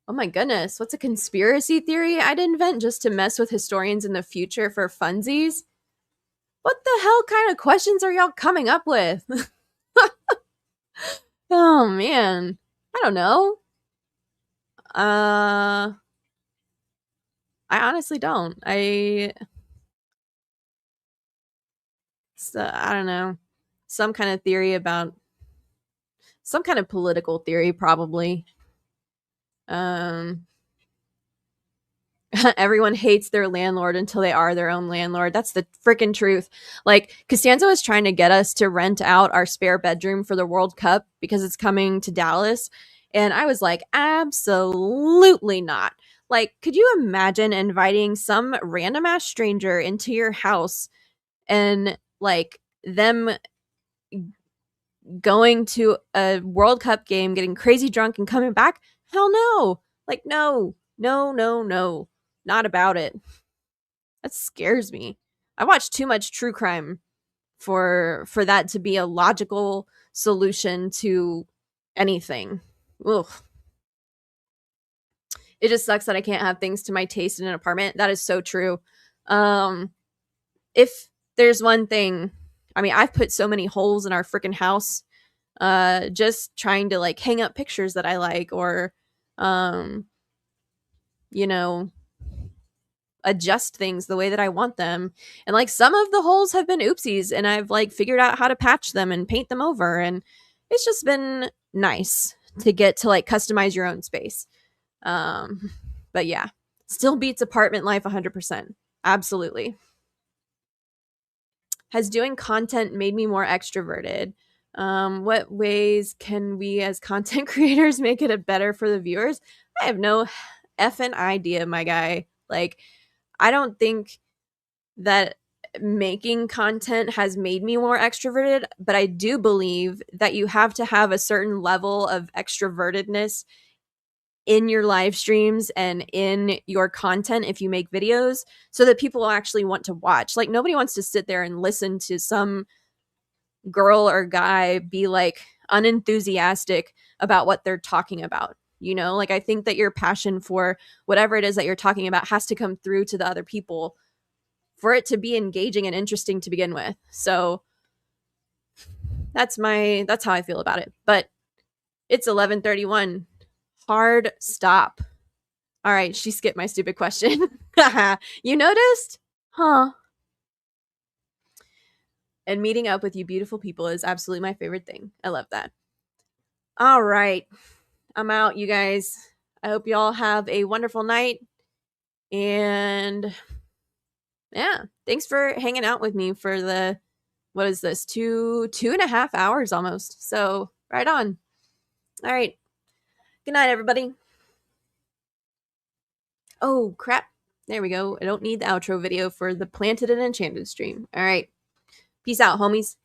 Oh my goodness, what's a conspiracy theory I'd invent just to mess with historians in the future for funsies? What the hell kind of questions are y'all coming up with? Oh man. I don't know. I honestly don't. I don't know. Some kind of theory about some kind of political theory probably. Um Everyone hates their landlord until they are their own landlord. That's the freaking truth. Like, Costanza was trying to get us to rent out our spare bedroom for the World Cup because it's coming to Dallas. And I was like, absolutely not. Like, could you imagine inviting some random ass stranger into your house and like them going to a World Cup game, getting crazy drunk and coming back? Hell no. Like, no, no, no, no. Not about it. That scares me. I watch too much true crime for that to be a logical solution to anything. Ugh. It just sucks that I can't have things to my taste in an apartment. That is so true. Um, if there's one thing, I mean, I've put so many holes in our freaking house, just trying to like hang up pictures that I like or, um, you know, adjust things the way that I want them. And like some of the holes have been oopsies and I've like figured out how to patch them and paint them over and it's just been nice to get to like customize your own space. But yeah, still beats apartment life 100%. Absolutely. Has doing content made me more extroverted? What ways can we as content creators make it a better for the viewers? I have no effing idea, my guy. Like, I don't think that making content has made me more extroverted, but I do believe that you have to have a certain level of extrovertedness in your live streams and in your content if you make videos so that people actually want to watch. Like, nobody wants to sit there and listen to some girl or guy be like unenthusiastic about what they're talking about. Like, I think that your passion for whatever it is that you're talking about has to come through to the other people for it to be engaging and interesting to begin with. So that's how I feel about it. But it's 11:31. Hard stop. All right, she skipped my stupid question. You noticed? Huh. And meeting up with you beautiful people is absolutely my favorite thing. I love that. All right. I'm out, you guys. I hope you all have a wonderful night. And yeah, thanks for hanging out with me for the, what is this, 2.5 hours almost. So right on. All right. Good night, everybody. Oh, crap. There we go. I don't need the outro video for the Planted and Enchanted stream. All right. Peace out, homies.